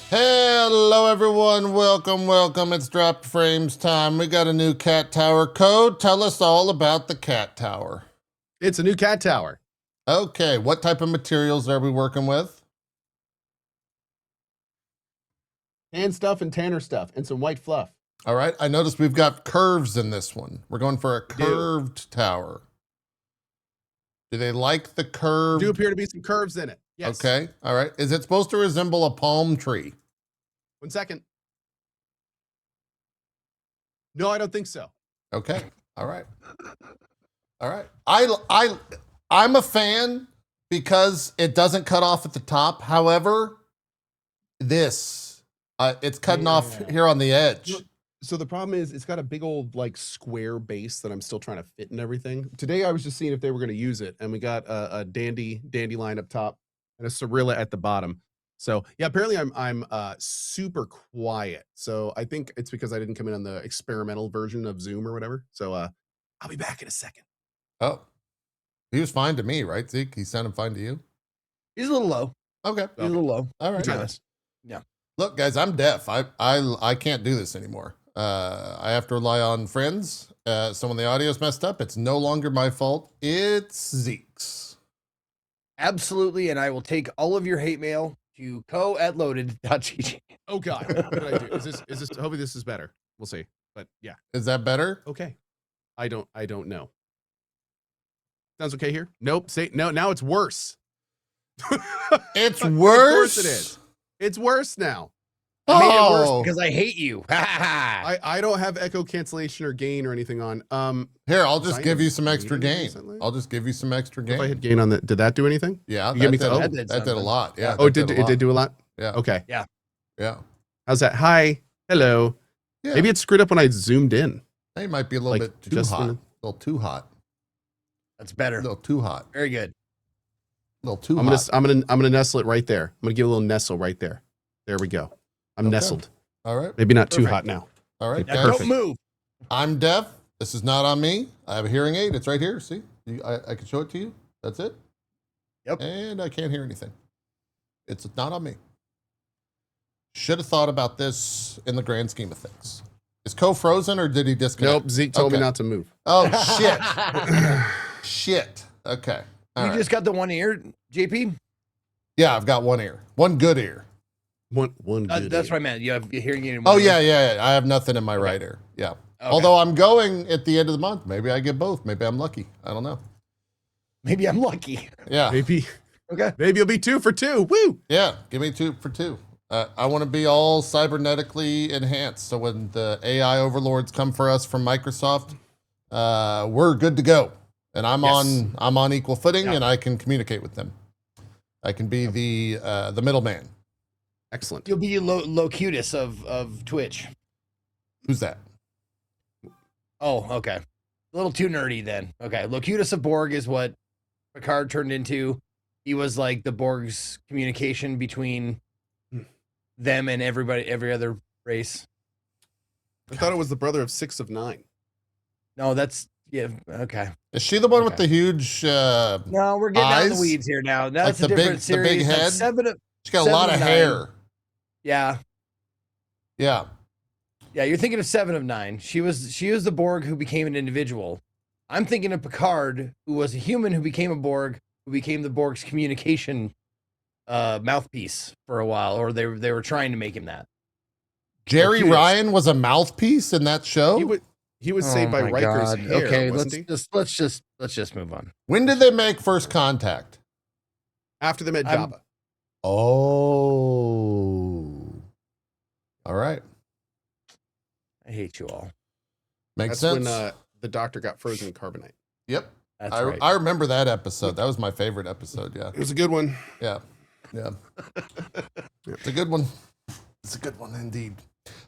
Hello everyone, welcome. It's Drop Frames time. We got a new cat tower code. Tell us all about the cat tower. It's a new cat tower. Okay, what type of materials are we working with? Tan stuff and tanner stuff and some white fluff. All right, I noticed we've got curves in this one. We're going for a curved tower. Do they like the curve? Do appear to be some curves in it. Yes. Okay, all right. Is it supposed to resemble a palm tree? 1 second. No, I don't think so. Okay, all right. All right. I'm a fan because it doesn't cut off at the top. However, this, it's cutting off here on the edge. So the problem is it's got a big old like square base that I'm still trying to fit in everything. Today I was just seeing if they were going to use it, and we got a dandelion up top and a Cirilla at the bottom. So yeah, apparently I'm super quiet. So I think it's because I didn't come in on the experimental version of Zoom or whatever. So I'll be back in a second. Oh, he was fine to me, right, Zeke? He sounded fine to you? He's a little low. Okay. He's a little low. All right. Yeah. Look, guys, I'm deaf. I can't do this anymore. I have to rely on friends. So when the audio's messed up, it's no longer my fault. It's Zeke's. Absolutely, and I will take all of your hate mail to co@loaded.gg. Oh God, what did I do? Is this hopefully this is better. We'll see. But yeah. Is that better? Okay. I don't know. Sounds okay here? Nope. Say no, now it's worse. It's worse. Of course it is. It's worse now. I made it worse because I hate you. I don't have echo cancellation or gain or anything on. Here, I'll just give you some extra gain. Recently? I'll just give you some extra gain. If I hit gain on that, did that do anything? Yeah, You give me that did a lot. Yeah. Oh, it did do a lot? Yeah. Okay. Yeah. How's that? Hi. Hello. Yeah. Maybe it screwed up when I zoomed in. It might be a little bit too hot. A little too hot. That's better. A little too hot. Very good. A little too hot. I'm gonna nestle it right there. I'm gonna give a little nestle right there. There we go. I'm nestled. All right. Maybe not too hot now. All right. Now don't move. I'm deaf. This is not on me. I have a hearing aid. It's right here. See, I can show it to you. That's it. Yep. And I can't hear anything. It's not on me. Should have thought about this in the grand scheme of things. Is Co frozen or did he disconnect? Nope. Zeke told me not to move. Oh shit. Shit. Okay. You just got the one ear, JP? Yeah, I've got one ear. One good ear. One good that's ear. what I meant. You have hearing in Oh yeah. I have nothing in my right ear. Yeah. Okay. Although I'm going at the end of the month. Maybe I get both. Maybe I'm lucky. I don't know. Maybe I'm lucky. Yeah. Maybe. Okay. Maybe you'll be 2 for 2. Woo. Yeah. Give me 2 for 2. I want to be all cybernetically enhanced. So when the AI overlords come for us from Microsoft, we're good to go. And I'm on equal footing, and I can communicate with them. I can be the middleman. Excellent. You'll be Locutus of Twitch. Who's that? Oh, okay. A little too nerdy then. Okay. Locutus of Borg is what Picard turned into. He was like the Borg's communication between them and every other race. I thought it was the brother of 6 of 9. No, that's okay. Is she the one with the huge No, we're getting out of the weeds here now. That's like a different series. The big head? She's got a lot of 9. hair. Yeah. Yeah. Yeah, you're thinking of 7 of 9. She was the Borg who became an individual. I'm thinking of Picard, who was a human who became a Borg, who became the Borg's communication mouthpiece for a while, or they were trying to make him that. Jerry Ryan was a mouthpiece in that show? He was saved by Riker's hair. Okay, let's just move on. When did they make first contact? After they met Jabba. Oh. All right. I hate you all. Makes sense. When the doctor got frozen in carbonite. Yep. That's right. I remember that episode. That was my favorite episode. Yeah. It was a good one. Yeah. It's a good one. It's a good one indeed.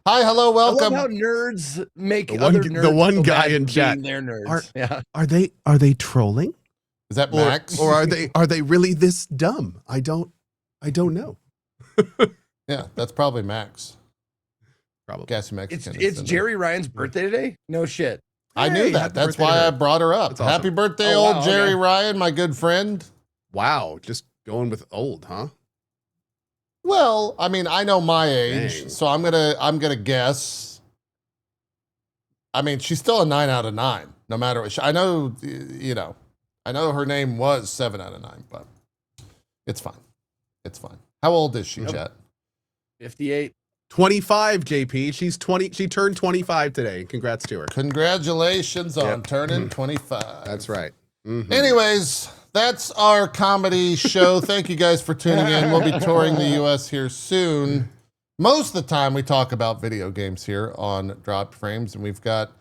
Hi, hello, welcome. I love how nerds make the one guy in chat. They're nerds. Are they trolling? Is that Max? Or are they really this dumb? I don't know. Yeah, that's probably Max. Probably. Gassy Mexican. It's Jerry Ryan's birthday today? No shit. I knew that. That's why I brought her up. That's awesome. Happy birthday, old Jerry Ryan, my good friend. Wow, just going with old, huh? Well, I mean, I know my age, Dang. so I'm gonna guess. I mean, she's still a 9 out of 9, no matter what. I know, you know, I know her name was 7 out of 9, but it's fine. It's fine. How old is she, Yep. Chet? 58. 25, JP. She's 20. She turned 25 today. Congrats to her. Congratulations on Yep. turning 25. That's right. Mhm. Anyways, that's our comedy show. Thank you guys for tuning in. We'll be touring the US here soon. Most of the time we talk about video games here on Dropped Frames, and we've got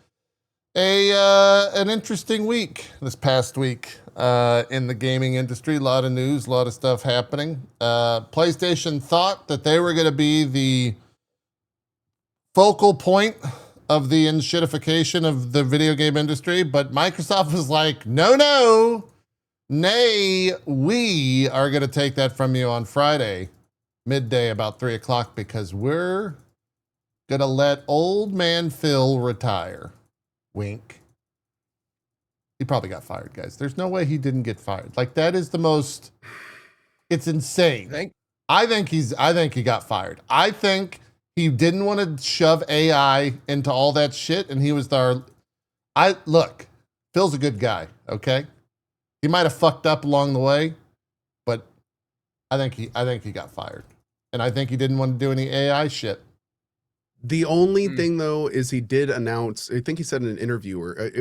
an interesting week this past week in the gaming industry. A lot of news, a lot of stuff happening. PlayStation thought that they were going to be the focal point of the enshittification of the video game industry, but Microsoft was like, no, nay, we are going to take that from you on Friday, midday, about 3 o'clock, because we're going to let old man Phil retire. Wink. He probably got fired, guys. There's no way he didn't get fired. Like, that is the most, it's insane. I think he got fired. I think he didn't want to shove AI into all that shit, and he was look, Phil's a good guy, okay? He might have fucked up along the way, but I think he got fired. And I think he didn't want to do any AI shit. The only thing though is he did announce, I think he said in an interview, or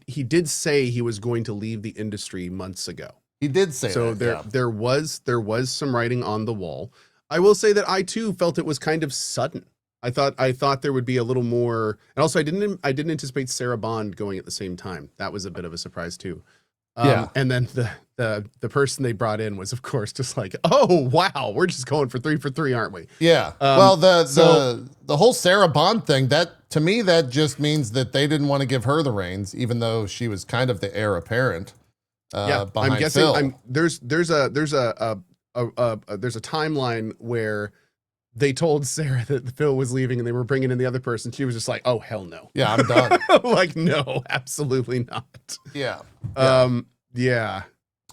he did say he was going to leave the industry months ago. He did say so that. there was some writing on the wall. I will say that I too felt it was kind of sudden. I thought there would be a little more, and also I didn't anticipate Sarah Bond going at the same time. That was a bit of a surprise too. Yeah. And then the person they brought in was, of course, just like, oh wow, we're just going for three, aren't we? Yeah. Well, the whole Sarah Bond thing, that to me, that just means that they didn't want to give her the reins, even though she was kind of the heir apparent. I'm guessing Phil. there's a timeline where they told Sarah that Phil was leaving and they were bringing in the other person. She was just like, oh hell no. Yeah, I'm done. Like, no, absolutely not. Yeah. Yeah.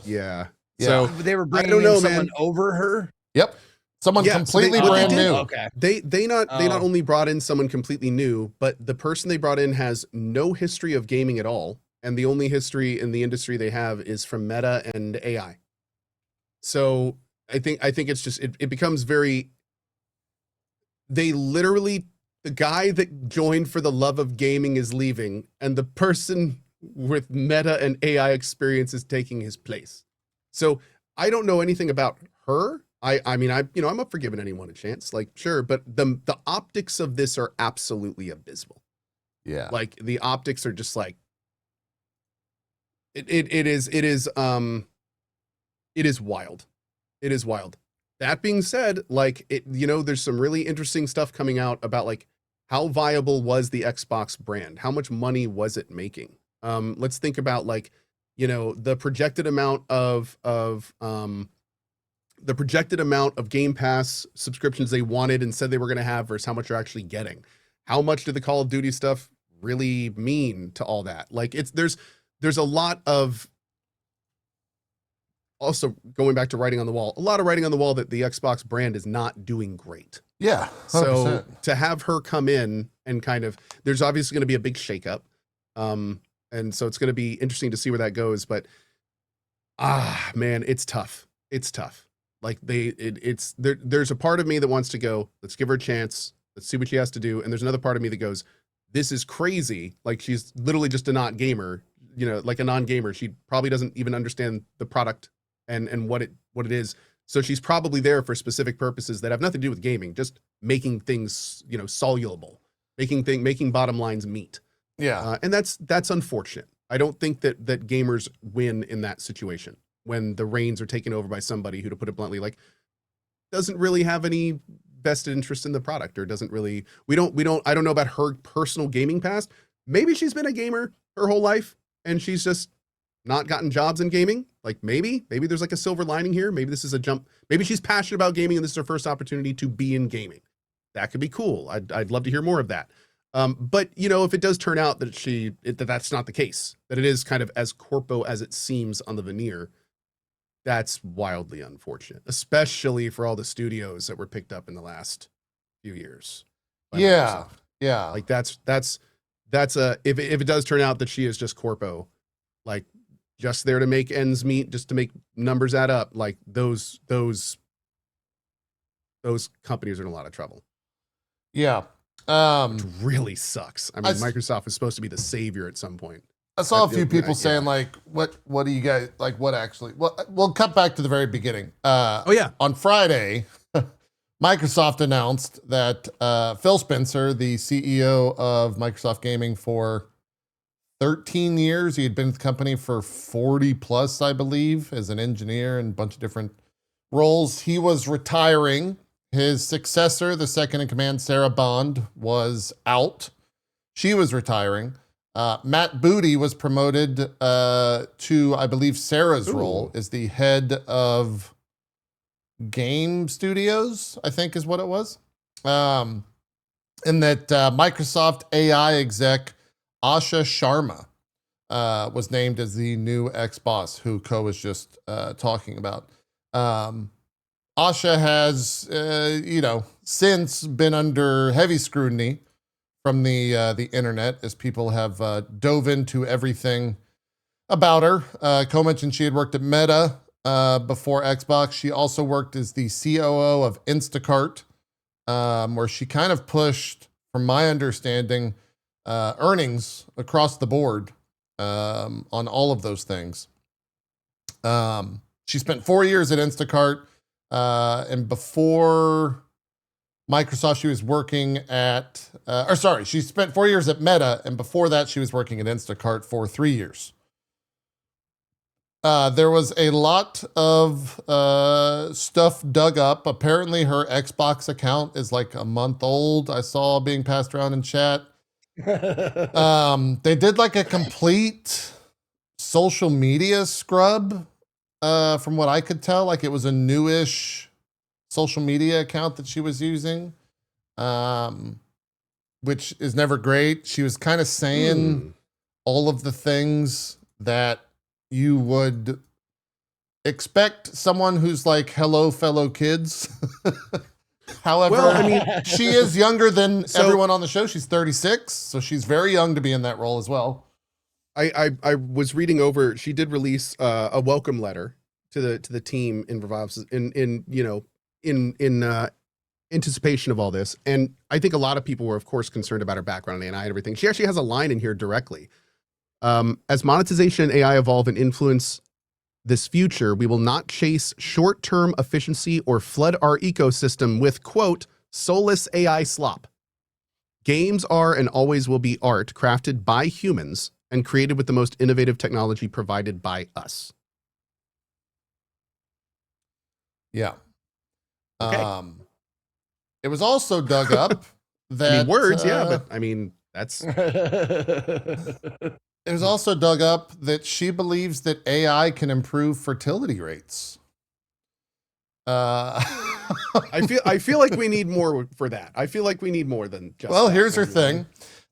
Yeah. So They were I bringing don't know, in someone man. over her. Yep. Someone Yeah, so completely they- brand new. Okay. they not only brought in someone completely new, but the person they brought in has no history of gaming at all. And the only history in the industry they have is from Meta and AI. So I think it's just, it becomes very, they literally, the guy that joined for the love of gaming is leaving, and the person with Meta and AI experience is taking his place. So I don't know anything about her. I mean, I'm up for giving anyone a chance, like, sure, but the optics of this are absolutely abysmal. Yeah. Like, the optics are just like, it is wild. It is wild. That being said, like, there's some really interesting stuff coming out about, like, how viable was the Xbox brand? How much money was it making? Let's think about, like, the projected amount of Game Pass subscriptions they wanted and said they were going to have versus how much you're actually getting. How much did the Call of Duty stuff really mean to all that? Like, there's a lot of, also going back to writing on the wall, a lot of writing on the wall that the Xbox brand is not doing great. Yeah. 100%. So to have her come in and kind of, there's obviously going to be a big shakeup. And so it's going to be interesting to see where that goes, but man, it's tough. It's tough. Like, there's a part of me that wants to go, let's give her a chance. Let's see what she has to do. And there's another part of me that goes, this is crazy. Like, she's literally just a not gamer, like a non-gamer. She probably doesn't even understand the product and what it is. So she's probably there for specific purposes that have nothing to do with gaming, just making things, soluble, making bottom lines meet. Yeah. And that's unfortunate. I don't think that gamers win in that situation when the reins are taken over by somebody who, to put it bluntly, like, doesn't really have any vested interest in the product, or doesn't really, I don't know about her personal gaming past. Maybe she's been a gamer her whole life and she's just not gotten jobs in gaming. Like, maybe there's like a silver lining here. Maybe this is a jump. Maybe she's passionate about gaming and this is her first opportunity to be in gaming. That could be cool. I'd love to hear more of that. But if it does turn out that that's not the case, that it is kind of as corpo as it seems on the veneer, that's wildly unfortunate, especially for all the studios that were picked up in the last few years. by Yeah. Microsoft. Yeah. Like that's a if it does turn out that she is just corpo, like just there to make ends meet, just to make numbers add up, like those companies are in a lot of trouble. Yeah. Which really sucks. I mean, I Microsoft was supposed to be the savior at some point. I saw a few Yeah. people saying like, what do you guys like? What actually? Well, we'll cut back to the very beginning. Oh yeah. On Friday, Microsoft announced that Phil Spencer, the CEO of Microsoft Gaming for 13 years, he had been with the company for 40 plus, I believe, as an engineer and a bunch of different roles. He was retiring. His successor, the second in command, Sarah Bond, was out. She was retiring. Matt Booty was promoted to, I believe, Sarah's role as the head of game studios, I think is what it was. And that Microsoft AI exec Asha Sharma was named as the new ex-boss, who Ko was just talking about. Asha has, since been under heavy scrutiny from the internet as people have dove into everything about her. Ko mentioned she had worked at Meta before Xbox. She also worked as the COO of Instacart, where she kind of pushed, from my understanding, earnings across the board on all of those things. She spent 4 years at Instacart, and before Microsoft, she was working at, she spent 4 years at Meta, and before that, she was working at Instacart for 3 years. There was a lot of stuff dug up. Apparently, her Xbox account is like a month old. I saw being passed around in chat. They did like a complete social media scrub, from what I could tell. Like it was a newish social media account that she was using, which is never great. She was kind of saying all of the things that you would expect someone who's like, hello, fellow kids. However, Well, I mean, she is younger than everyone on the show. She's 36, so she's very young to be in that role as well. I was reading over. She did release a welcome letter to the team in Revives in anticipation of all this, and I think a lot of people were, of course, concerned about her background in AI and everything. She actually has a line in here directly. As monetization and AI evolve and influence this future, we will not chase short-term efficiency or flood our ecosystem with, quote, soulless AI slop. Games are and always will be art crafted by humans and created with the most innovative technology provided by us. Yeah. Okay. It was also dug up that... I mean, words, yeah, but I mean, that's... It was also dug up that she believes that AI can improve fertility rates. I feel like we need more for that. I feel like we need more than just. Well, that. here's her thing.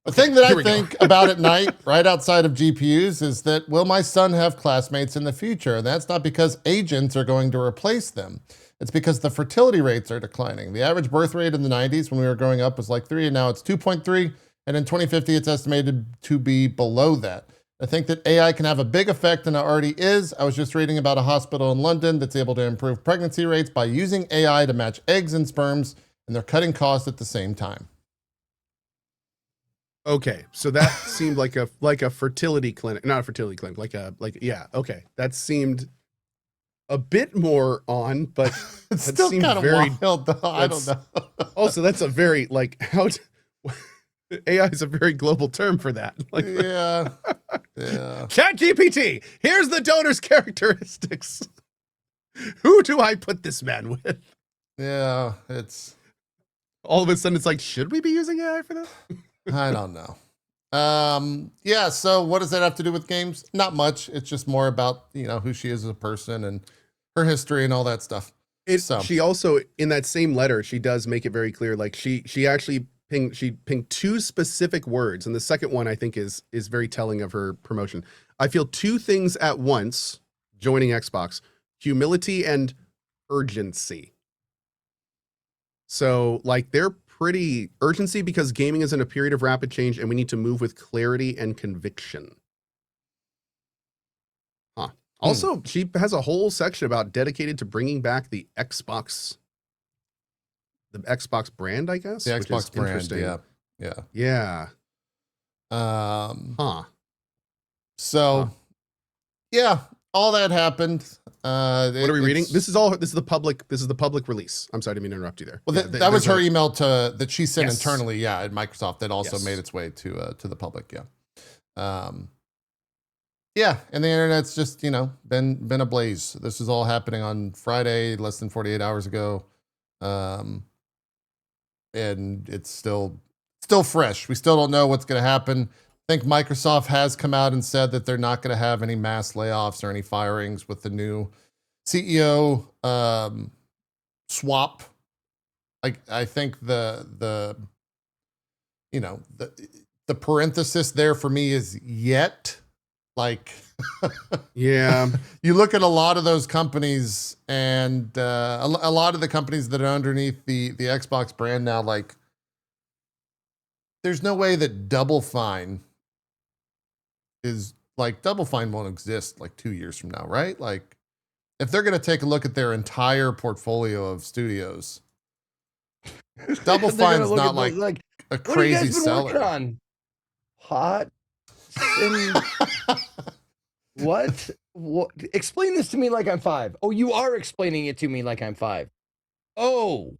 The thing that I think about at night, right outside of GPUs, is that will my son have classmates in the future? And that's not because agents are going to replace them. It's because the fertility rates are declining. The average birth rate in the 90s when we were growing up was like 3, and now it's 2.3. And in 2050, it's estimated to be below that. I think that AI can have a big effect, and it already is. I was just reading about a hospital in London that's able to improve pregnancy rates by using AI to match eggs and sperms, and they're cutting costs at the same time. Okay, so that seemed like a fertility clinic, not a fertility clinic, yeah, okay. That seemed a bit more on, but It's still kind of wild, though. I don't know. Also, that's a very, AI is a very global term for that. Yeah. ChatGPT, here's the donor's characteristics. Who do I put this man with? Yeah, it's... All of a sudden, it's like, should we be using AI for this? I don't know. Yeah, so what does that have to do with games? Not much. It's just more about, who she is as a person and her history and all that stuff. She also, in that same letter, she does make it very clear, like she actually pinged 2 specific words, and the second one I think is very telling of her promotion. I feel 2 things at once joining Xbox. humility and urgency. So like they're pretty urgency because gaming is in a period of rapid change and we need to move with clarity and conviction. Huh. Also, she has a whole section about dedicated to bringing back the Xbox brand, I guess. The which Xbox is brand, interesting. yeah. Huh. So, yeah, all that happened. What are we reading? This is the public release. I'm sorry, I didn't mean to interrupt you there. Well, Yeah, that was her email that she sent Yes. internally, at Microsoft that also Yes. made its way to the public, yeah, and the internet's just, been ablaze. This is all happening on Friday, less than 48 hours ago. And it's still fresh. We still don't know what's going to happen. I think Microsoft has come out and said that they're not going to have any mass layoffs or any firings with the new CEO swap. I think the parenthesis there for me is yet. Like, yeah, you look at a lot of those companies and a lot of the companies that are underneath the Xbox brand now, like, there's no way that Double Fine won't exist like 2 years from now, right? Like, if they're going to take a look at their entire portfolio of studios, Double Fine's not like a crazy seller. On? Hot. What? Explain this to me like I'm 5. Oh, you are explaining it to me like I'm 5. Oh.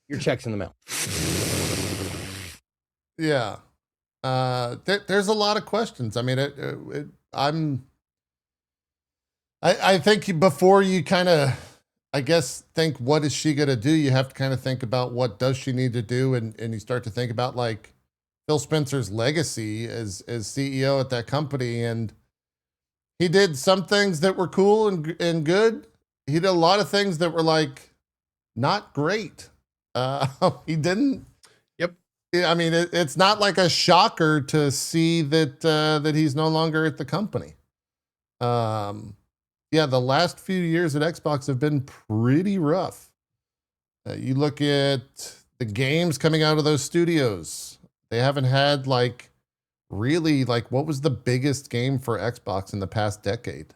Your check's in the mail. Yeah. There's a lot of questions. I mean, I think before you kind of, I guess, think what is she going to do, you have to kind of think about what does she need to do. And you start to think about like Phil Spencer's legacy as CEO at that company. And he did some things that were cool and good. He did a lot of things that were like not great. He didn't. Yep. I mean, it's not like a shocker to see that he's no longer at the company. Yeah, the last few years at Xbox have been pretty rough. You look at the games coming out of those studios. They haven't had like really like what was the biggest game for Xbox in the past decade?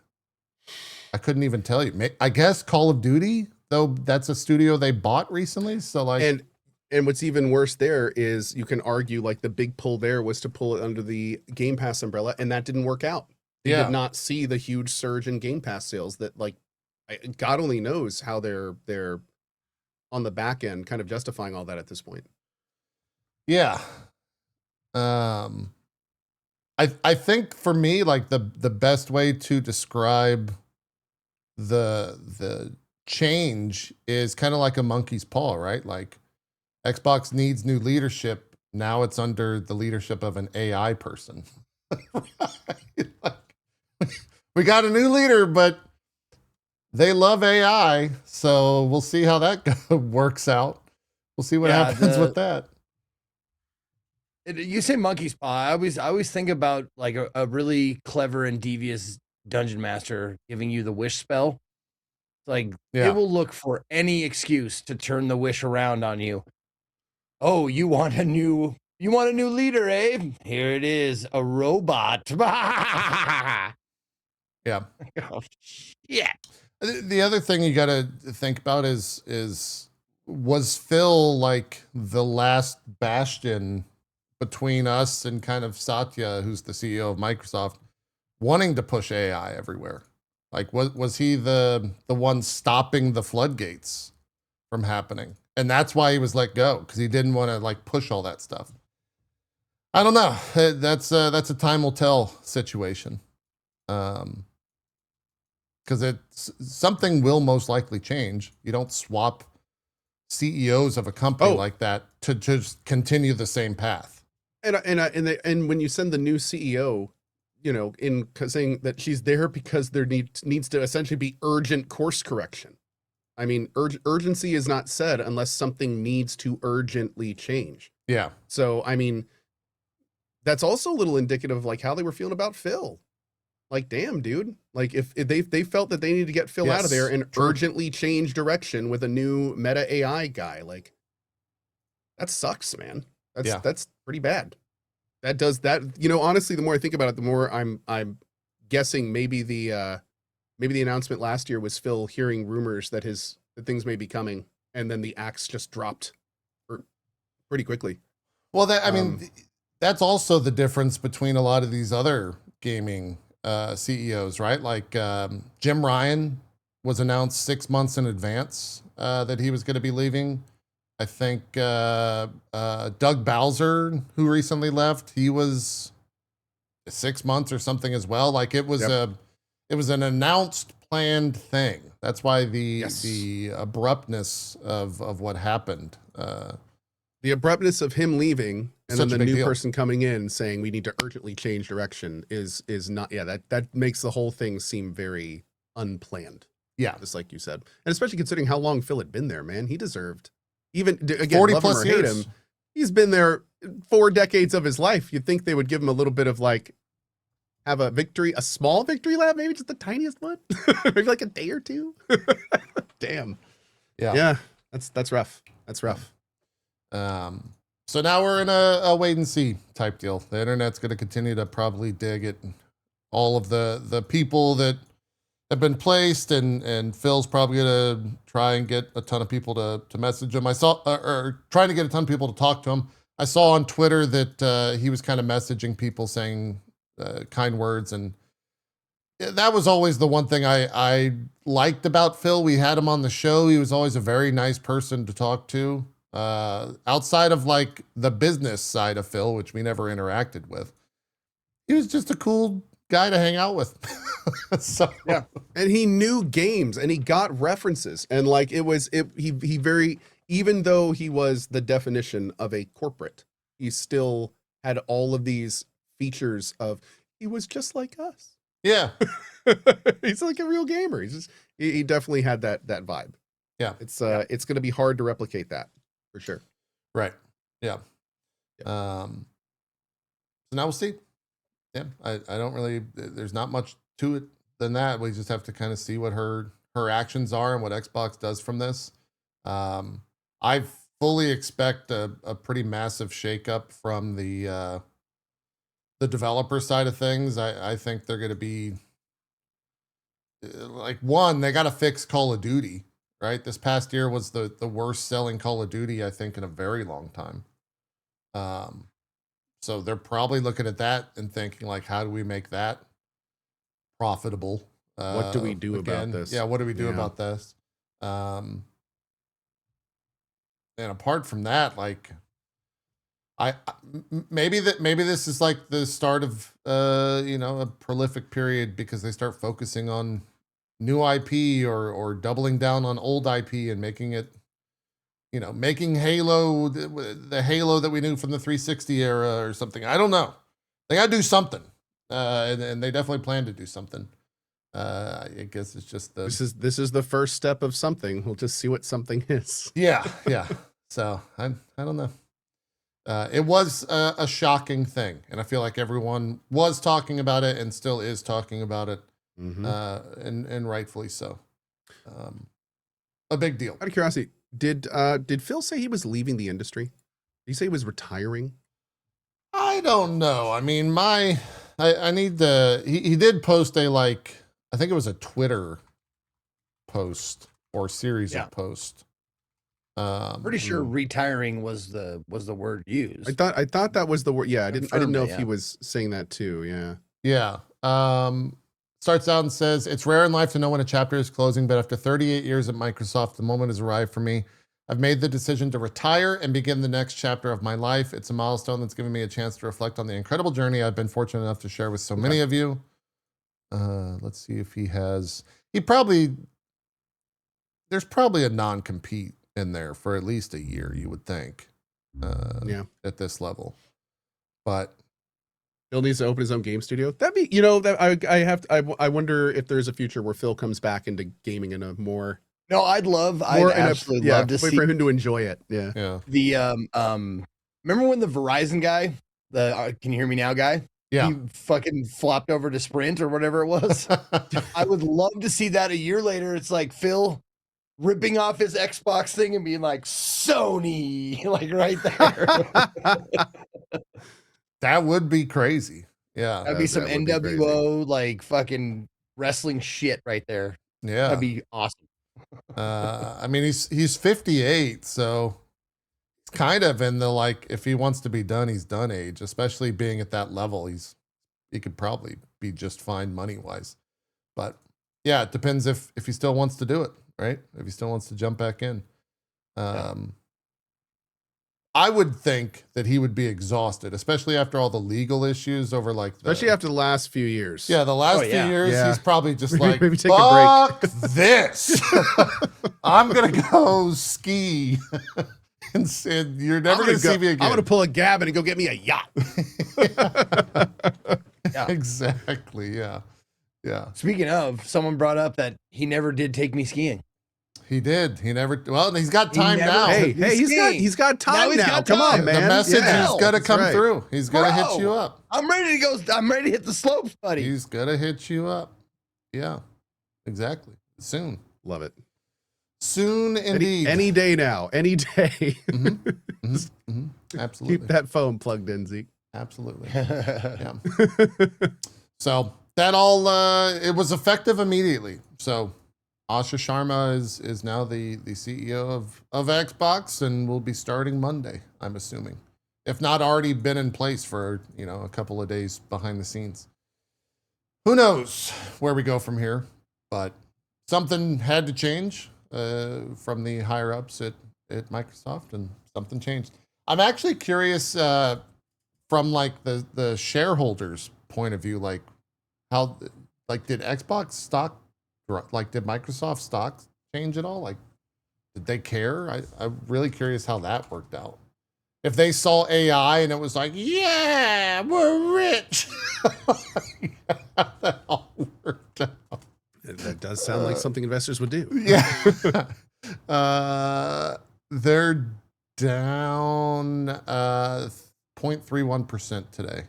I couldn't even tell you. I guess Call of Duty, though that's a studio they bought recently. So like, and what's even worse there is you can argue like the big pull there was to pull it under the Game Pass umbrella, and that didn't work out. They did not see the huge surge in Game Pass sales that like God only knows how they're on the back end kind of justifying all that at this point. Yeah. I think for me, like the best way to describe the change is kind of like a monkey's paw, right? Like Xbox needs new leadership. Now it's under the leadership of an AI person. Like, we got a new leader, but they love AI. So we'll see how that works out. We'll see what happens with that. You say monkey's paw. I always think about like a really clever and devious dungeon master giving you the wish spell. Like it will look for any excuse to turn the wish around on you. Oh, you want a new leader, eh? Here it is, a robot. Yeah. Oh, shit. The other thing you got to think about is was Phil like the last bastion between us and kind of Satya, who's the CEO of Microsoft, wanting to push AI everywhere? Like, was he the one stopping the floodgates from happening? And that's why he was let go, because he didn't want to like push all that stuff. I don't know. That's a time will tell situation. Because something will most likely change. You don't swap CEOs of a company like that to just continue the same path. And when you send the new CEO, you know, in saying that she's there because there needs to essentially be urgent course correction. I mean, urgency is not said unless something needs to urgently change. Yeah. So, I mean, that's also a little indicative of like how they were feeling about Phil. like, damn, dude. Like, if they felt that they needed to get Phil out of there and urgently change direction with a new meta AI guy, like, that sucks, man. That's pretty bad. That does that. You know, honestly, the more I think about it, the more I'm guessing maybe the announcement last year was Phil hearing rumors that things may be coming, and then the axe just dropped pretty quickly. Well, I mean, that's also the difference between a lot of these other gaming CEOs, right? Like Jim Ryan was announced 6 months in advance that he was going to be leaving. I think Doug Bowser, who recently left, he was 6 months or something as well. Like it was it was an announced, planned thing. That's why the abruptness of what happened. The abruptness of him leaving and then the new person coming in saying we need to urgently change direction is not. Yeah, that makes the whole thing seem very unplanned. Yeah, just like you said, and especially considering how long Phil had been there, man. He deserved, even again, 40 love him plus or years. hate him, he's been there 4 decades of his life. You'd think they would give him a little bit of like, have a small victory lap, maybe just the tiniest one, maybe like a day or 2. Damn. Yeah. That's rough. That's rough. So now we're in a wait and see type deal. The internet's going to continue to probably dig at all of the people that have been placed, and Phil's probably going to try and get a ton of people to message him. I saw, or trying to get a ton of people to talk to him. I saw on Twitter that he was kind of messaging people saying kind words, and that was always the one thing I liked about Phil. We had him on the show. He was always a very nice person to talk to. Outside of like the business side of Phil, which we never interacted with, he was just a cool guy to hang out with. So yeah, and he knew games and he got references, and like he very, even though he was the definition of a corporate, he still had all of these features of he was just like us. Yeah. He's like a real gamer. He definitely had that vibe. Yeah. It's going to be hard to replicate that for sure. Right. Yeah. So now we'll see. Yeah. I don't really, there's not much to it than that. We just have to kind of see what her actions are and what Xbox does from this. I fully expect a pretty massive shakeup from the developer side of things. I think they're going to be like, one, they got to fix Call of Duty, right? This past year was the worst selling Call of Duty, I think, in a very long time. So they're probably looking at that and thinking like, how do we make that profitable? What do we do about this? Yeah. What do we do about this? And apart from that, like, maybe this is like the start of a prolific period because they start focusing on new IP or doubling down on old IP and making it, making Halo the Halo that we knew from the 360 era or something. I don't know. They got to do something, and they definitely plan to do something. I guess it's just this is the first step of something. We'll just see what something is. Yeah. So I don't know. It was a shocking thing, and I feel like everyone was talking about it and still is talking about it, and rightfully so. A big deal. Out of curiosity, did Phil say he was leaving the industry? Did he say he was retiring? I don't know. I mean, I need the. He did post I think it was a Twitter post or series of posts. Pretty sure retiring was the word used. I thought that was the word. Yeah, I didn't know if he was saying that too. Yeah. Starts out and says, "It's rare in life to know when a chapter is closing, but after 38 years at Microsoft, the moment has arrived for me. I've made the decision to retire and begin the next chapter of my life. It's a milestone that's given me a chance to reflect on the incredible journey I've been fortunate enough to share with so many of you." Let's see if there's probably a non-compete in there for at least a year, you would think, at this level. But Phil needs to open his own game studio. That'd be, I wonder if there's a future where Phil comes back into gaming in a more. No, I'd absolutely love to see for him to enjoy it. Yeah. The remember when the Verizon guy, the can you hear me now guy? Yeah. he fucking flopped over to Sprint or whatever it was. I would love to see that a year later. It's like Phil ripping off his Xbox thing and being like, Sony, like right there. That would be crazy. Yeah. That'd be some that would be crazy. NWO, like fucking wrestling shit right there. Yeah. That'd be awesome. I mean, he's 58, so it's kind of in the like, if he wants to be done, he's done age, especially being at that level. He could probably be just fine money wise. But yeah, it depends if he still wants to do it, right? If he still wants to jump back in. I would think that he would be exhausted, especially after all the legal issues over like Especially after the last few years. Yeah, the last few years, Yeah. he's probably just like, Maybe take a fuck break." this. I'm going to go ski. And said, you're never going to see me again. I'm going to pull a Gavin and go get me a yacht. Yeah. Exactly, yeah. Yeah. Speaking of, someone brought up that he never did take me skiing. He did. He never, well, he's got time never- now. Hey, He's he's got time Now he's now. got Come time. on, man. The message Yeah, is going to that's come right. through. He's going to hit Bro. you up. I'm ready to go. I'm ready to hit the slopes, buddy. He's going to hit you up. Yeah, exactly. Soon. Love it. Soon indeed. Any day now. Any day. Absolutely. Keep that phone plugged in, Zeke. Absolutely. Yeah. So that all it was effective immediately. So Asha Sharma is now the CEO of Xbox and will be starting Monday, I'm assuming. If not already been in place for, a couple of days behind the scenes. Who knows where we go from here, but something had to change from the higher ups at Microsoft, and something changed. I'm actually curious from like the shareholders' point of view, like how, like did Xbox stock, like did Microsoft stock change at all? Like, did they care? I'm really curious how that worked out. If they saw AI and it was like, yeah, we're rich. How that all worked out. That does sound like something investors would do. Yeah. They're down 0.31% today.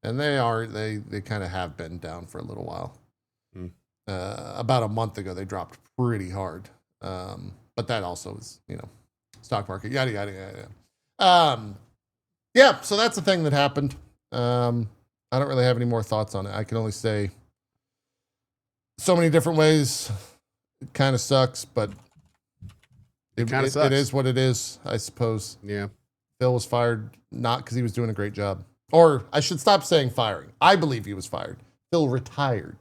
And they kind of have been down for a little while. About a month ago, they dropped pretty hard. But that also is, stock market, yada, yada, yada. Yeah, so that's the thing that happened. I don't really have any more thoughts on it. I can only say so many different ways. It kind of sucks, but it is what it is, I suppose. Yeah. Phil was fired not because he was doing a great job. Or I should stop saying firing. I believe he was fired. Phil retired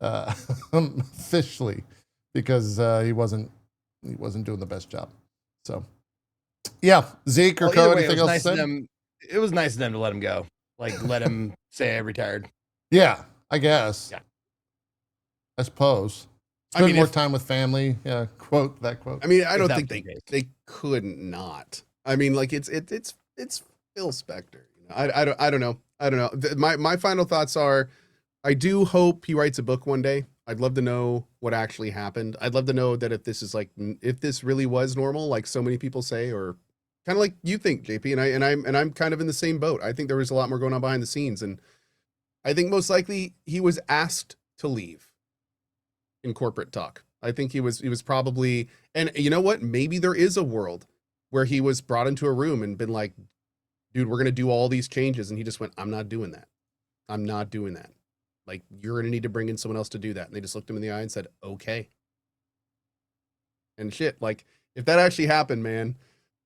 officially because he wasn't doing the best job. So, yeah, Zeke or Co, anything else to say? It was nice of them to let him go. Like, let him say I retired. Yeah, I guess. Yeah. I suppose. Spend more time with family. Yeah, quote that quote. I mean, I don't think they couldn't not. I mean, like it's Phil Spector. I don't know. My final thoughts are, I do hope he writes a book one day. I'd love to know what actually happened. I'd love to know that if this really was normal, like so many people say, or kind of like you think, JP, and I'm kind of in the same boat. I think there was a lot more going on behind the scenes, and I think most likely he was asked to leave in corporate talk. I think he was probably, and you know what? Maybe there is a world where he was brought into a room and been like, dude, we're going to do all these changes. And he just went, I'm not doing that. I'm not doing that. Like, you're going to need to bring in someone else to do that. And they just looked him in the eye and said, okay. And shit, like, if that actually happened, man,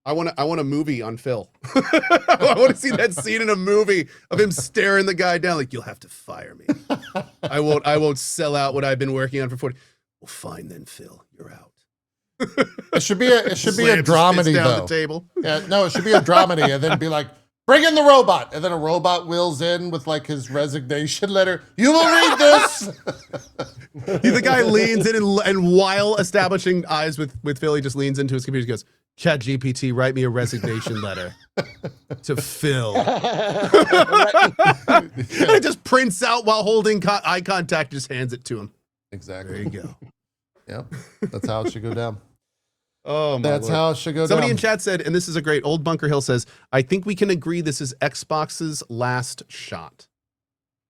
I want a movie on Phil. I want to see that scene in a movie of him staring the guy down like, you'll have to fire me. I won't sell out what I've been working on for 40. Well, fine then, Phil, you're out. It should be a dramedy though. The table. Yeah, no, it should be a dramedy, and then be like, bring in the robot, and then a robot wheels in with like his resignation letter. You will read this. The guy leans in and while establishing eyes with Phil, he just leans into his computer and goes, ChatGPT, write me a resignation letter to Phil. And it just prints out while holding eye contact, just hands it to him. Exactly. There you go. Yep, that's how it should go down. Oh, my that's Lord. how it should go Somebody down. in chat said, and this is a great, Old Bunker Hill says, I think we can agree this is Xbox's last shot.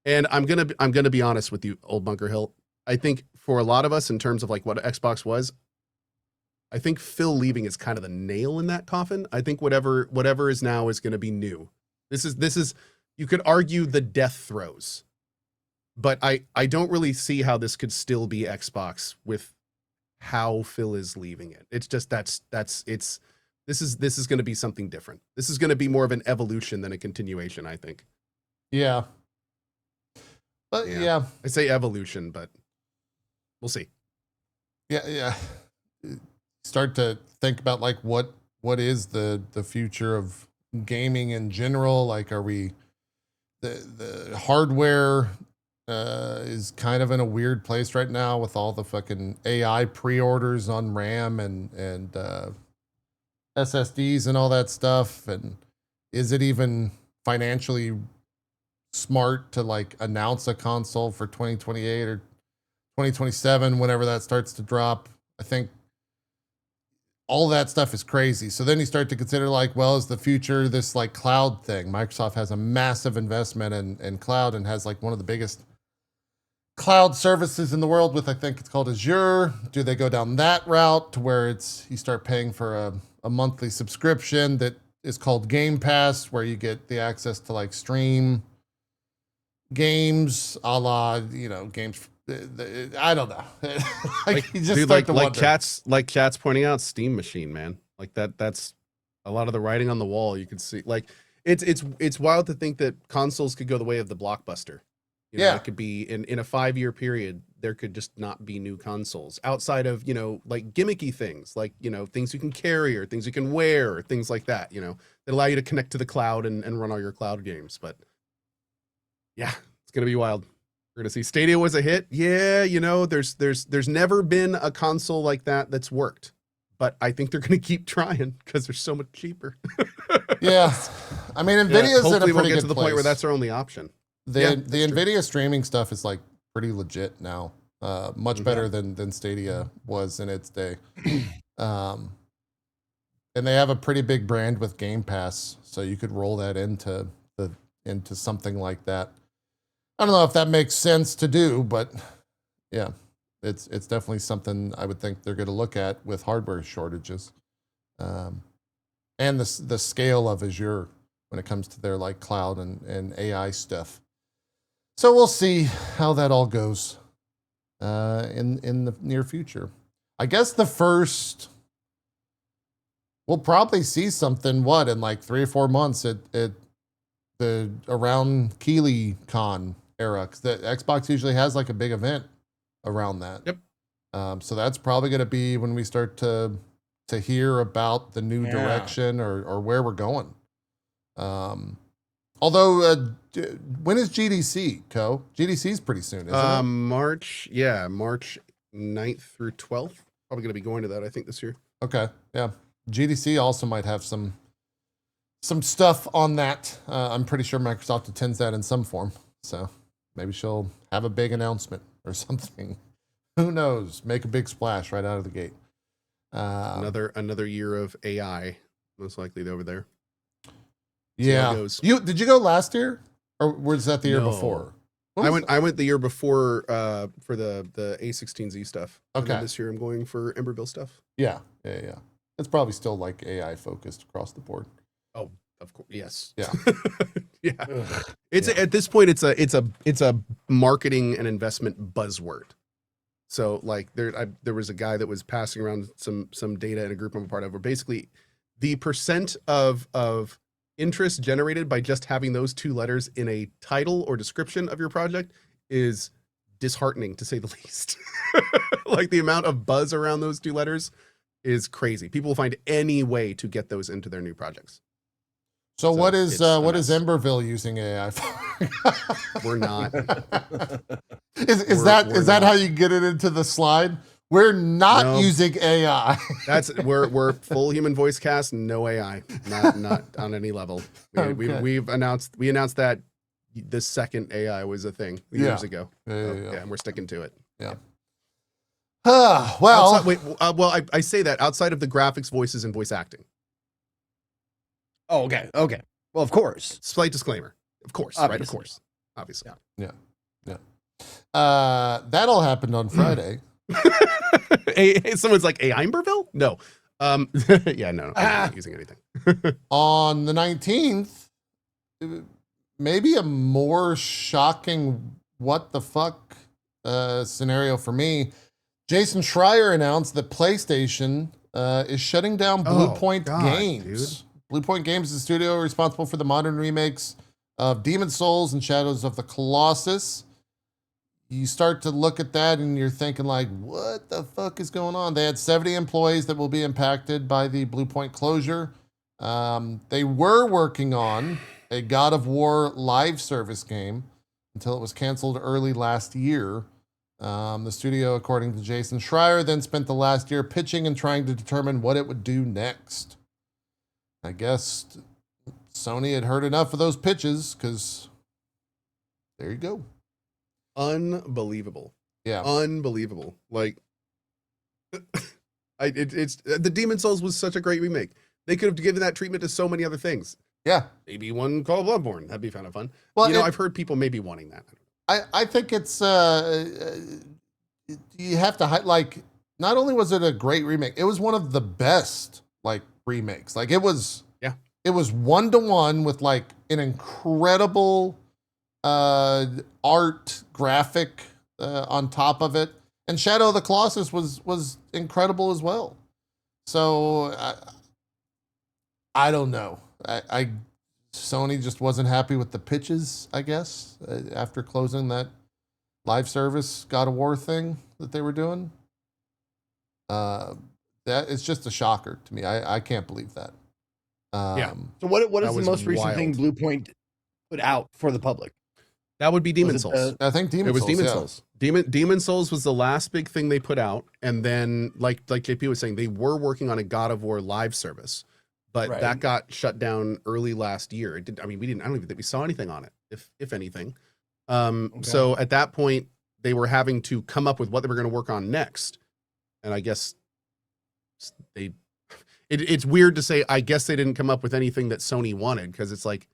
And I'm gonna be honest with you, old Bunker Hill. I think for a lot of us, in terms of like what Xbox was, I think Phil leaving is kind of the nail in that coffin. I think whatever is now is going to be new. This is you could argue the death throes, but I don't really see how this could still be Xbox with how Phil is leaving it. It's just this is going to be something different. This is going to be more of an evolution than a continuation, I think. Yeah. But yeah. I say evolution, but we'll see. Yeah. Start to think about like what is the future of gaming in general. Like, are we the hardware is kind of in a weird place right now with all the fucking AI pre-orders on RAM and SSDs and all that stuff. And is it even financially smart to like announce a console for 2028 or 2027, whenever that starts to drop? I think all that stuff is crazy. So then you start to consider like, well, is the future this like cloud thing? Microsoft has a massive investment in cloud and has like one of the biggest cloud services in the world with, I think it's called Azure. Do they go down that route to where you start paying for a monthly subscription that is called Game Pass, where you get the access to like stream games, a la, games. I don't know. like you just dude, start to wonder. chat's pointing out, Steam Machine, man. Like that's a lot of the writing on the wall. You can see like it's wild to think that consoles could go the way of the Blockbuster. It could be in a 5-year period, there could just not be new consoles outside of, like gimmicky things, like, things you can carry or things you can wear or things like that, that allow you to connect to the cloud and run all your cloud games. But yeah, it's going to be wild. We're going to see. Stadia was a hit. Yeah, there's never been a console like that that's worked. But I think they're going to keep trying because they're so much cheaper. Yeah. I mean, Nvidia's in a pretty we'll get good to the point where place. that's our only option. The Nvidia streaming stuff is like pretty legit now. Much better than Stadia was in its day. And they have a pretty big brand with Game Pass, so you could roll that into something like that. I don't know if that makes sense to do, but yeah, it's definitely something I would think they're going to look at with hardware shortages, and the scale of Azure when it comes to their like cloud and AI stuff. So we'll see how that all goes in the near future. I guess we'll probably see something in like 3 or 4 months at the around Keighley Con era, because the Xbox usually has like a big event around that. Yep. So that's probably going to be when we start to hear about the new direction or where we're going. Although, when is GDC, Co? GDC is pretty soon, isn't it? March 9th through 12th. Probably going to be going to that, I think, this year. Okay, yeah. GDC also might have some stuff on that. I'm pretty sure Microsoft attends that in some form. So maybe she'll have a big announcement or something. Who knows? Make a big splash right out of the gate. Another year of AI, most likely over there. Yeah. Did you go last year, or was that the year before? I went the year before for the A16Z stuff. Okay. And this year I'm going for Emberville stuff. Yeah. It's probably still like AI focused across the board. Oh, of course, yes. Yeah. Yeah. At this point it's a marketing and investment buzzword. So like there was a guy that was passing around some data in a group I'm a part of, where basically the percent of interest generated by just having those 2 letters in a title or description of your project is disheartening, to say the least. Like the amount of buzz around those 2 letters is crazy. People will find any way to get those into their new projects. So what is Emberville using AI for? We're not. Is that how you get it into the slide? We're not using AI. We're full human voice cast, no AI, not on any level. We announced that the second AI was a thing years ago. Yeah, and we're sticking to it. Yeah. I say that outside of the graphics, voices, and voice acting. Oh, okay. Well, of course. Slight disclaimer. Of course, Obviously. right? Of course. obviously. Yeah. That all happened on Friday. Someone's like, "A Imberville?" No. Yeah, no, I'm not using anything. On the 19th, maybe a more shocking what the fuck scenario for me. Jason Schreier announced that PlayStation is shutting down Bluepoint Games. Dude. Bluepoint Games is the studio responsible for the modern remakes of Demon's Souls and Shadows of the Colossus. You start to look at that and you're thinking like, what the fuck is going on? They had 70 employees that will be impacted by the Bluepoint closure. They were working on a God of War live service game until it was canceled early last year. The studio, according to Jason Schreier, then spent the last year pitching and trying to determine what it would do next. I guess Sony had heard enough of those pitches because there you go. Unbelievable. Yeah. Unbelievable. Like, it's the Demon's Souls was such a great remake. They could have given that treatment to so many other things. Yeah. Maybe one called Bloodborne. That'd be kind of fun. Well, I've heard people maybe wanting that. I think it's you have to like, not only was it a great remake, it was one of the best like remakes. Like it was 1-to-1 with like an incredible art graphic on top of it, and Shadow of the Colossus was incredible as well. So I don't know. I Sony just wasn't happy with the pitches, I guess, after closing that live service God of War thing that they were doing. That is just a shocker to me. I can't believe that. So what is the most recent thing Bluepoint put out for the public? That would be Demon's Souls. I think Demon's Souls. Demon's Souls. Demon's Souls was the last big thing they put out, and then like JP was saying, they were working on a God of War live service, but that got shut down early last year. I don't even think we saw anything on it, if anything. So at that point, they were having to come up with what they were going to work on next, and I guess it's weird to say. I guess they didn't come up with anything that Sony wanted, because it's like,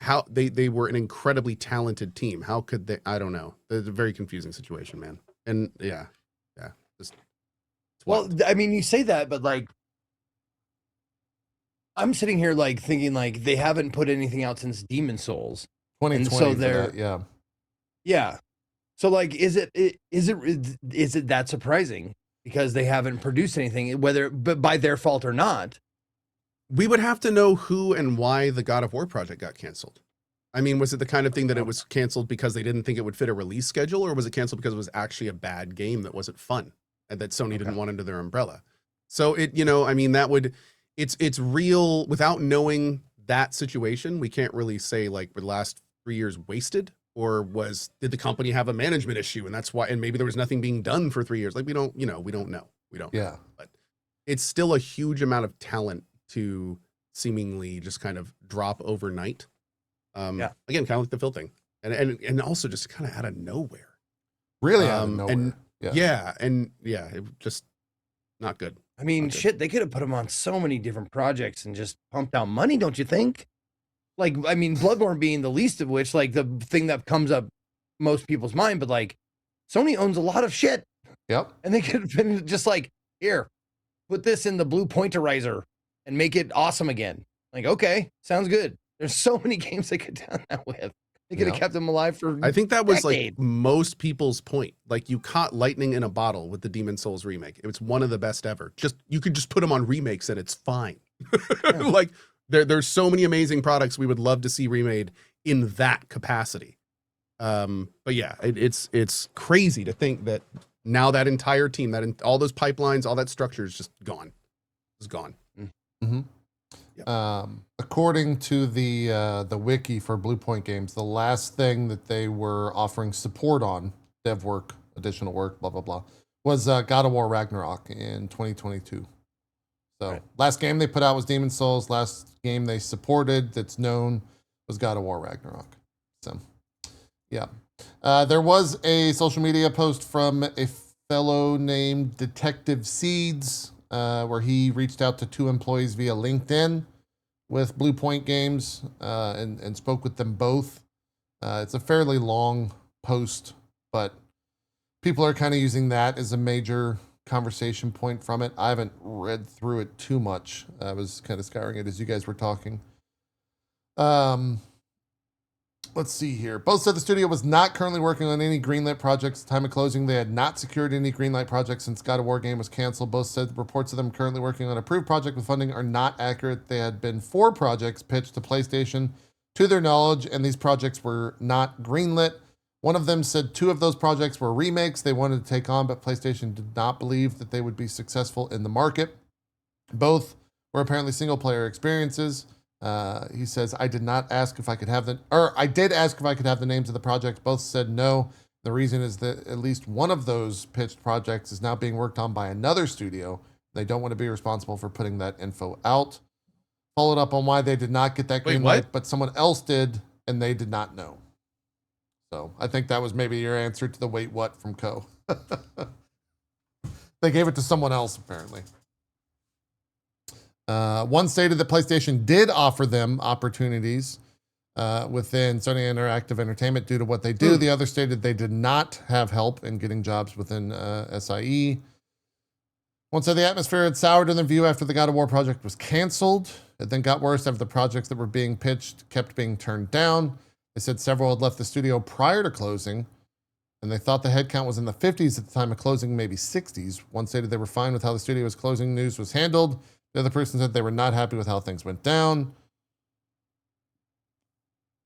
how they were an incredibly talented team. How could they? I don't know. It's a very confusing situation, man. And just well, I mean, you say that, but like, I'm sitting here like thinking like they haven't put anything out since Demon's Souls. 2020. So they're yeah. So like, is it that surprising because they haven't produced anything, but by their fault or not? We would have to know who and why the God of War project got canceled. I mean, was it the kind of thing that it was canceled because they didn't think it would fit a release schedule, or was it canceled because it was actually a bad game that wasn't fun and that Sony didn't want under their umbrella? So I mean, it's real. Without knowing that situation, we can't really say like were the last 3 years wasted, or did the company have a management issue and that's why, and maybe there was nothing being done for 3 years. Like we don't know. We don't know. But it's still a huge amount of talent to seemingly just kind of drop overnight. Again, kind of like the Phil thing, and also just kind of out of nowhere. Really out of nowhere. It just not good. I mean, shit, they could have put him on so many different projects and just pumped out money, don't you think? Like, I mean, Bloodborne being the least of which, like the thing that comes up most people's mind, but like Sony owns a lot of shit. Yep. And they could have been just like, here, put this in the Blue Pointerizer and make it awesome again. Like, okay, sounds good. There's so many games they could have done that with. They could have kept them alive for I think that was decades. like most people's point. Like you caught lightning in a bottle with the Demon's Souls remake. It was one of the best ever. You could just put them on remakes and it's fine. Like there's so many amazing products we would love to see remade in that capacity. But yeah, it's crazy to think that now that entire team, all those pipelines, all that structure is just gone. It's gone. Mm-hmm. Yep. According to the wiki for Bluepoint Games, the last thing that they were offering support on, dev work, additional work, blah, blah, blah, was God of War Ragnarok in 2022. So last game they put out was Demon's Souls. Last game they supported that's known was God of War Ragnarok. So, yeah. There was a social media post from a fellow named Detective Seeds, where he reached out to 2 employees via LinkedIn with Bluepoint Games and spoke with them both. It's a fairly long post, but people are kind of using that as a major conversation point from it. I haven't read through it too much. I was kind of scouring it as you guys were talking. Let's see here. Both said the studio was not currently working on any greenlit projects. At the time of closing, they had not secured any greenlight projects since God of War game was canceled. Both said reports of them currently working on an approved project with funding are not accurate. They had been 4 projects pitched to PlayStation to their knowledge, and these projects were not greenlit. One of them said 2 of those projects were remakes they wanted to take on, but PlayStation did not believe that they would be successful in the market. Both were apparently single-player experiences. He says, I did ask if I could have the names of the projects. Both said no. The reason is that at least one of those pitched projects is now being worked on by another studio. They don't want to be responsible for putting that info out. Followed up on why they did not get that green light, but someone else did, and they did not know. So I think that was maybe your answer to the wait what from Co. They gave it to someone else, apparently. One stated that PlayStation did offer them opportunities within Sony Interactive Entertainment due to what they do. The other stated they did not have help in getting jobs within SIE. One said the atmosphere had soured in their view after the God of War project was canceled. It then got worse after the projects that were being pitched kept being turned down. They said several had left the studio prior to closing, and they thought the headcount was in the 50s at the time of closing, maybe 60s. One stated they were fine with how the studio's closing news was handled. The other person said they were not happy with how things went down.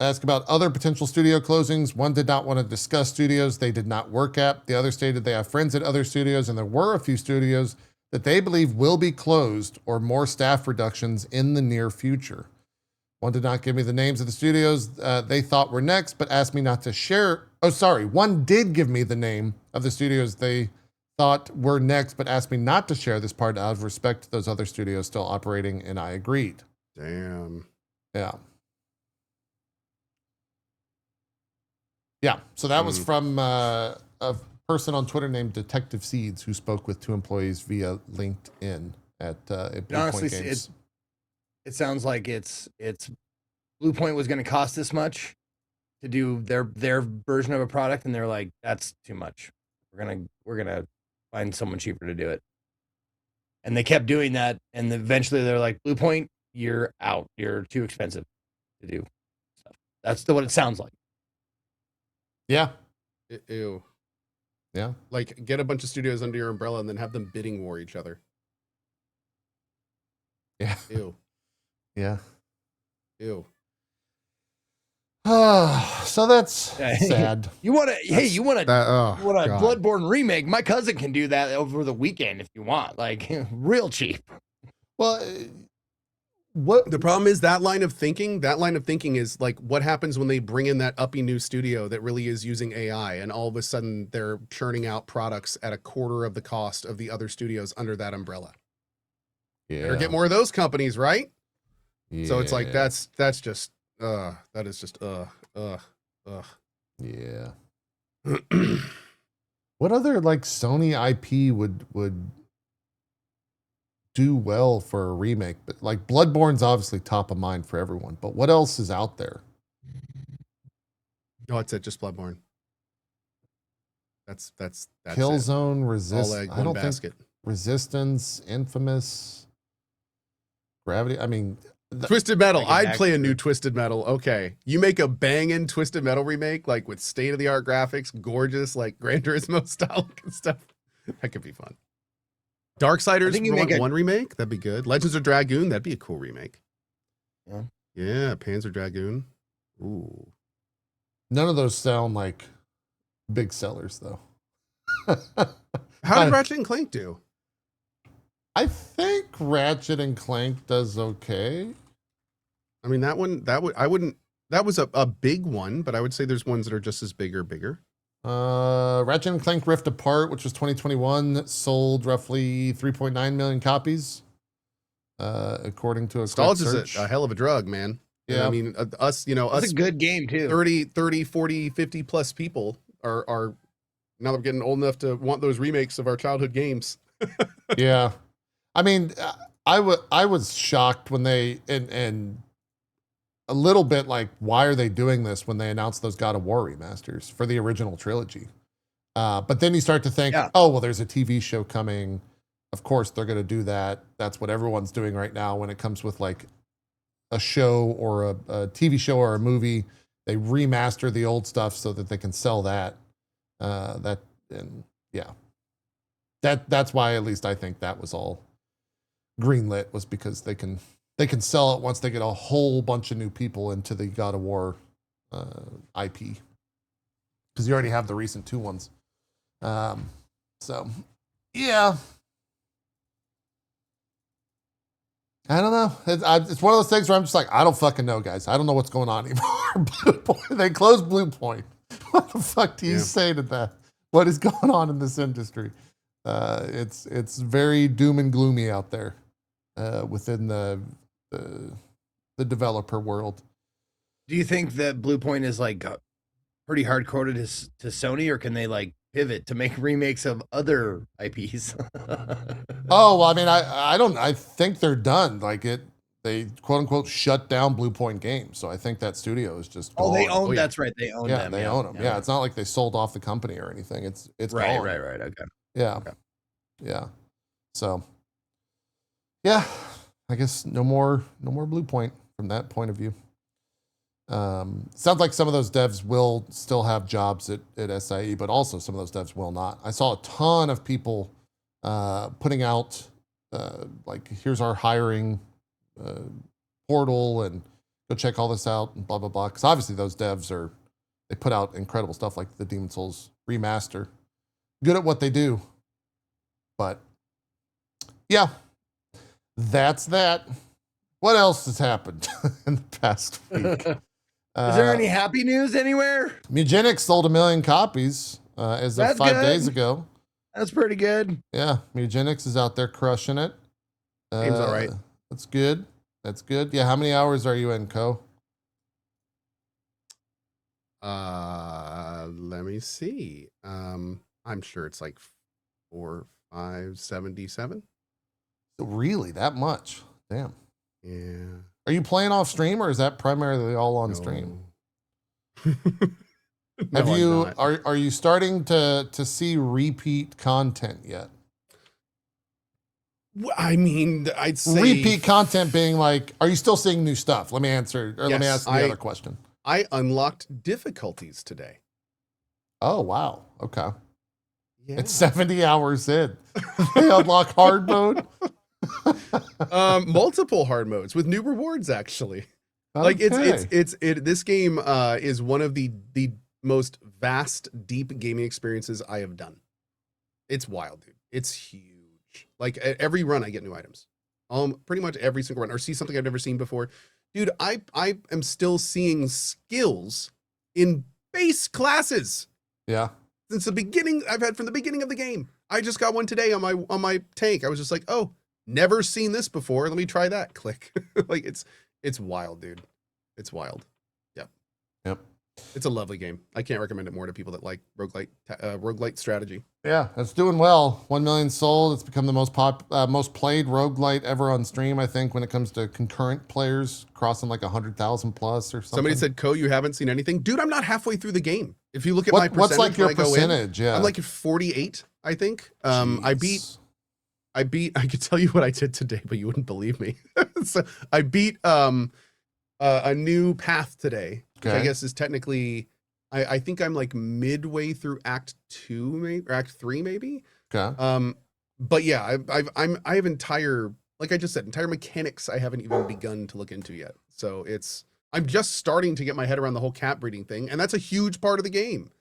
Asked about other potential studio closings. One did not want to discuss studios they did not work at. The other stated they have friends at other studios, and there were a few studios that they believe will be closed or more staff reductions in the near future. One did not give me the names of the studios they thought were next, but asked me not to share. Oh, sorry. One did give me the name of the studios they thought were next, but asked me not to share this part out of respect to those other studios still operating, and I agreed. Damn. Yeah. Yeah. So that was from a person on Twitter named Detective Seeds who spoke with 2 employees via LinkedIn at Bluepoint Games. It sounds like it's Bluepoint was going to cost this much to do their version of a product, and they're like, that's too much. We're gonna find someone cheaper to do it. And they kept doing that, and eventually they're like, Bluepoint, you're out. You're too expensive to do stuff. That's what it sounds like. Yeah. Ew. Yeah. Like, get a bunch of studios under your umbrella and then have them bidding war each other. Yeah. Ew. Yeah. Ew. So that's sad. You want a God. Bloodborne remake? My cousin can do that over the weekend if you want, like real cheap. Well, what the problem is that line of thinking is like what happens when they bring in that uppy new studio that really is using AI, and all of a sudden they're churning out products at a quarter of the cost of the other studios under that umbrella. Yeah. Better get more of those companies, right? Yeah. So it's like that's just that is just Yeah. What other like Sony IP would do well for a remake? But like Bloodborne's obviously top of mind for everyone, but what else is out there? No, it's it, just Bloodborne. That's Killzone, All egg, one basket. Resistance, Infamous, Gravity. I mean, Twisted Metal. I'd play a new Twisted Metal. Okay. You make a banging Twisted Metal remake, like with state-of-the-art graphics, gorgeous, like Gran Turismo style and stuff. That could be fun. Darksiders, you make one remake? That'd be good. Legends of Dragoon, that'd be a cool remake. Yeah. Yeah, Panzer Dragoon. Ooh. None of those sound like big sellers, though. How did Ratchet and Clank do? I think Ratchet and Clank does okay. I mean, that was a big one, but I would say there's ones that are just as big or bigger. Ratchet and Clank Rift Apart, which was 2021, sold roughly 3.9 million copies, according to a quick search. Is a hell of a drug, man. Yeah. And I mean, us, It's a good game too. 30, 40, 50 plus people are now they're getting old enough to want those remakes of our childhood games. Yeah. I mean, I was shocked when they, and a little bit like, why are they doing this when they announced those God of War remasters for the original trilogy? But then you start to think, oh, well, there's a TV show coming. Of course, they're going to do that. That's what everyone's doing right now when it comes with like a show or a TV show or a movie. They remaster the old stuff so that they can sell that. That's why at least I think that was all greenlit, was because they can sell it once they get a whole bunch of new people into the God of War IP, because you already have the recent 2 ones. So yeah, I don't know. It's one of those things where I'm just like, I don't fucking know, guys. I don't know what's going on anymore. Bluepoint, they closed Bluepoint. What the fuck do you say to that? What is going on in this industry? It's very doom and gloomy out there within the developer world. Do you think that Bluepoint is like pretty hardcore to Sony, or can they like pivot to make remakes of other IPs? Oh, well, I mean, I think they're done. Like they quote unquote shut down Bluepoint Games. So I think that studio is just gone. They own. That's right. They own them. They own them. Yeah. It's not like they sold off the company or anything. It's right, gone. right. Okay. Yeah. Okay. Yeah. So yeah, I guess no more Bluepoint from that point of view. Sounds like some of those devs will still have jobs at SIE, but also some of those devs will not. I saw a ton of people putting out like, here's our hiring portal and go check all this out and blah, blah, blah. Because obviously those devs they put out incredible stuff like the Demon's Souls remaster. Good at what they do. But yeah, that's that. What else has happened in the past week? Is there any happy news anywhere? Mewgenics sold 1 million copies as of 5 days ago. That's pretty good. Yeah, Mewgenics is out there crushing it. Game's all right. That's good. That's good. Yeah, how many hours are you in, Co? Let me see. I'm sure it's like 4,577. Really, that much? Damn. Yeah. Are you playing off stream, or is that primarily all on stream? Have you are you starting to see repeat content yet? I mean, I'd say repeat content being like, are you still seeing new stuff? Let me answer, or let me ask the other question. I unlocked difficulties today. Oh wow. Okay. Yeah. It's 70 hours in. They unlock hard mode. Multiple hard modes with new rewards, actually. Okay. Like this game is one of the most vast, deep gaming experiences I have done. It's wild, dude. It's huge. Like at every run I get new items. Pretty much every single run, or see something I've never seen before. Dude, I am still seeing skills in base classes. Yeah. Since the beginning, I've had from the beginning of the game. I just got one today on my tank. I was just like, oh, never seen this before. Let me try that. Click. Like it's wild, dude. It's wild. Yep. It's a lovely game. I can't recommend it more to people that like roguelite strategy. Yeah, it's doing well. 1 million sold. It's become the most played roguelite ever on stream, I think, when it comes to concurrent players, crossing like 100,000 plus or something. Somebody said, "Co, you haven't seen anything?" Dude, I'm not halfway through the game. If you look at my percentage, what's like your percentage? Yeah, I'm like at 48, I think. I beat. I could tell you what I did today, but you wouldn't believe me. So I beat a new path today, which I guess is technically, I think I'm like midway through Act 2, maybe, or Act 3, maybe. Okay. But yeah, I have entire, like I just said, entire mechanics I haven't even begun to look into yet. So I'm just starting to get my head around the whole cat breeding thing, and that's a huge part of the game.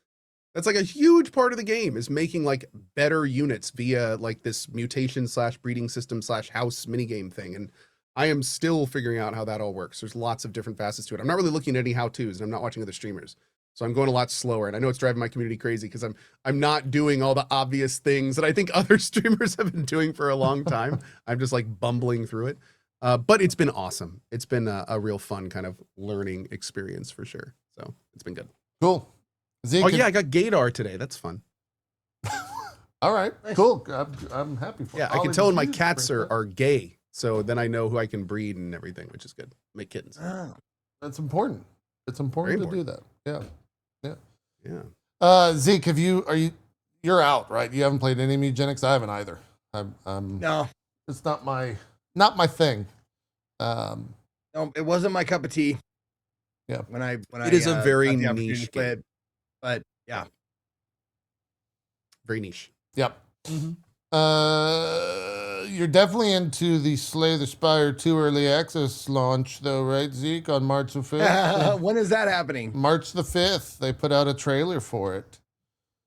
That's like a huge part of the game, is making like better units via like this mutation / breeding system / house minigame thing. And I am still figuring out how that all works. There's lots of different facets to it. I'm not really looking at any how-tos, and I'm not watching other streamers. So I'm going a lot slower. And I know it's driving my community crazy because I'm not doing all the obvious things that I think other streamers have been doing for a long time. I'm just like bumbling through it. But it's been awesome. It's been a real fun kind of learning experience for sure. So it's been good. Cool. Zeke, oh yeah, I got Gaydar today. That's fun. All right, cool. I'm happy for you. Yeah, I can tell when my cats are gay. So then I know who I can breed and everything, which is good. Make kittens. Oh, That's important. It's important to do that. Yeah. Zeke, you're out, right? You haven't played any Mewgenics? I haven't either. No. It's not my thing. No, it wasn't my cup of tea. Yeah. When it is a very niche game. But yeah. Very niche. Yep. You're definitely into the Slay the Spire 2 early access launch, though, right, Zeke? On March the 5th. When is that happening? March the 5th. They put out a trailer for it.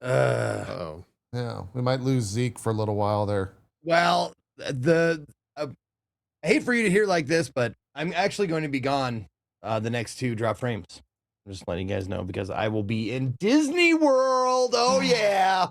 Oh. Yeah, we might lose Zeke for a little while there. Well, I hate for you to hear like this, but I'm actually going to be gone the next 2 drop frames. I'm just letting you guys know because I will be in Disney World. Oh yeah.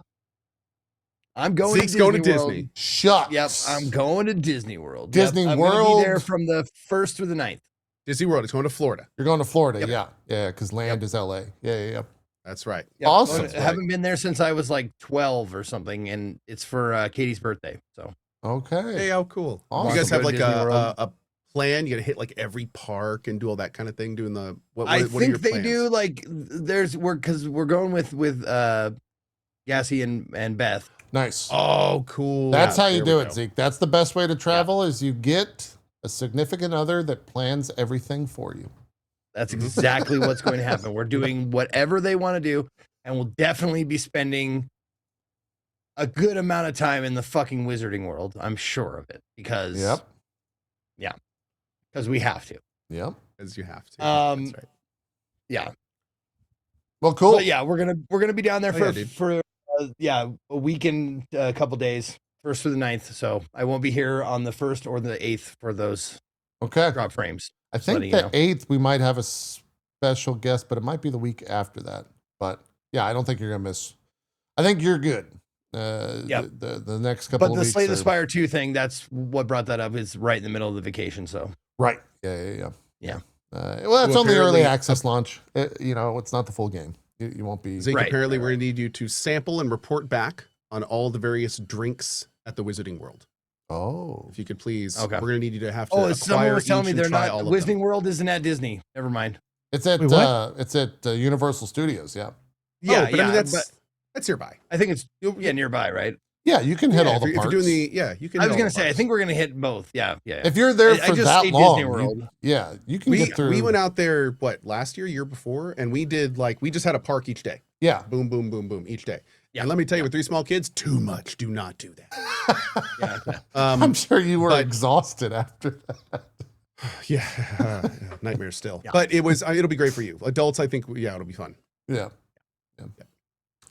I'm going Zeke's to going to Disney. Disney. Shucks. Yep, I'm going to Disney World. Disney I'm World. gonna be there from the 1st through the 9th. Disney World is going to Florida. You're going to Florida, Yep. yeah, because land is LA. Yeah. That's right. Yep. Awesome. I haven't been there since I was like 12 or something, and it's for Katie's birthday. So Okay. Hey, how cool. Awesome. You guys have Go to like Disney World. a plan? You got to hit like every park and do all that kind of thing. Doing the what I are your think they plans? do like because we're going with Gassy and Beth. Nice. Oh, cool. That's how you there do we it, go. Zeke. That's the best way to travel is you get a significant other that plans everything for you. That's exactly what's going to happen. We're doing whatever they want to do, and we'll definitely be spending a good amount of time in the fucking Wizarding World. I'm sure of it because because we have to. Yep. As you have to. Um, That's right. Yeah. Well, cool. But yeah, we're gonna be down there for a week and a couple days, 1st through the 9th. So I won't be here on the 1st or the 8th for those Okay. drop frames. I think the 8th we might have a special guest, but it might be the week after that. But yeah, I don't think you're gonna miss. I think you're good. Yep. The next couple But of the weeks. Slay the are- Spire 2 thing, that's what brought that up, is right in the middle of the vacation. So Right. Yeah. Yeah. Well, it's So only early apparently- access launch. It's not the full game. You won't be. Zeke, Right. apparently we're going to need you to sample and report back on all the various drinks at the Wizarding World. Oh. If you could please. Okay. We're going to need you to have to someone acquire was telling each me and they're try not. all of them. Wizarding World isn't at Disney. Never mind. It's at Wait, what? it's at Universal Studios. Yeah. Yeah, but I mean, that's nearby. I think it's nearby, right? Yeah, you can hit Yeah, all if the you're parks. doing you can. I hit was all gonna the say, I parks. think we're gonna hit both. Yeah. If you're there I for just that say long, Disney World. you can get through. We went out there last year before, and we did we just had a park each day. Yeah. Boom, boom, boom, boom each day. Yeah. And let me tell you, with 3 small kids, too much. Do not do that. Yeah. I'm sure you were but- exhausted after that. Yeah, nightmares still. Yeah. But it'll be great for you. Adults, I think, it'll be fun. Yeah.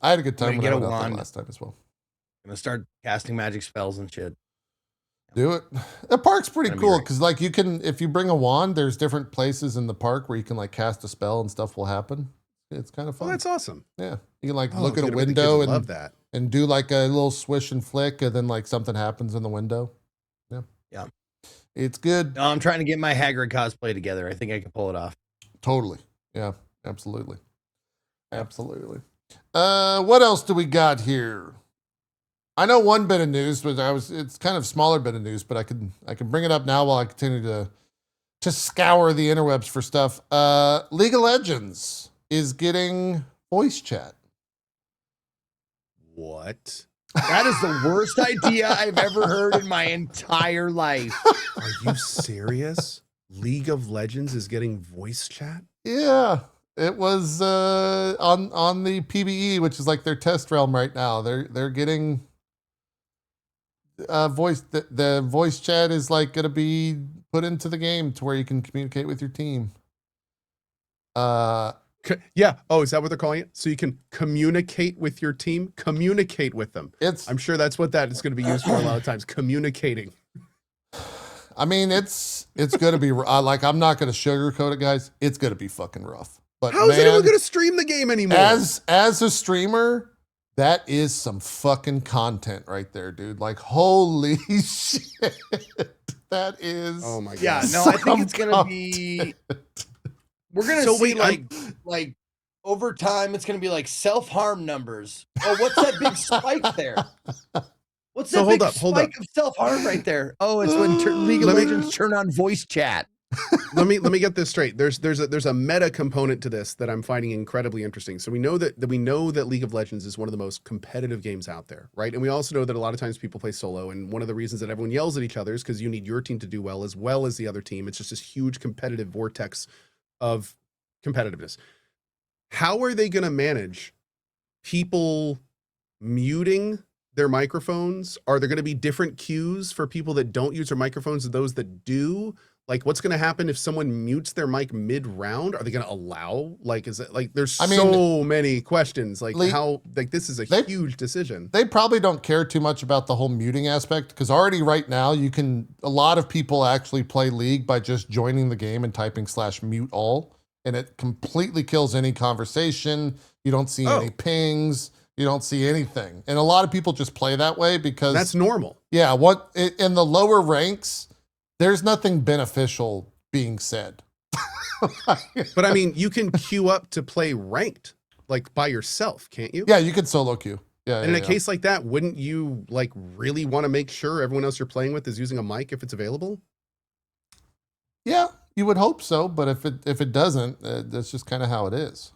I had a good time Gonna when I get a went out there wand. last time as well. Gonna start casting magic spells and shit. Do it. The park's pretty Gonna be cool great. because you can, if you bring a wand, there's different places in the park where you can cast a spell and stuff will happen. It's kind of Oh, fun. that's awesome. Yeah. You can look at a dude, I bet the kids window would love and that. do a little swish and flick and then something happens in the window. Yeah. Yeah. It's good. No, I'm trying to get my Hagrid cosplay together. I think I can pull it off. Totally. Yeah, absolutely. Absolutely. What else do we got here? I know one bit of news, but it's kind of smaller bit of news, but I can bring it up now while I continue to scour the interwebs for stuff. League of Legends is getting voice chat. What? That is the worst idea I've ever heard in my entire life. Are you serious? League of Legends is getting voice chat? Yeah. It was on the PBE, which is their test realm right now. They're getting voice. The voice chat is going to be put into the game to where you can communicate with your team. Yeah. Oh, is that what they're calling it? So you can communicate with your team? Communicate with them. I'm sure that's what that is going to be used for a lot of times. Communicating. I mean, it's going to be I'm not going to sugarcoat it, guys. It's going to be fucking rough. But How is anyone going to stream the game anymore? As a streamer, that is some fucking content right there, dude. Holy shit. That is. Oh my god. Yeah, no, I think it's gonna be. We're gonna see like over time. It's gonna be self-harm numbers. Oh, what's that big spike there? What's that big spike of self-harm right there? Oh, it's when League of Legends turn on voice chat. let me get this straight. There's a meta component to this that I'm finding incredibly interesting. So we know that League of Legends is one of the most competitive games out there, right? And we also know that a lot of times people play solo, and one of the reasons that everyone yells at each other is because you need your team to do well as the other team. It's just this huge competitive vortex of competitiveness. How are they going to manage people muting their microphones? Are there going to be different cues for people that don't use their microphones and those that do? Like, what's going to happen if someone mutes their mic mid-round? Are they going to allow, like, is it like, there's so many questions, like this is a huge decision. They probably don't care too much about the whole muting aspect, because already right now a lot of people actually play League by just joining the game and typing /mute all, and it completely kills any conversation. You don't see any pings. You don't see anything. And a lot of people just play that way because that's normal. Yeah. In the lower ranks, there's nothing beneficial being said. But I mean, you can queue up to play ranked, like by yourself, can't you? Yeah, you can solo queue. Yeah. And in a case like that, wouldn't you like really want to make sure everyone else you're playing with is using a mic if it's available? Yeah, you would hope so. But if it doesn't, that's just kind of how it is.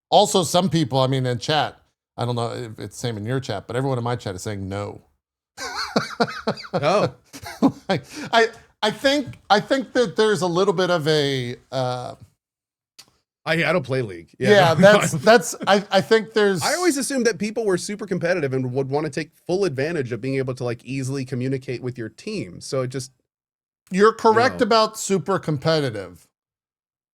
Also, some people, I mean, in chat, I don't know if it's the same in your chat, but everyone in my chat is saying no. Oh, I think that there's a little bit of a. I don't play League. Yeah, that's. I think there's. I always assumed that people were super competitive and would want to take full advantage of being able to like easily communicate with your team. So it just. You're correct about super competitive.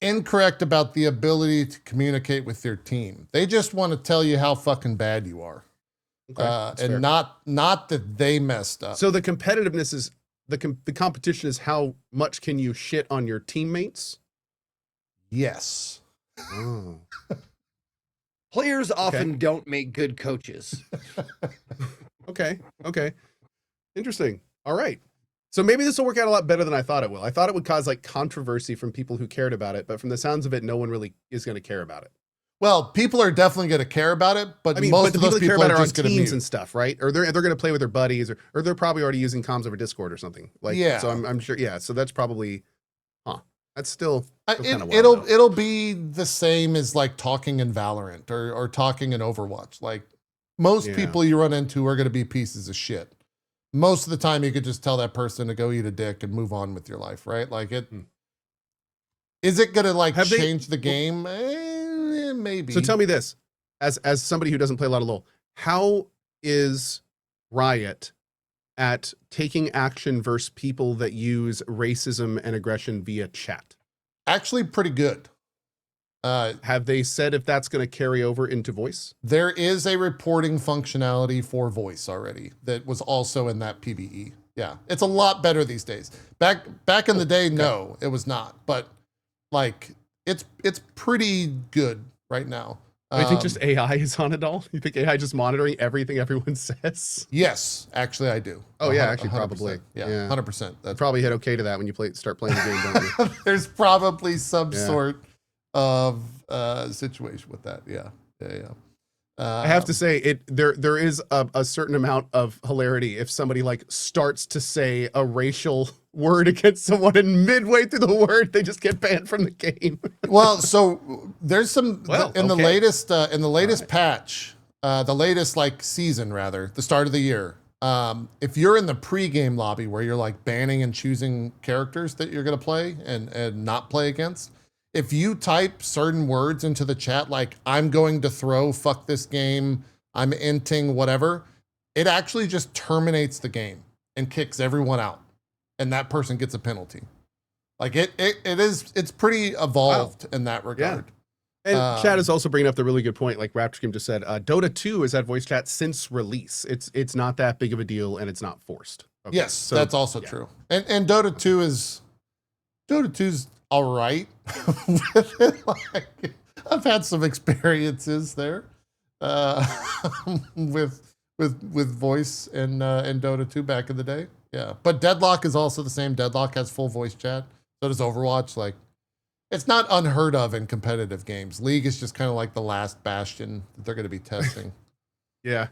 Incorrect about the ability to communicate with your team. They just want to tell you how fucking bad you are. Okay, and not that they messed up. So the competitiveness is the competition is how much can you shit on your teammates? Yes. Oh. Players often don't make good coaches. Okay. Interesting. All right. So maybe this will work out a lot better than I thought it will. I thought it would cause like controversy from people who cared about it, but from the sounds of it, no one really is going to care about it. Well, people are definitely going to care about it, but most of those people are just going to mute and stuff, right? Or they're going to play with their buddies, or they're probably already using comms over Discord or something. Like, yeah. So I'm sure. Yeah. So that's probably, that's still it'll be the same as like talking in Valorant or talking in Overwatch. Like most people you run into are going to be pieces of shit. Most of the time, you could just tell that person to go eat a dick and move on with your life, right? Like is it going to like change the game? Maybe. So tell me this, as somebody who doesn't play a lot of LoL, how is Riot at taking action versus people that use racism and aggression via chat? Actually, pretty good. Have they said if that's going to carry over into voice? There is a reporting functionality for voice already that was also in that PvE. Yeah, it's a lot better these days. Back in the day, no, it was not. But like, it's pretty good right now. I think just AI is on it all. You think AI just monitoring everything everyone says? Yes, actually, I do. Oh yeah, actually, 100%. Probably. Yeah, 100%. That's probably hit okay to that when you start playing the game, don't you? There's probably some sort of situation with that. Yeah. I have to say there is a certain amount of hilarity if somebody like starts to say a racial word against someone and midway through the word they just get banned from the game. Well, so there's some in the latest patch, the latest like season rather, the start of the year. If you're in the pre-game lobby where you're like banning and choosing characters that you're gonna play and not play against, if you type certain words into the chat, like I'm going to throw, fuck this game, I'm inting, whatever, it actually just terminates the game and kicks everyone out. And that person gets a penalty. Like it's pretty evolved in that regard. Yeah. And chat is also bringing up the really good point. Like Raptor Game just said, Dota 2 has had voice chat since release. It's not that big of a deal and it's not forced. Okay, yes, so, that's also true. And Dota 2's all right with it. Like, I've had some experiences there with voice and Dota 2 back in the day. Yeah, but Deadlock is also the same. Deadlock has full voice chat. So does Overwatch. Like, it's not unheard of in competitive games. League is just kind of like the last bastion that they're going to be testing. Yeah,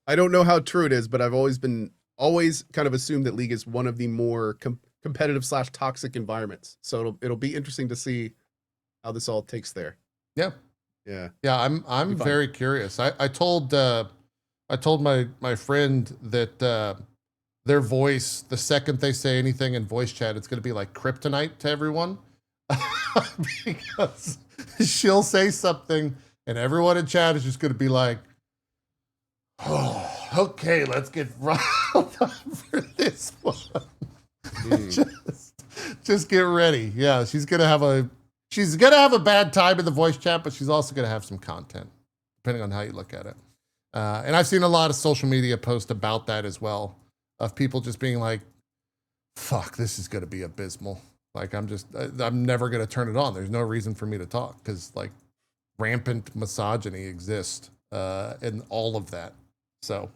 I don't know how true it is, but I've always been always kind of assumed that League is one of the more competitive / toxic environments. So it'll be interesting to see how this all takes there. Yeah. Yeah. Yeah, I'm very curious. I told my friend that their voice, the second they say anything in voice chat, it's gonna be like kryptonite to everyone. Because she'll say something and everyone in chat is just gonna be like, oh, okay, let's get riled up for this one. Just get ready. Yeah, she's gonna have a bad time in the voice chat, but she's also gonna have some content, depending on how you look at it. And I've seen a lot of social media posts about that as well, of people just being like, fuck, this is gonna be abysmal. Like, I'm never gonna turn it on. There's no reason for me to talk, because like rampant misogyny exists in all of that. So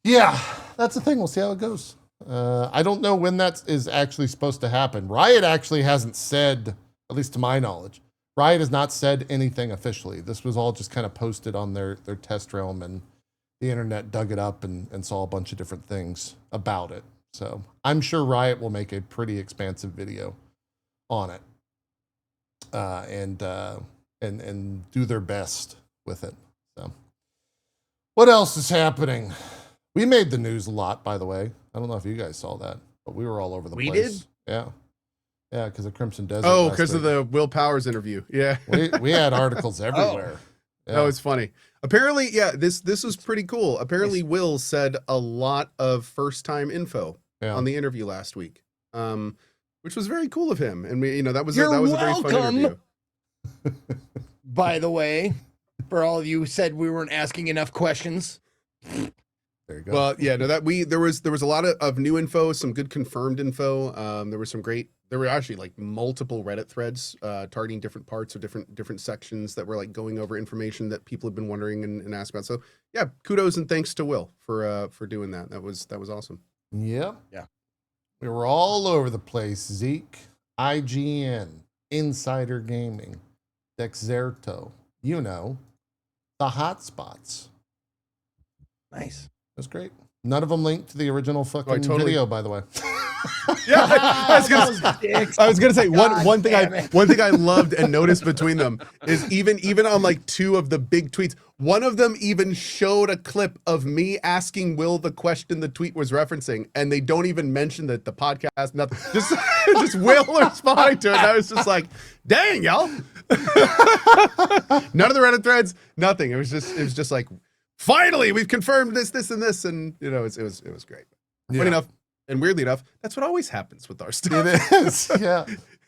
yeah, that's the thing. We'll see how it goes. I don't know when that is actually supposed to happen. Riot actually hasn't said, at least to my knowledge, Riot has not said anything officially. This was all just kind of posted on their test realm, and the internet dug it up and saw a bunch of different things about it. So I'm sure Riot will make a pretty expansive video on it, and do their best with it. So what else is happening? We made the news a lot, by the way. I don't know if you guys saw that, but we were all over the place. We did? Yeah. Yeah, because of Crimson Desert. Oh, because of the Will Powers interview. Yeah. we had articles everywhere. Yeah. That was funny. Apparently, yeah, this was pretty cool. Apparently, Will said a lot of first-time info on the interview last week, which was very cool of him. And that was a very fun interview. By the way, for all of you who said we weren't asking enough questions. There you go. Well, yeah, no, there was a lot of new info, some good confirmed info. There were actually like multiple Reddit threads targeting different parts or different sections that were like going over information that people have been wondering and asked about. So yeah, kudos and thanks to Will for doing that. That was awesome. Yep. Yeah. We were all over the place. Zeke, IGN, Insider Gaming, Dexerto, the hotspots. Nice. That's great. None of them linked to the original fucking video, by the way. Yeah, I was gonna say one thing I loved and noticed between them is even on like two of the big tweets, one of them even showed a clip of me asking Will the question the tweet was referencing, and they don't even mention that the podcast, nothing, just Will responding to it. And I was just like, dang, y'all. None of the Reddit threads, nothing. It was just like, finally we've confirmed this and this, and it was great. Yeah. Funny enough. And weirdly enough, that's what always happens with our stuff. It is. Yeah,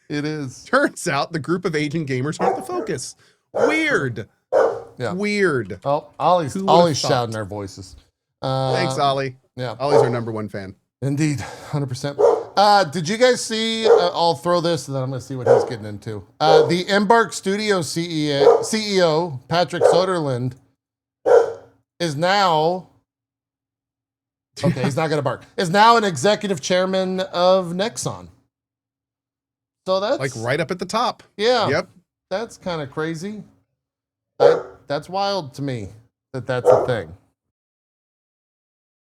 it is. Turns out the group of aging gamers aren't the focus. Weird. Yeah. Weird. Oh, Ollie's shouting our voices. Thanks, Ollie. Yeah. Ollie's our #1 fan. Indeed. 100%. Did you guys see, I'll throw this and then I'm going to see what he's getting into. The Embark Studio CEO, Patrick Soderlund, is now... Okay, he's not going to bark. Is now an executive chairman of Nexon. So that's... Like right up at the top. Yeah. Yep. That's kind of crazy. That's wild to me that's a thing.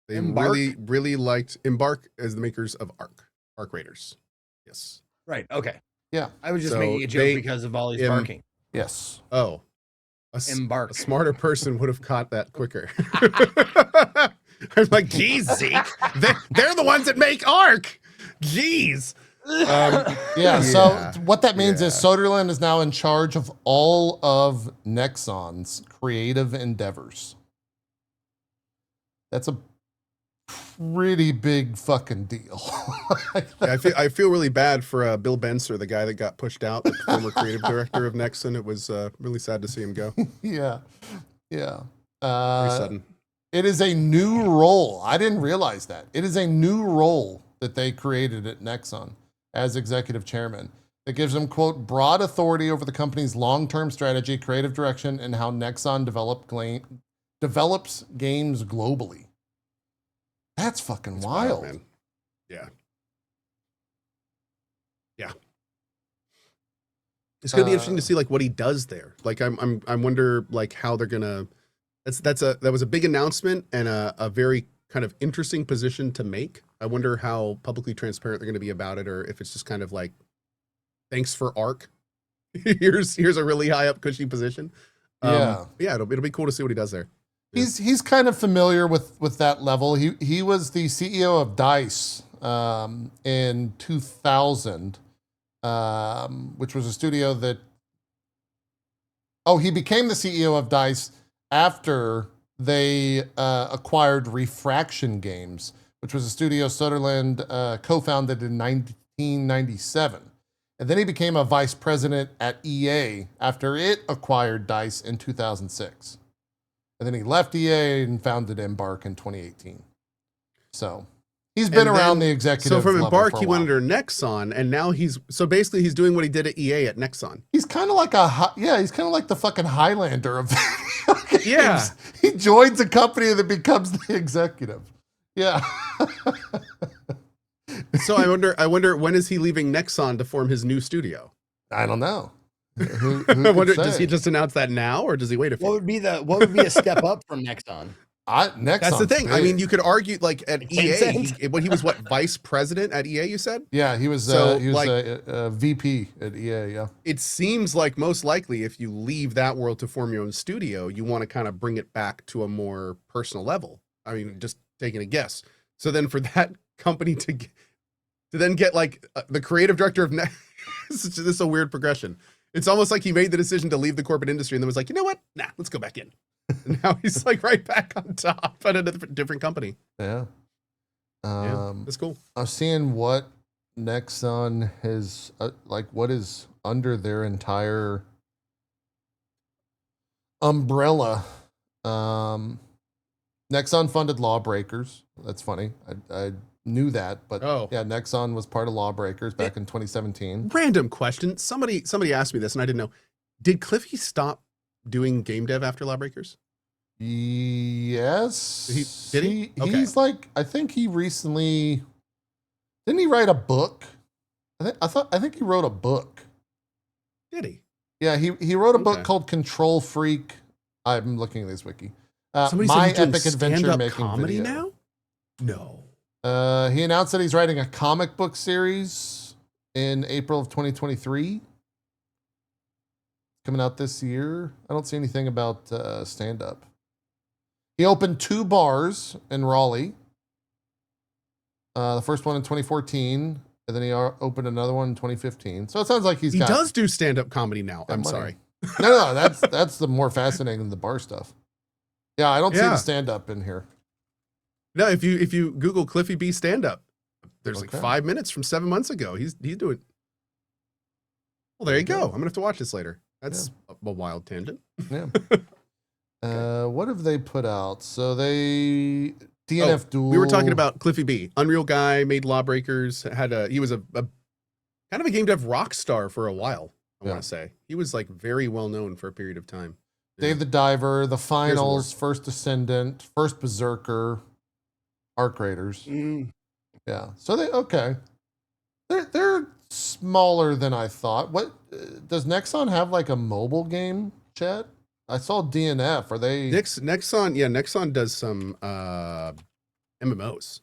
They Embark? really liked Embark as the makers of Arc Raiders. Yes. Right. Okay. Yeah. I was just So making a joke because of Ollie's barking. Yes. Oh. Embark. A smarter person would have caught that quicker. I'm like, geez, Zeke. They're the ones that make Arc. Jeez. Yeah, so what that means is Soderlund is now in charge of all of Nexon's creative endeavors. That's a pretty big fucking deal. Yeah, I feel really bad for Bill Benser, the guy that got pushed out, the former creative director of Nexon. It was really sad to see him go. Yeah. Very sudden. It is a new role. I didn't realize that. It is a new role that they created at Nexon as executive chairman. That gives him, quote, broad authority over the company's long-term strategy, creative direction, and how Nexon develops games globally. That's fucking wild. Man. Yeah. Yeah. It's gonna be interesting to see like what he does there. Like I wonder like how they're gonna. That was a big announcement and a very kind of interesting position to make. I wonder how publicly transparent they're going to be about it, or if it's just kind of like, thanks for Arc. here's a really high up cushy position. Yeah, it'll be cool to see what he does there. He's kind of familiar with that level. He was the CEO of Dice in 2000, which was a studio that. Oh, he became the CEO of Dice after they acquired Refraction Games, which was a studio Soderlund co-founded in 1997. And then he became a vice president at EA after it acquired Dice in 2006. And then he left EA and founded Embark in 2018. So he's been around the executive. So from level Embark, for a he went while. under Nexon, and now he's doing what he did at EA at Nexon. He's kind of like he's kind of like the fucking Highlander of video games. Yeah. He joins a company that becomes the executive. Yeah. So I wonder when is he leaving Nexon to form his new studio? I don't know. Who I wonder, could does say? he just announce that now, or does he wait a few? What would be a step up from Nexon? Nexon's That's the thing. big. I mean, you could argue like at EA, Tencent? he was what, vice president at EA, you said? Yeah, he was So, like, a VP at EA, yeah. It seems like most likely if you leave that world to form your own studio, you want to kind of bring it back to a more personal level. I mean, just taking a guess. So then for that company to then get like the creative director of this is a weird progression. It's almost like he made the decision to leave the corporate industry and then was like, you know what? Nah, let's go back in. And now he's like right back on top at a different company. Yeah. That's cool. I was seeing what Nexon has, what is under their entire umbrella. Nexon funded Lawbreakers. That's funny. I knew that, but yeah, Nexon was part of Lawbreakers back in 2017. Random question. Somebody asked me this and I didn't know. Did Cliffy stop doing game dev after Lawbreakers? Yes. Did he? Okay. He's like, I think he recently, didn't he write a book? I think he wrote a book. Did he? Yeah, he wrote a book called Control Freak. I'm looking at this wiki. Somebody My said Epic Adventure Making comedy Video. now? No. He announced that he's writing a comic book series in April of 2023. Coming out this year. I don't see anything about stand-up. He opened 2 bars in Raleigh. The first one in 2014, and then he opened another one in 2015. So it sounds like he does do stand-up comedy now. I'm money. sorry. No, that's the more fascinating than the bar stuff. Yeah, I don't see the stand-up in here. No, if you Google Cliffy B stand-up, there's like 5 minutes from 7 months ago. He's doing. Well, there you go. I'm gonna have to watch this later. That's a wild tangent. Yeah. What have they put out? So they DNF Duel. We were talking about Cliffy B, Unreal guy, made Lawbreakers. He was a kind of a game dev rock star for a while. I want to say he was like very well known for a period of time. Dave the Diver, The Finals, First Descendant, First Berserker, Arc Raiders. Yeah. So they're smaller than I thought. What does Nexon have, like a mobile game, chat? I saw DNF. Are they Nexon? Yeah, Nexon does some MMOs.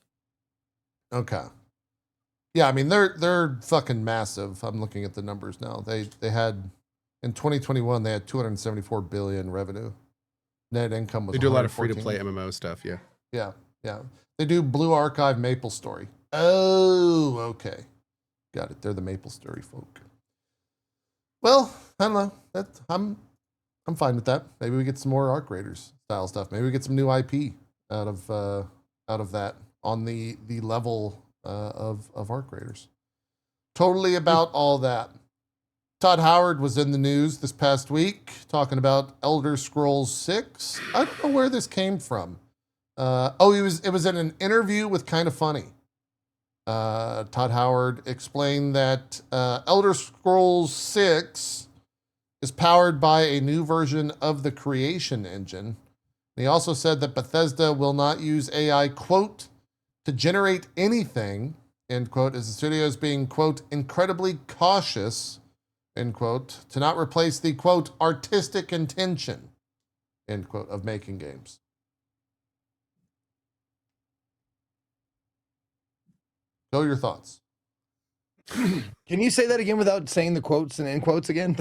Okay. Yeah, I mean they're fucking massive. I'm looking at the numbers now. They had in 2021 they had 274 billion revenue. Net income was. They do a lot of free to play MMO stuff. Yeah. Yeah. They do Blue Archive, Maple Story. Oh, okay. Got it. They're the Maple Story folk. Well, I don't know. I'm fine with that. Maybe we get some more Arc Raiders style stuff. Maybe we get some new IP out of that on the level of Arc Raiders. Totally about all that. Todd Howard was in the news this past week talking about Elder Scrolls 6. I don't know where this came from. It was in an interview with Kinda Funny. Todd Howard explained that Elder Scrolls 6 is powered by a new version of the creation engine. And he also said that Bethesda will not use AI, quote, to generate anything, end quote, as the studio is being, quote, incredibly cautious, end quote, to not replace the, quote, artistic intention, end quote, of making games. Go your thoughts. Can you say that again without saying the quotes and end quotes again?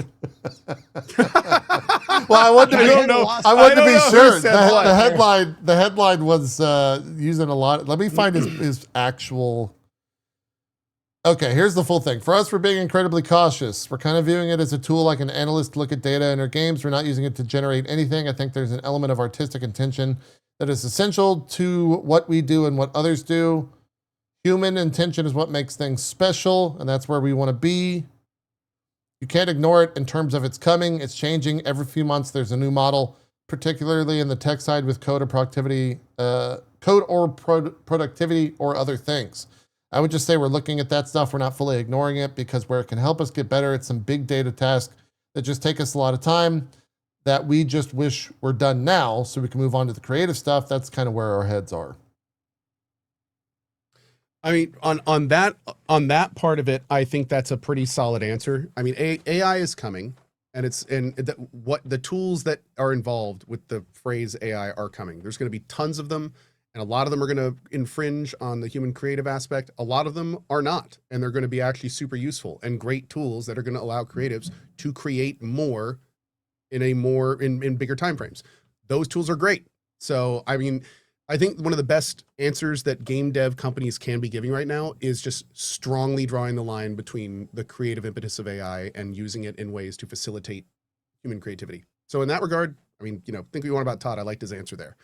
Well, I wanted to be, I wanted to be sure. The headline was using a lot. Let me find his actual. Okay, here's the full thing. For us, we're being incredibly cautious. We're kind of viewing it as a tool like an analyst to look at data in our games. We're not using it to generate anything. I think there's an element of artistic intention that is essential to what we do and what others do. Human intention is what makes things special, and that's where we want to be. You can't ignore it in terms of it's coming. It's changing. Every few months, there's a new model, particularly in the tech side with code or productivity or other things. I would just say we're looking at that stuff. We're not fully ignoring it because where it can help us get better, it's some big data tasks that just take us a lot of time that we just wish were done now so we can move on to the creative stuff. That's kind of where our heads are. I mean, on that part of it, I think that's a pretty solid answer. I mean, AI is coming, and what the tools that are involved with the phrase AI are coming. There's going to be tons of them, and a lot of them are going to infringe on the human creative aspect. A lot of them are not, and they're going to be actually super useful and great tools that are going to allow creatives to create more in bigger timeframes. Those tools are great. So, I mean, I think one of the best answers that game dev companies can be giving right now is just strongly drawing the line between the creative impetus of AI and using it in ways to facilitate human creativity. So in that regard, I mean, think what you want about Todd. I liked his answer there.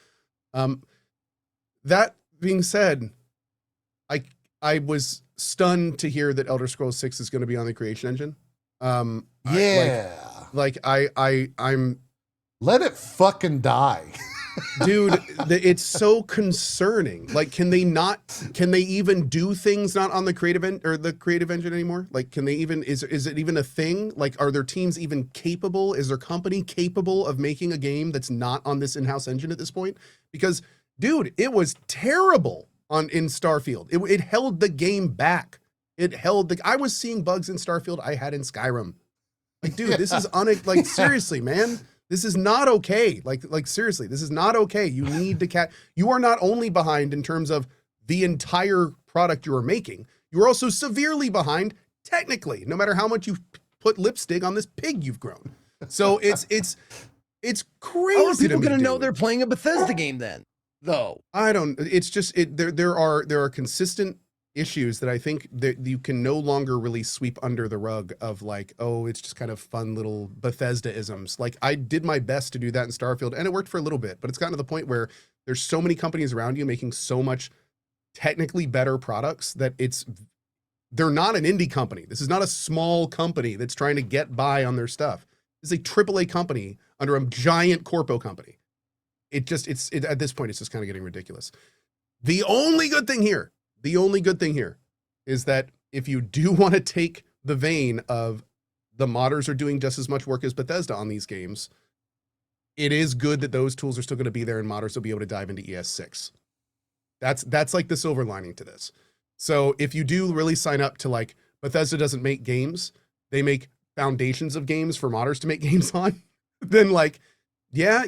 That being said, I was stunned to hear that Elder Scrolls 6 is going to be on the Creation Engine. I'm let it fucking die. Dude, it's so concerning. Like, can they even do things not on the creative engine anymore? Like, can they even, is it even a thing? Like, are their teams even capable? Is their company capable of making a game that's not on this in-house engine at this point? Because, dude, it was terrible in Starfield. It held the game back. I was seeing bugs in Starfield I had in Skyrim. Like, dude, this is like, seriously, man. This is not okay. Like seriously, this is not okay. You need to you are not only behind in terms of the entire product you are making, you are also severely behind technically, no matter how much you put lipstick on this pig you've grown. So it's crazy. How are people going to know they're playing a Bethesda game then, though? I don't, it's just, there are consistent issues that I think that you can no longer really sweep under the rug of like, oh, it's just kind of fun little Bethesda-isms. Like, I did my best to do that in Starfield and it worked for a little bit, but it's gotten to the point where there's so many companies around you making so much technically better products that they're not an indie company. This is not a small company that's trying to get by on their stuff. This is a AAA company under a giant corpo company. At this point, it's just kind of getting ridiculous. The only good thing here is that if you do want to take the vein of the modders are doing just as much work as Bethesda on these games, it is good that those tools are still going to be there and modders will be able to dive into ES6. That's like the silver lining to this. So if you do really sign up to, like, Bethesda doesn't make games, they make foundations of games for modders to make games on, then like, yeah,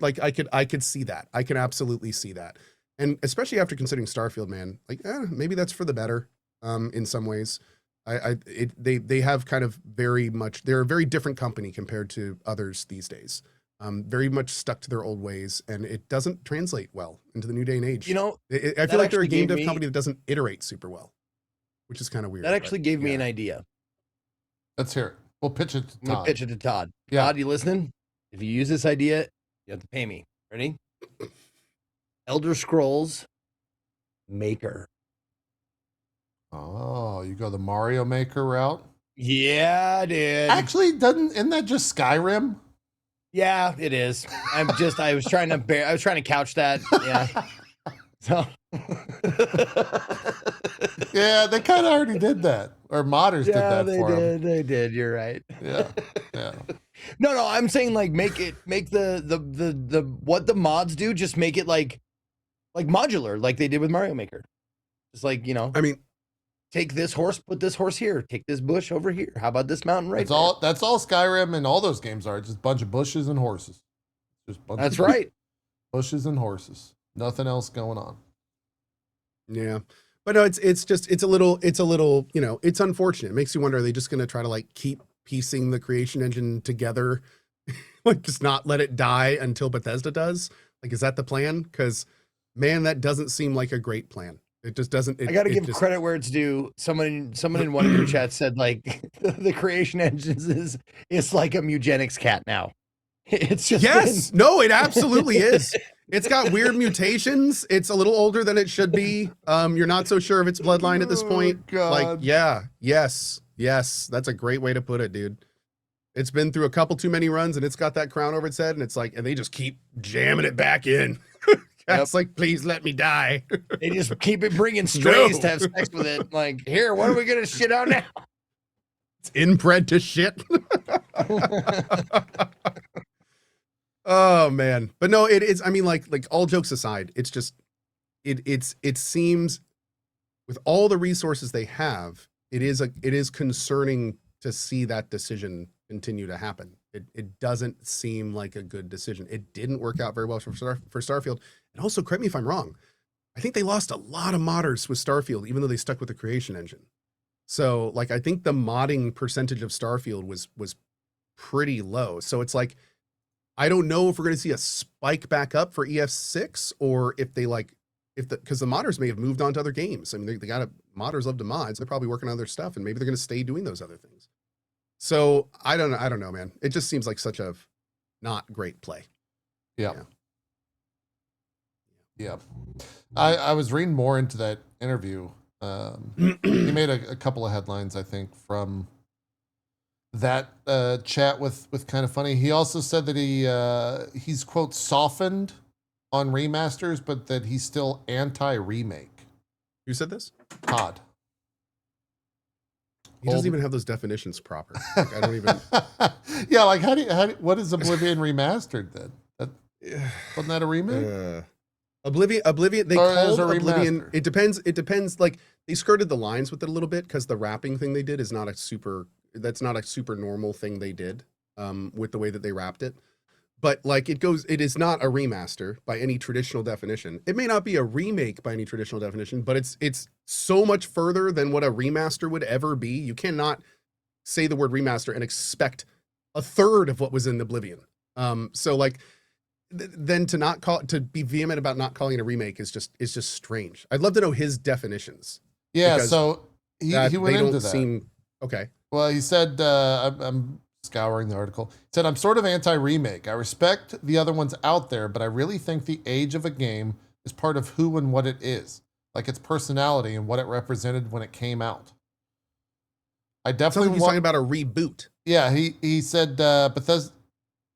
like I could see that. I can absolutely see that. And especially after considering Starfield, man, like, maybe that's for the better in some ways. They have kind of they're a very different company compared to others these days. Very much stuck to their old ways, and it doesn't translate well into the new day and age. I feel like they're a game dev company that doesn't iterate super well, which is kind of weird. That actually gave me an idea. Let's hear it. We'll pitch it to Todd. I'm going to pitch it to Todd. Yeah. Todd, you listening? If you use this idea, you have to pay me. Ready? Elder Scrolls Maker. Oh, you go the Mario Maker route? Yeah, dude. Actually, isn't that just Skyrim? Yeah, it is. I was trying to couch that. Yeah. So. Yeah, they kind of already did that, or modders did that for them. They did. You're right. Yeah. No. I'm saying like make the what the mods do. Just make it like modular, like they did with Mario Maker. Just like, I mean, take this horse, put this horse here. Take this bush over here. How about this mountain right there? That's all Skyrim and all those games are. Just a bunch of bushes and horses. That's right. Bushes and horses. Nothing else going on. Yeah. But no, it's a little, you know, it's unfortunate. It makes you wonder, are they just going to try to like keep piecing the creation engine together? Like just not let it die until Bethesda does? Like, is that the plan? Because man, that doesn't seem like a great plan. It just doesn't. I got to give credit where it's due. Someone in one of your chats said like the creation engines is like a Mewgenics cat now. It's just no, it absolutely is. It's got weird mutations. It's a little older than it should be. You're not so sure of its bloodline at this point. Like, yes, that's a great way to put it, dude. It's been through a couple too many runs, and it's got that crown over its head, and it's like, and they just keep jamming it back in. It's like, please let me die. They just keep it bringing strays to have sex with it. Like, here, what are we gonna shit on now? It's inbred to shit. Oh man, but no, it is. I mean, like all jokes aside, it's just it seems with all the resources they have, it is concerning to see that decision continue to happen. It doesn't seem like a good decision. It didn't work out very well for Starfield. And also, correct me if I'm wrong, I think they lost a lot of modders with Starfield, even though they stuck with the creation engine. So, like, I think the modding percentage of Starfield was pretty low. So it's like, I don't know if we're going to see a spike back up for EF6 or if they because the modders may have moved on to other games. I mean, modders love to mod, so they're probably working on other stuff, and maybe they're going to stay doing those other things. So I don't know, man. It just seems like such a not great play. Yeah. I was reading more into that interview. He made a couple of headlines, I think, from that chat with Kind of Funny. He also said that he's quote softened on remasters, but that he's still anti-remake. Who said this? Todd. He doesn't even have those definitions proper. Like, I don't even. Yeah, like how do what is Oblivion remastered then? Wasn't that a remake? Oblivion. They called Oblivion. It depends. Like they skirted the lines with it a little bit because the wrapping thing they did is not a super. That's not a super normal thing they did. With the way that they wrapped it. But like it is not a remaster by any traditional definition. It may not be a remake by any traditional definition, but it's so much further than what a remaster would ever be. You cannot say the word remaster and expect a third of what was in Oblivion. So like then to be vehement about not calling it a remake is just strange. I'd love to know his definitions. Yeah, so he went into that. Okay. Well, he said I'm scouring the article. He said, I'm sort of anti-remake. I respect the other ones out there, but I really think the age of a game is part of who and what it is, like its personality and what it represented when it came out. I definitely he's talking about a reboot. Yeah, he said Bethesda.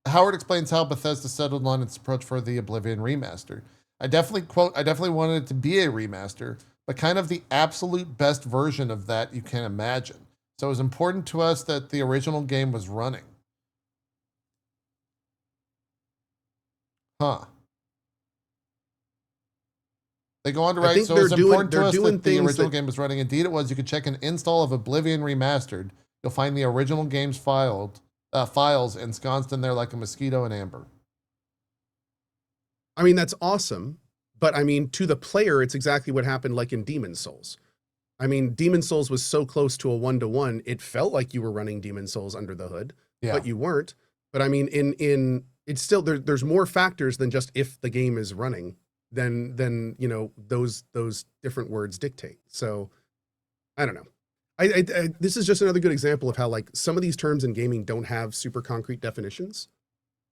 Howard explains how Bethesda settled on its approach for the Oblivion remaster. I definitely wanted it to be a remaster, but kind of the absolute best version of that you can imagine. So it was important to us that the original game was running. Huh. They go on to write, so it was important to us that the original game was running. Indeed it was. You could check an install of Oblivion Remastered. You'll find the original game's files ensconced in there like a mosquito in amber. I mean, that's awesome. But I mean, to the player, it's exactly what happened like in Demon's Souls. I mean, Demon's Souls was so close to a 1-to-1, it felt like you were running Demon's Souls under the hood, but you weren't. But I mean, it's still there's more factors than just if the game is running than you know those different words dictate. So I don't know. I this is just another good example of how like some of these terms in gaming don't have super concrete definitions.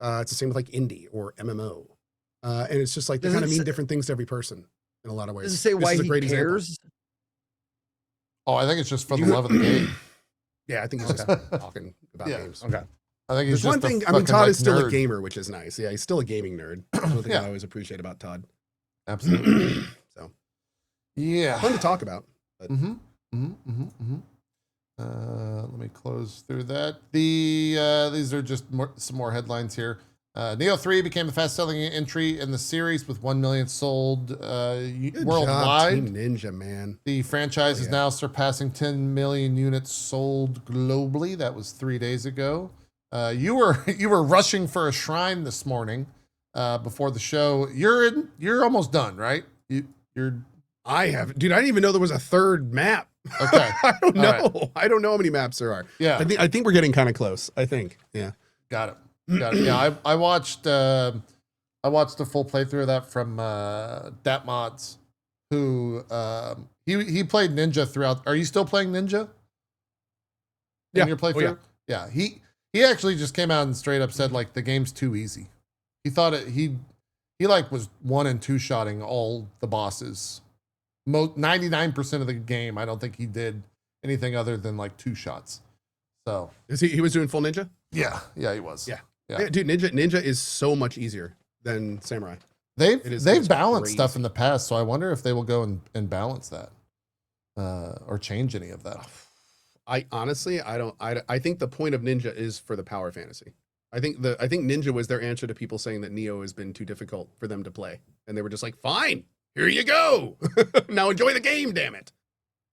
It's the same with like indie or MMO, and it's just like they kind of mean different things to every person in a lot of ways. Does it say why he cares? Example. Oh, I think it's just for the love of the game. Yeah, I think he's just talking about games. Okay. I think there's one thing. I mean, Todd is still a gamer, which is nice. Yeah, he's still a gaming nerd. That's one thing I always appreciate about Todd. Absolutely. So, yeah, fun to talk about. But. Let me close through that. These are just some more headlines here. Nioh 3 became the fast-selling entry in the series with 1 million sold worldwide. Job, Team Ninja, man. The franchise is now surpassing 10 million units sold globally. That was 3 days ago. You were rushing for a shrine this morning before the show. You're almost done, right? You're I have, dude. I didn't even know there was a third map. Okay. I don't know. All I don't know how many maps there are. Yeah. I think we're getting kind of close. I think. Yeah. Got it. Got it. Yeah, I watched the full playthrough of that from Dat Mods, who he played Ninja throughout. Are you still playing Ninja? Yeah. In your playthrough? Yeah. He actually just came out and straight up said like the game's too easy. He thought he like was 1 and 2 shotting all the bosses. 99% of the game, I don't think he did anything other than like 2 shots. So he was doing full ninja? yeah, he was. Yeah. Yeah. Yeah, dude, ninja is so much easier than samurai. They've It's balanced crazy. stuff in the past, so I wonder if they will go and balance that, or change any of that. I honestly, I think the point of ninja is for the power fantasy. I think ninja was their answer to people saying that Nioh has been too difficult for them to play, and they were just like, fine, here you go. Now enjoy the game, damn it.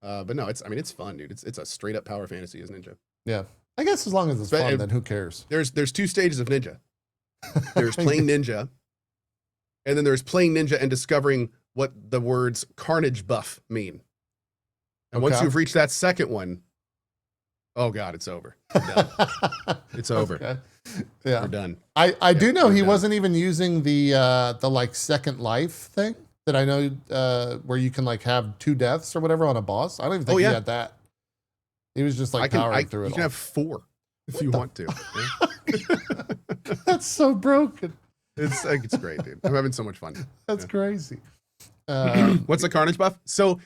But no, it's fun, dude. It's a straight up power fantasy as ninja. Yeah, I guess as long as it's But fun, then who cares? There's 2 stages of ninja. There's playing ninja, and then there's playing ninja and discovering what the words carnage buff mean. And once Okay. you've reached that second one, oh god, it's over. We're done. It's over. Okay. Yeah, We're done. I do know we're he done. wasn't even using the like second life thing that I know where you can like have 2 deaths or whatever on a boss. I don't even think he yeah. had that. He was just like I powering through you it can all. have 4 if you want to. Yeah. That's so broken. It's great, dude. I'm having so much fun. That's Yeah. crazy. What's the carnage buff? So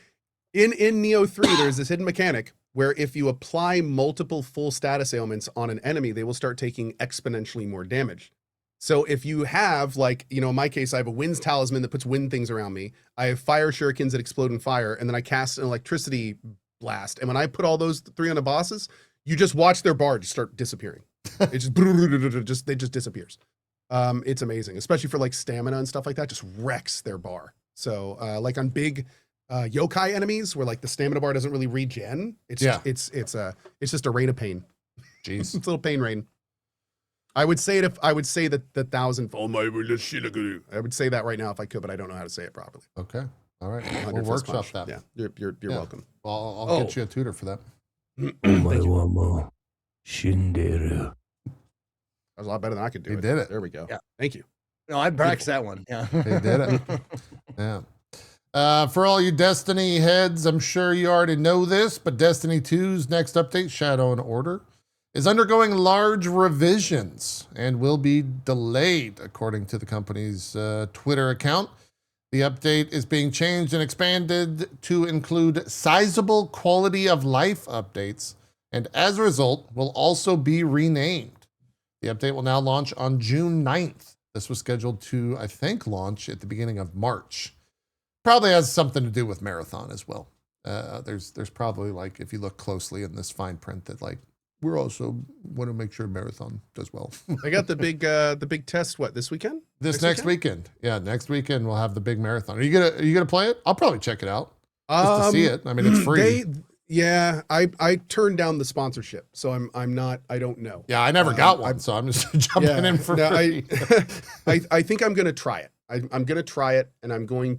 in Nioh 3, there's this hidden mechanic where if you apply multiple full status ailments on an enemy, they will start taking exponentially more damage. So if you have, like, you know, in my case, I have a wind's talisman that puts wind things around me. I have fire shurikens that explode in fire, and then I cast an electricity blast. And when I put all those 3 on the bosses, you just watch their bar just start disappearing. It just disappears. It's amazing, especially for like stamina and stuff like that. Just wrecks their bar. So like on big yokai enemies where like the stamina bar doesn't really regen, it's just a rain of pain. Jeez. It's a little pain rain. I would say that the 1,000. Oh my, I would say that right now if I could, but I don't know how to say it properly. Okay. All right. 100 We'll fist workshop punch. that. Yeah, you're Yeah. welcome. I'll get you a tutor for that. Thank you. はもう死んでる。 That was a lot better than I could do. He did it. There we go. Yeah. Thank you. No, I practiced that one. Yeah. He did it. Yeah. For all you Destiny heads, I'm sure you already know this, but Destiny 2's next update, Shadow and Order, is undergoing large revisions and will be delayed, according to the company's Twitter account. The update is being changed and expanded to include sizable quality of life updates, and as a result, will also be renamed. The update will now launch on June 9th. This was scheduled to, I think, launch at the beginning of March. Probably has something to do with Marathon as well. There's probably, like, if you look closely in this fine print, that like we're also want to make sure Marathon does well. I got the big test. What, this weekend? This next weekend. Yeah, next weekend we'll have the big marathon. Are you gonna play it? I'll probably check it out just to see it. I mean, it's free. I turned down the sponsorship, so I'm not. I don't know. Yeah, I never got one, so I'm just jumping in for free. I think I'm gonna try it. I'm gonna try it, and I'm gonna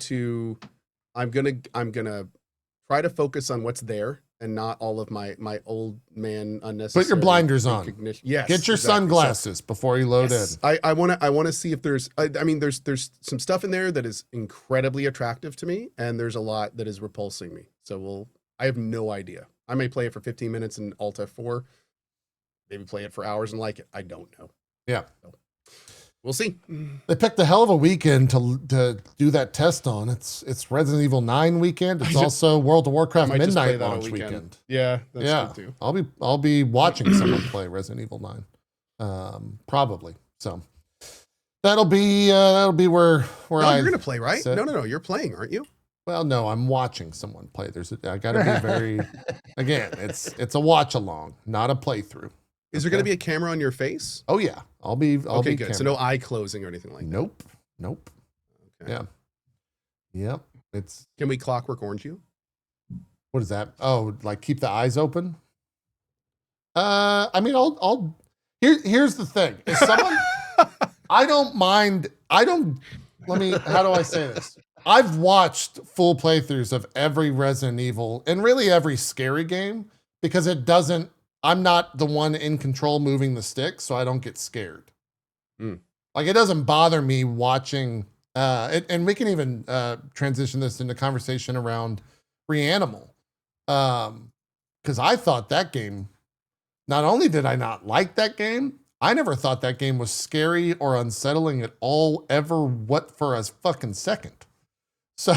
try to focus on what's there and not all of my old man unnecessary. Put your blinders on. recognition. Yes. Get your exactly. sunglasses before you load Yes. in. I want to see if there's there's some stuff in there that is incredibly attractive to me, and there's a lot that is repulsing me. So I have no idea. I may play it for 15 minutes in Alt F4, maybe play it for hours and like it. I don't know. Yeah. So, we'll see. They picked a hell of a weekend to do that test on. It's Resident Evil 9 weekend. It's also World of Warcraft might just play Midnight that all launch weekend. weekend. Yeah, that's Yeah, good too. I'll be watching someone play Resident Evil 9, probably. So that'll be where No, you're gonna play, right? sit. No, you're playing, aren't you? Well, no, I'm watching someone play. I got to be very. Again, it's a watch along, not a playthrough. Is there gonna be a camera on your face? Oh yeah, I'll be. Okay, be good. So camera. no eye closing or anything like that. Nope. Okay. Yeah. Yep. It's Can we Clockwork Orange you? what is that? Oh, like keep the eyes open. I mean, I'll. Here's the thing. If someone, I don't mind. Let me. How do I say this? I've watched full playthroughs of every Resident Evil and really every scary game because I'm not the one in control moving the stick, so I don't get scared. Like, it doesn't bother me watching, and we can even transition this into conversation around REANIMal. Because I thought that game, not only did I not like that game, I never thought that game was scary or unsettling at all, ever, what for a fucking second. So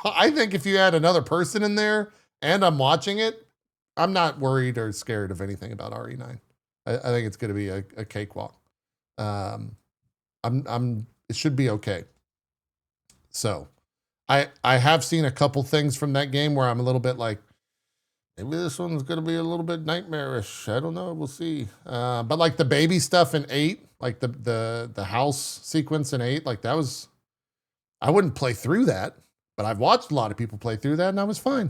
I think if you had another person in there and I'm watching it, I'm not worried or scared of anything about RE9. I think it's going to be a cakewalk. It should be okay. So I have seen a couple things from that game where I'm a little bit like, maybe this one's going to be a little bit nightmarish. I don't know. We'll see. But like the baby stuff in 8, like the house sequence in 8, like that was, I wouldn't play through that, but I've watched a lot of people play through that and I was fine.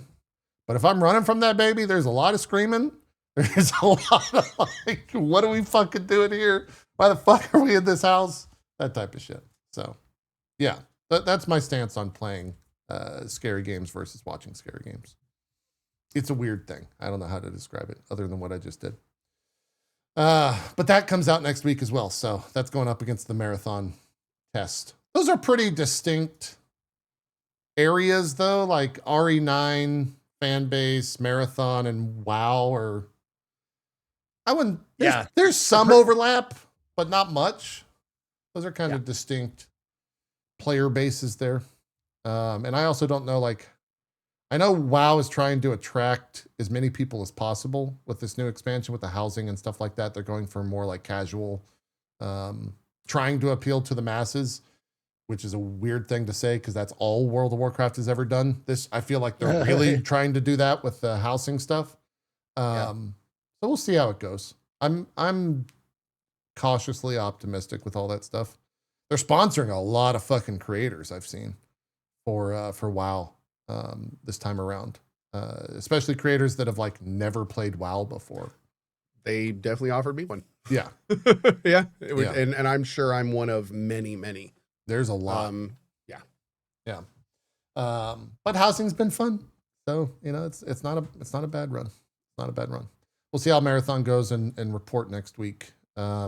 But if I'm running from that baby, there's a lot of screaming. There's a lot of like, what are we fucking doing here? Why the fuck are we in this house? That type of shit. So yeah, that's my stance on playing scary games versus watching scary games. It's a weird thing. I don't know how to describe it other than what I just did. But that comes out next week as well. So that's going up against the marathon test. Those are pretty distinct areas though, like RE9, fan base, marathon, and WoW, or I wouldn't, there's some overlap, but not much. Those are kind of distinct player bases there. And I also don't know, like, I know WoW is trying to attract as many people as possible with this new expansion with the housing and stuff like that. They're going for more like casual, trying to appeal to the masses, which is a weird thing to say because that's all World of Warcraft has ever done. I feel like they're really trying to do that with the housing stuff. So we'll see how it goes. I'm cautiously optimistic with all that stuff. They're sponsoring a lot of fucking creators I've seen for WoW this time around, especially creators that have like never played WoW before. They definitely offered me one. Yeah, yeah, and I'm sure I'm one of many. There's a lot. Yeah. But housing's been fun, so you know it's not a bad run. It's not a bad run. We'll see how marathon goes and report next week. I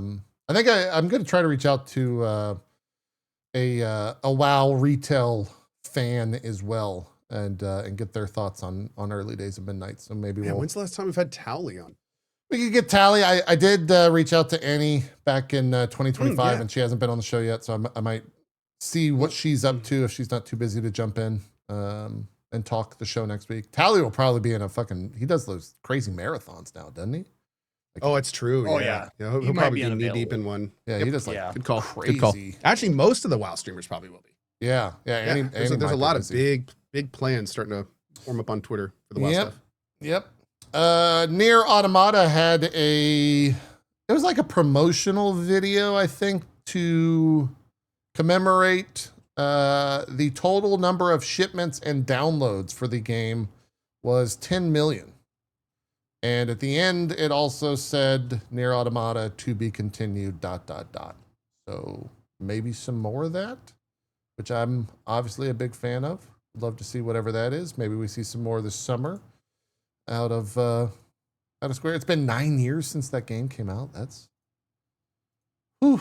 think I'm going to try to reach out to a WoW retail fan as well and get their thoughts on early days of midnight. So maybe when's the last time we've had Tally on? We could get Tally. I did reach out to Annie back in 2025, and she hasn't been on the show yet. So I might see what she's up to if she's not too busy to jump in and talk the show next week. Tally will probably be in he does those crazy marathons now, doesn't he? Like, oh, it's true. Oh, yeah. He'll probably be knee deep in one. Yeah, he does like good call. Crazy. Good call. Actually, most of the WoW streamers probably will be. Yeah. Annie there's a lot of big plans starting to form up on Twitter for the WoW stuff. Yep. NieR Automata had it was like a promotional video, I think, to commemorate the total number of shipments and downloads for the game was 10 million. And at the end, it also said NieR Automata to be continued, ... So maybe some more of that, which I'm obviously a big fan of. I'd love to see whatever that is. Maybe we see some more this summer out of Square. It's been 9 years since that game came out. That's a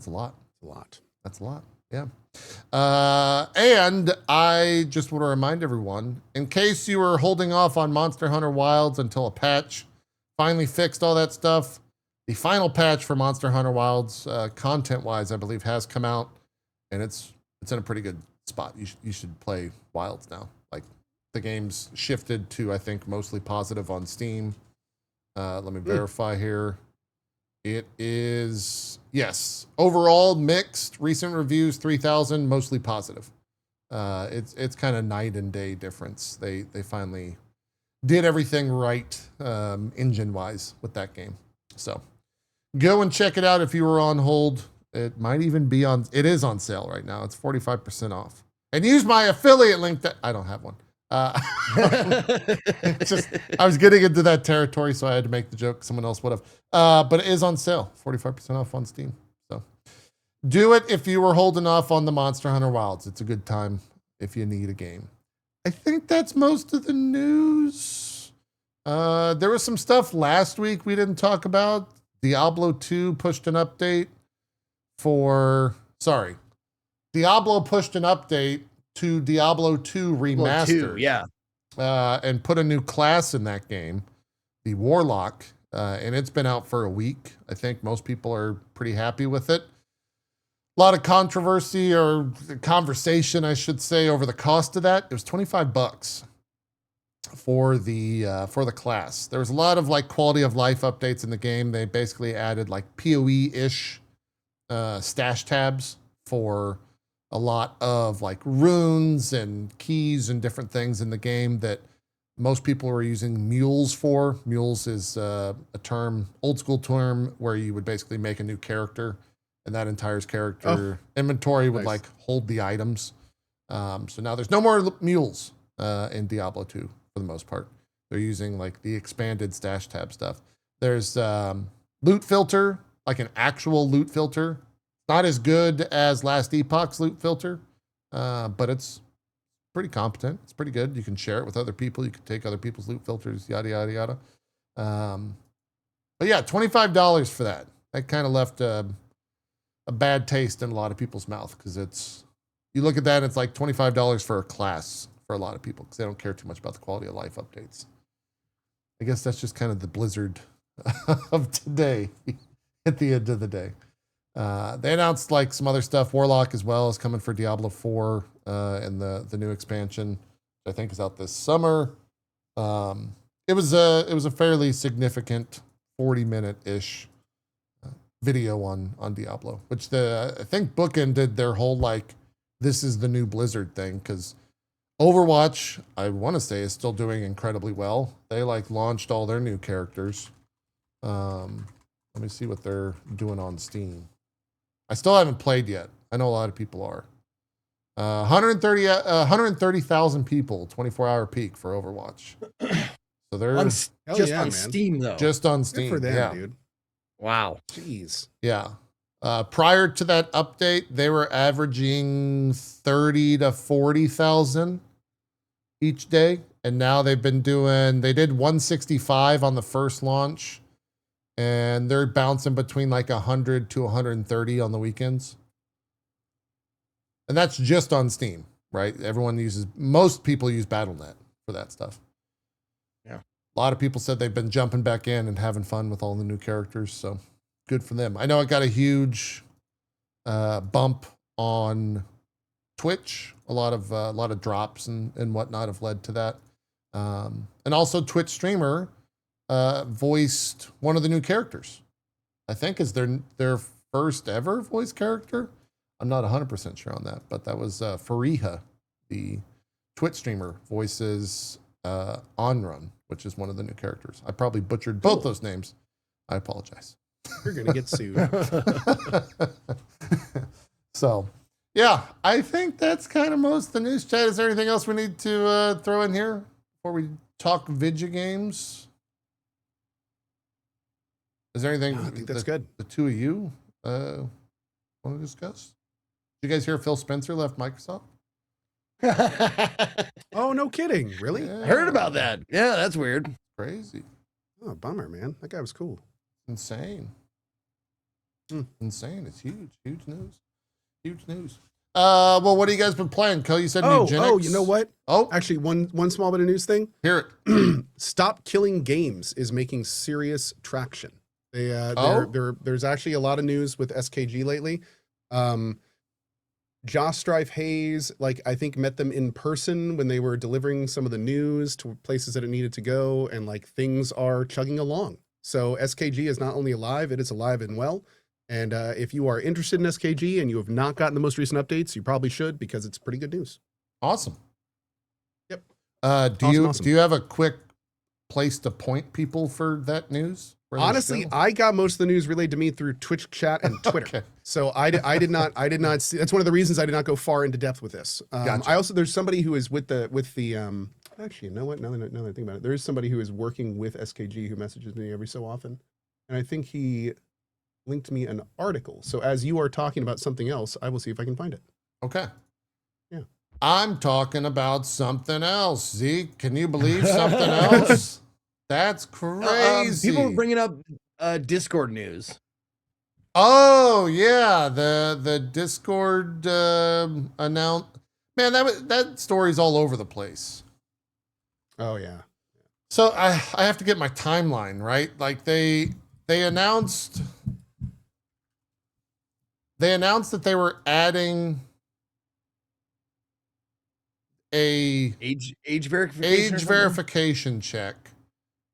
lot. That's a lot. Yeah. And I just want to remind everyone, in case you were holding off on Monster Hunter Wilds until a patch finally fixed all that stuff, the final patch for Monster Hunter Wilds, content-wise, I believe, has come out, and it's in a pretty good spot. You should play Wilds now. Like, the game's shifted to, I think, mostly positive on Steam. Let me verify here. It is, yes, overall mixed. Recent reviews 3,000, mostly positive. It's kind of night and day difference. They finally did everything right engine wise with that game. So go and check it out if you were on hold. It might even be it is on sale right now. It's 45% off. And use my affiliate link I don't have one. I was getting into that territory, so I had to make the joke. Someone else would have. But it is on sale, 45% off on Steam. So do it if you were holding off on the Monster Hunter Wilds. It's a good time. if you need a game. I think that's most of the news. There was some stuff last week we didn't talk about. Diablo 2 pushed an update Diablo pushed an update to Diablo 2 Remastered. Yeah. And put a new class in that game, the Warlock, and it's been out for a week. I think most people are pretty happy with it. A lot of controversy or conversation, I should say, over the cost of that. It was $25 for the class. There was a lot of like quality of life updates in the game. They basically added like PoE-ish stash tabs for a lot of like runes and keys and different things in the game that most people were using mules for. Mules is a term, old school term, where you would basically make a new character, and that entire character inventory would like hold the items. So now there's no more mules in Diablo 2 for the most part. They're using like the expanded stash tab stuff. There's loot filter, like an actual loot filter. Not as good as Last Epoch's loot filter, but it's pretty competent. It's pretty good. You can share it with other people. You can take other people's loot filters, yada, yada, yada. But yeah, $25 for that. That kind of left a bad taste in a lot of people's mouth, because you look at that and it's like $25 for a class for a lot of people, because they don't care too much about the quality of life updates. I guess that's just kind of the Blizzard of today at the end of the day. They announced like some other stuff. Warlock as well is coming for Diablo 4 and the new expansion, which I think is out this summer. It was a fairly significant 40-minute-ish video on Diablo, which I think bookended their whole like, this is the new Blizzard thing, because Overwatch, I want to say, is still doing incredibly well. They like launched all their new characters. Let me see what they're doing on Steam. I still haven't played yet. I know a lot of people are. 130,000 people, 24-hour peak for Overwatch. So they're on man. Steam though. Just on Steam. Good for them, dude. Wow. Jeez. Yeah. Prior to that update, they were averaging 30 to 40,000 each day, and now they did 165 on the first launch. And they're bouncing between like 100 to 130 on the weekends. And that's just on Steam, right? Most people use Battle.net for that stuff. Yeah. A lot of people said they've been jumping back in and having fun with all the new characters. So good for them. I know it got a huge bump on Twitch. A lot of drops and whatnot have led to that. And also Twitch streamer voiced one of the new characters. I think is their first ever voice character. I'm not 100% sure on that, but that was Fariha, the Twitch streamer, voices Onrun, which is one of the new characters. I probably butchered both those names. I apologize. You're gonna get sued. So, yeah, I think that's kind of most of the news. Chat, is there anything else we need to throw in here before we talk video games? Is there anything I think that's good. The two of you want to discuss? Did you guys hear Phil Spencer left Microsoft? Oh, no kidding. Really? Yeah. I heard about that. Yeah, that's weird. Crazy. Oh, bummer, man. That guy was cool. Insane. Insane. It's huge. Huge news. Huge news. Well, what have you guys been playing? Co, you said Mewgenics. Oh, you know what? Oh, Actually, one small bit of news thing. hear it. Stop Killing Games is making serious traction. There's actually a lot of news with SKG lately. Josh Strife Hayes, I think met them in person when they were delivering some of the news to places that it needed to go, and things are chugging along. So SKG is not only alive, it is alive and well. And if you are interested in SKG and you have not gotten the most recent updates, you probably should, because it's pretty good news. Awesome. Yep. Do you have a quick place to point people for that news? Honestly, I got most of the news relayed to me through Twitch chat and Twitter. Okay. So I did not see. That's one of the reasons I did not go far into depth with this. Gotcha. There's somebody who is with the actually, you know what? Now that I think about it, there is somebody who is working with SKG who messages me every so often. And I think he linked me an article. So as you are talking about something else, I will see if I can find it. Okay. Yeah. I'm talking about something else. Zeke, can you believe something else? That's crazy. People are bringing up Discord news. Oh yeah, the Discord announce. Man, that story's all over the place. Oh yeah. So I have to get my timeline right. Like they announced that they were adding a Age verification. age verification check,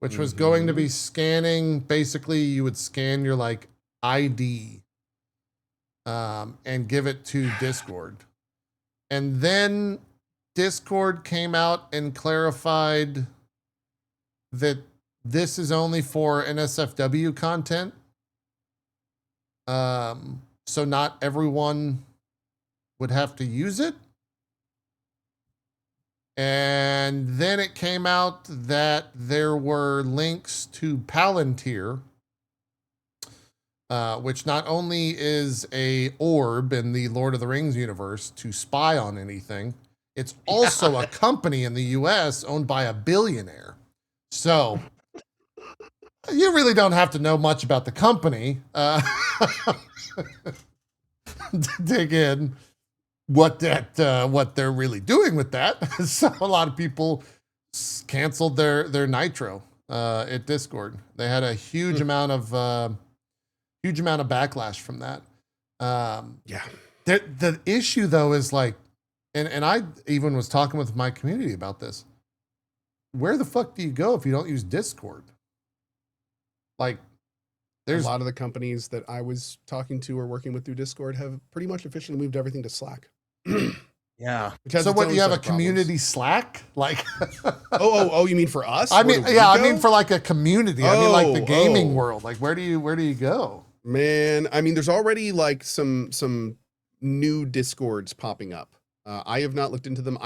which was going to be scanning. Basically, you would scan your like ID and give it to Discord. And then Discord came out and clarified that this is only for NSFW content. So not everyone would have to use it. And then it came out that there were links to Palantir, which not only is a orb in the Lord of the Rings universe to spy on anything, it's also a company in the US owned by a billionaire. So you really don't have to know much about the company to dig in what they're really doing with that. So a lot of people canceled their Nitro at Discord. They had a huge amount of backlash from that. Yeah. The issue though is like, and I even was talking with my community about this. Where the fuck do you go if you don't use Discord? Like, there's a lot of the companies that I was talking to or working with through Discord have pretty much officially moved everything to Slack. Yeah. So what, you have a community Slack? Like, oh, you mean for us? I mean, yeah, I mean for like a community. I mean like the gaming world. Like, where do you go? Man, I mean, there's already like some new Discords popping up. I have not looked into them.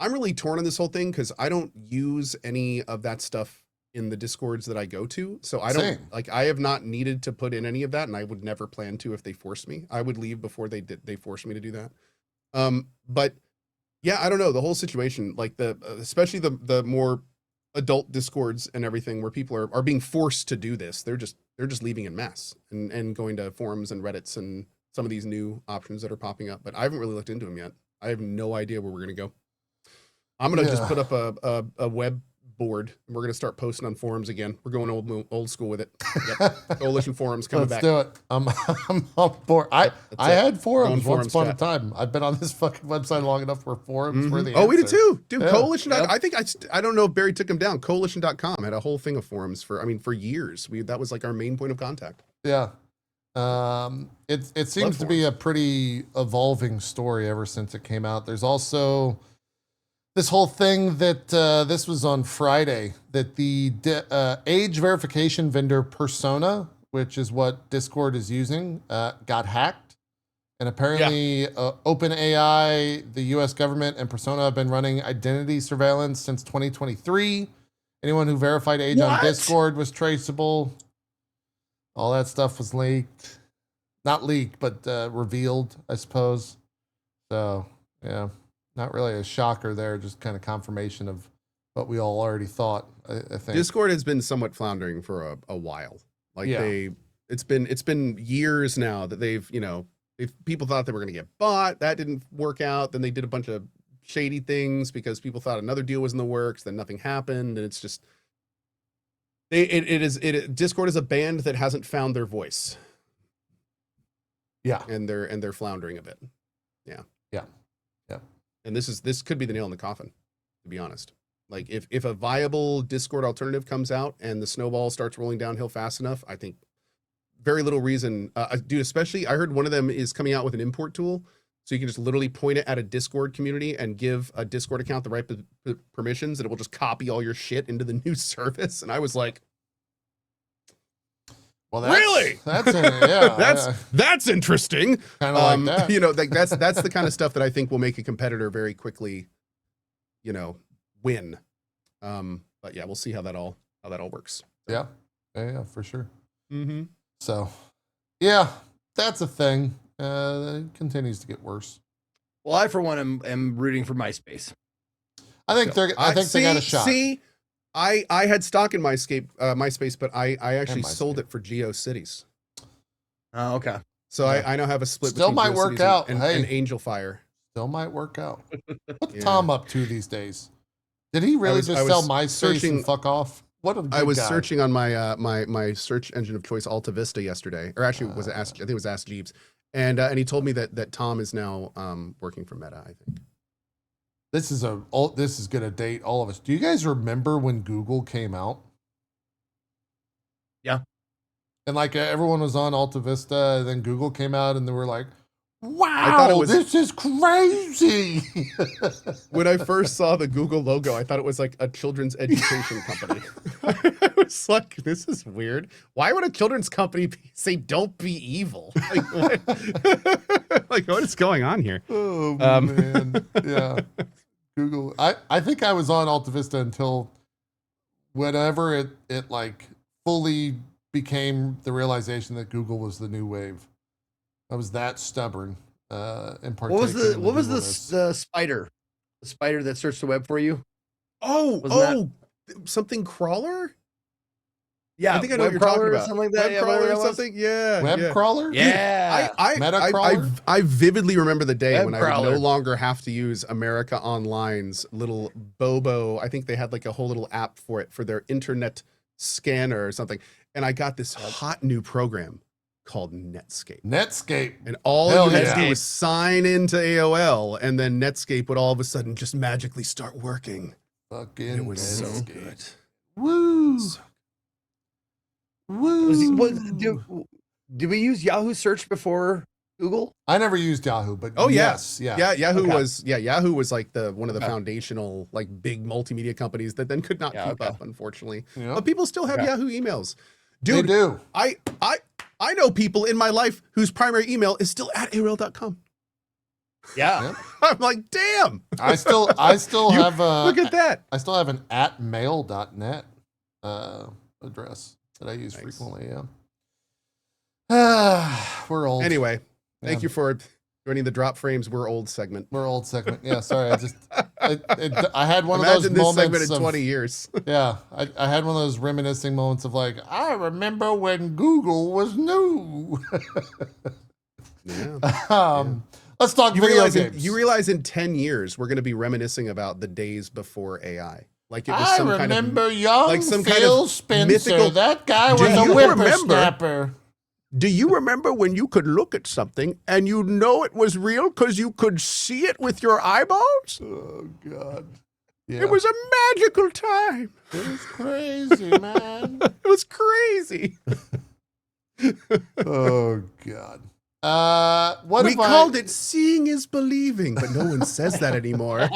I'm really torn on this whole thing because I don't use any of that stuff in the Discords that I go to. So I don't I have not needed to put in any of that, and I would never plan to if they forced me. I would leave before they forced me to do that. But yeah, I don't know, the whole situation, like especially the more adult Discords and everything where people are being forced to do this. They're just leaving en masse and going to forums and Reddits and some of these new options that are popping up, but I haven't really looked into them yet. I have no idea where we're going to go. I'm going to just put up a web board and we're going to start posting on forums again. We're going old school with it. Yep. Coalition forums coming back. Let's do it. I'm on board. I had forums once upon a time. I've been on this fucking website long enough where forums were the answer. Oh, we did too. Dude, Yeah. Coalition. Yep. I think I don't know if Barry took them down. Coalition.com had a whole thing of forums for years. That was like our main point of contact. Yeah. It seems to be a pretty evolving story ever since it came out. There's also this whole thing that this was on Friday, that the age verification vendor Persona, which is what Discord is using, got hacked. And apparently OpenAI, the US government, and Persona have been running identity surveillance since 2023. Anyone who verified age on Discord was traceable. All that stuff was leaked. Not leaked, but revealed, I suppose. So, yeah, not really a shocker there, just kind of confirmation of what we all already thought, I think. Discord has been somewhat floundering for a while. Like it's been years now that people thought they were going to get bought. That didn't work out. Then they did a bunch of shady things because people thought another deal was in the works. Then nothing happened. And it's just, Discord is a band that hasn't found their voice. Yeah. And they're floundering a bit. Yeah. Yeah. Yeah. And this could be the nail in the coffin, to be honest. Like if a viable Discord alternative comes out and the snowball starts rolling downhill fast enough, I think very little reason, dude, especially I heard one of them is coming out with an import tool. So you can just literally point it at a Discord community and give a Discord account the right permissions, and it will just copy all your shit into the new service. And I was like, well, really? That's interesting. Kind of like that. That's the kind of stuff that I think will make a competitor very quickly, win. But yeah, we'll see how that all works. Yeah, for sure. Mm-hmm. So, yeah, that's a thing. It continues to get worse. Well, I for one am rooting for MySpace. I think they got a shot. See, I had stock in MySpace, but I actually sold it for GeoCities. Oh, okay. So I now have a split. Still between might work GeoCities out. and Hey. Angel Fire. Still might work out. What's Yeah. Tom up to these days? Did he really just sell MySpace and fuck off? What a good I was guy. searching on my my search engine of choice, Alta Vista, yesterday, or actually was it I think it was Ask Jeeves, and he told me that Tom is now working for Meta. I think This is gonna date all of us. Do you guys remember when Google came out? Yeah. And like everyone was on Alta Vista, and then Google came out, and they were like, "Wow, thought it was- this is crazy." when I first saw the Google logo, I thought it was like a children's education company. I was like, this is weird. Why would a children's company say "Don't be evil"? Like, what? Like, what is going on here? Oh man, yeah. Google. I think I was on Alta Vista until whenever it like fully became the realization that Google was the new wave. I was that stubborn. And What was the spider? The spider that searched the web for you? Oh, something crawler? Yeah, I think I know what you're talking about. Something like that. Web crawler or something? Yeah. Web yeah. crawler? Yeah. I vividly remember the day Web when I crawler. would no longer have to use America Online's little Bobo. I think they had like a whole little app for it for their internet scanner or something. And I got this hot new program called Netscape. Netscape. And all Hell you had to yeah. do was sign into AOL, and then Netscape would all of a sudden just magically start working. Fucking It was so Netscape. good. Woo. Woo. Did we use Yahoo search before Google? I never used Yahoo, but Oh yes, yeah, yeah. Yahoo was like one of the Okay. foundational like big multimedia companies that then could not keep up, unfortunately. Yep. But people still have Okay. Yahoo emails. They Dude, do. I know people in my life whose primary email is still at AOL.com. Yeah. Yep. I'm like, damn. I still You- have Look at that. I still have an @mail.net address that I use Nice. frequently. Yeah. We're old. Anyway, thank Yeah. you for joining the Drop Frames We're Old segment. We're old segment. Yeah, sorry. I had one Imagine of those this moments segment in of 20 years. yeah. I had one of those reminiscing moments of like, I remember when Google was new. Yeah. Let's talk You video realize, games. you realize in 10 years, we're going to be reminiscing about the days before AI. Like it was I some remember kind of, young like some kind Phil of Spencer. mythical- That guy Do was a you whippersnapper. Do you remember when you could look at something and you know it was real because you could see it with your eyeballs? Oh God. Yeah. It was a magical time. It was crazy, man. It was crazy. Oh God. What We if called it seeing is believing, but no one says that anymore.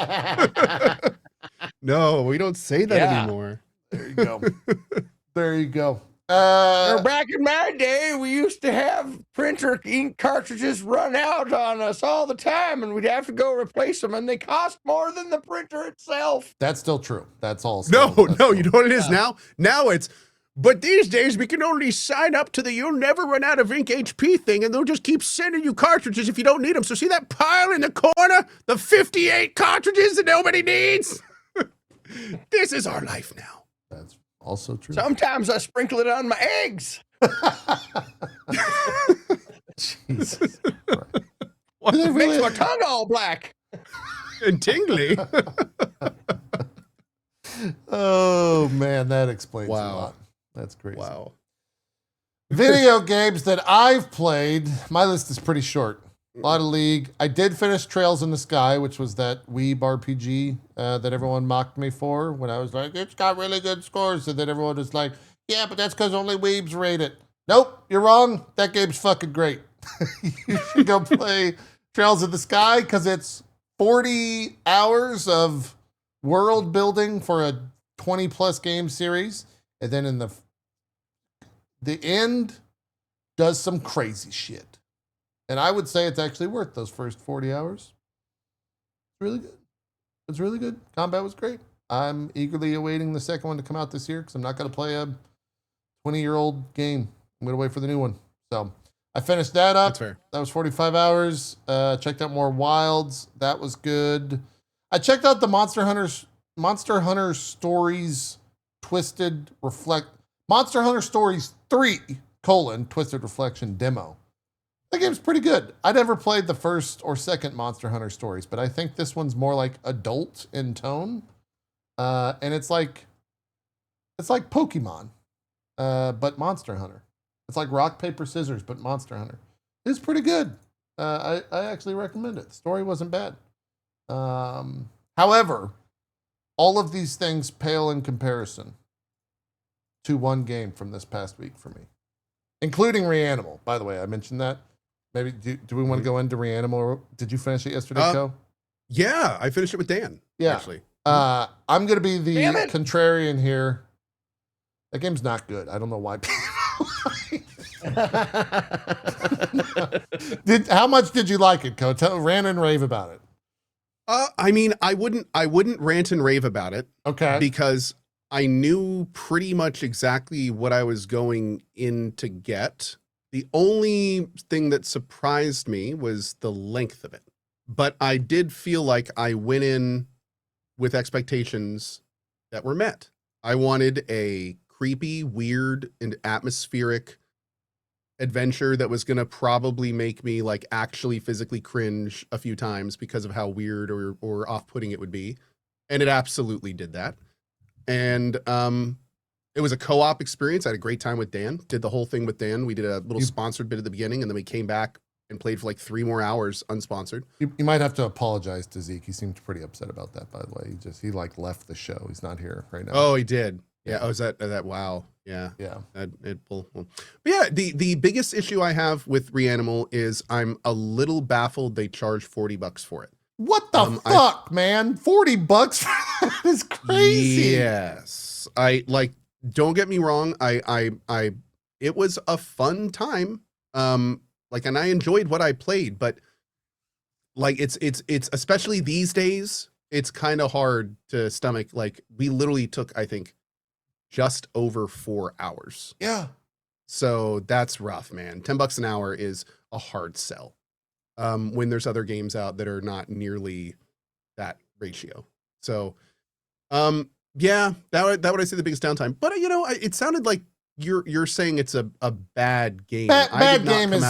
No, we don't say that Yeah. anymore. There you go. There you go. Back in my day, we used to have printer ink cartridges run out on us all the time, and we'd have to go replace them, and they cost more than the printer itself. That's still true. That's all. No, still- that's no, still- you know what it is now? Now it's, but these days we can only sign up to the you'll never run out of ink HP thing, and they'll just keep sending you cartridges if you don't need them. So see that pile in the corner? The 58 cartridges that nobody needs? This is our life now. That's also true. Sometimes I sprinkle it on my eggs. Jesus. What? They Makes really- my tongue all black. And tingly. Oh man, that explains a Wow. lot. That's crazy. Wow. Video games that I've played. My list is pretty short. A lot of League. I did finish Trails in the Sky, which was that Weeb RPG that everyone mocked me for when I was like, it's got really good scores. And then everyone was like, yeah, but that's because only Weebs rate it. Nope, you're wrong. That game's fucking great. You should go play Trails in the Sky because it's 40 hours of world building for a 20 plus game series. And then in the end does some crazy shit. And I would say it's actually worth those first 40 hours. It's really good. It's really good. Combat was great. I'm eagerly awaiting the second one to come out this year because I'm not going to play a 20-year-old game. I'm going to wait for the new one. So I finished that up. That's fair. That was 45 hours. Checked out more Wilds. That was good. I checked out the Monster Hunter Stories Monster Hunter Stories 3, Twisted Reflection demo. That game's pretty good. I never played the first or second Monster Hunter Stories, but I think this one's more like adult in tone. And it's like Pokemon, but Monster Hunter. It's like rock, paper, scissors, but Monster Hunter. It's pretty good. I actually recommend it. The story wasn't bad. However, all of these things pale in comparison to one game from this past week for me, including REANIMAL. By the way, I mentioned that. Maybe do we want to go into REANIMAL? Did you finish it yesterday, Co? Yeah, I finished it with Dan. Yeah. Actually. I'm going to be the contrarian here. That game's not good. I don't know why people How much did you like it, Co? Rant and rave about it. I mean, I wouldn't rant and rave about it. Okay. Because I knew pretty much exactly what I was going in to get. The only thing that surprised me was the length of it. But I did feel like I went in with expectations that were met. I wanted a creepy, weird, and atmospheric adventure that was going to probably make me like actually physically cringe a few times because of how weird or off-putting it would be. And it absolutely did that. And it was a co-op experience. I had a great time with Dan. Did the whole thing with Dan. We did a little sponsored bit at the beginning, and then we came back and played for like 3 more hours unsponsored. You might have to apologize to Zeke. He seemed pretty upset about that, by the way. He like left the show. He's not here right now. Oh, he did. Yeah. Oh, is that wow. Yeah. Yeah. But yeah, the biggest issue I have with REANIMAL is I'm a little baffled they charge $40 for it. What the fuck, man? $40 for that is crazy. Yes. Don't get me wrong. It was a fun time. And I enjoyed what I played, but like, it's especially these days, it's kind of hard to stomach. Like, we literally took, I think, just over 4 hours. Yeah. So that's rough, man. $10 an hour is a hard sell. When there's other games out that are not nearly that ratio. So, yeah, that would I say the biggest downtime. But it sounded like you're saying it's a bad game. Bad game is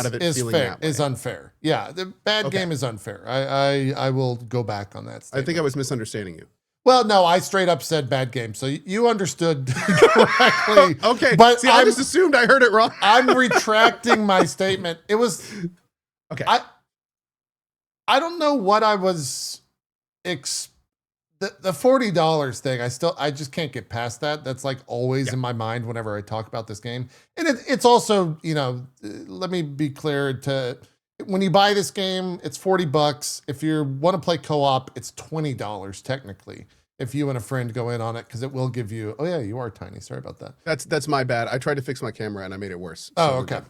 unfair. Yeah, the bad game is unfair. I will go back on that statement. I think I was misunderstanding you. Well, no, I straight up said bad game, so you understood correctly. Okay, but see, I just assumed I heard it wrong. I'm retracting my statement. It was okay. I don't know what I was the $40 thing. I just can't get past that. That's like always in my mind whenever I talk about this game. And it's also, let me be clear when you buy this game, it's $40. If you want to play co-op, it's $20 technically. If you and a friend go in on it, because it will give you. Oh yeah, you are tiny. Sorry about that. That's my bad. I tried to fix my camera and I made it worse. Oh, okay.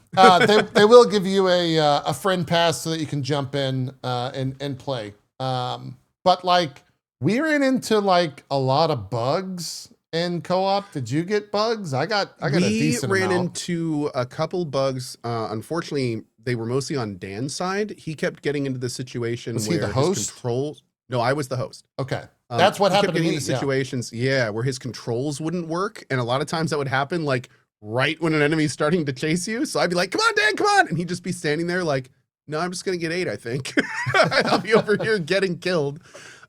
They will give you a friend pass so that you can jump in and play. But like we ran into like a lot of bugs in co-op. Did you get bugs? I got a decent amount. We ran into a couple bugs. Unfortunately, they were mostly on Dan's side. He kept getting into the situation Was where he the host? His controls. No, I was the host. Okay. That's what happened to me. Into situations, where his controls wouldn't work. And a lot of times that would happen like right when an enemy's starting to chase you. So I'd be like, come on, Dan, come on. And he'd just be standing there like, no, I'm just going to get 8, I think. I'll be over here getting killed.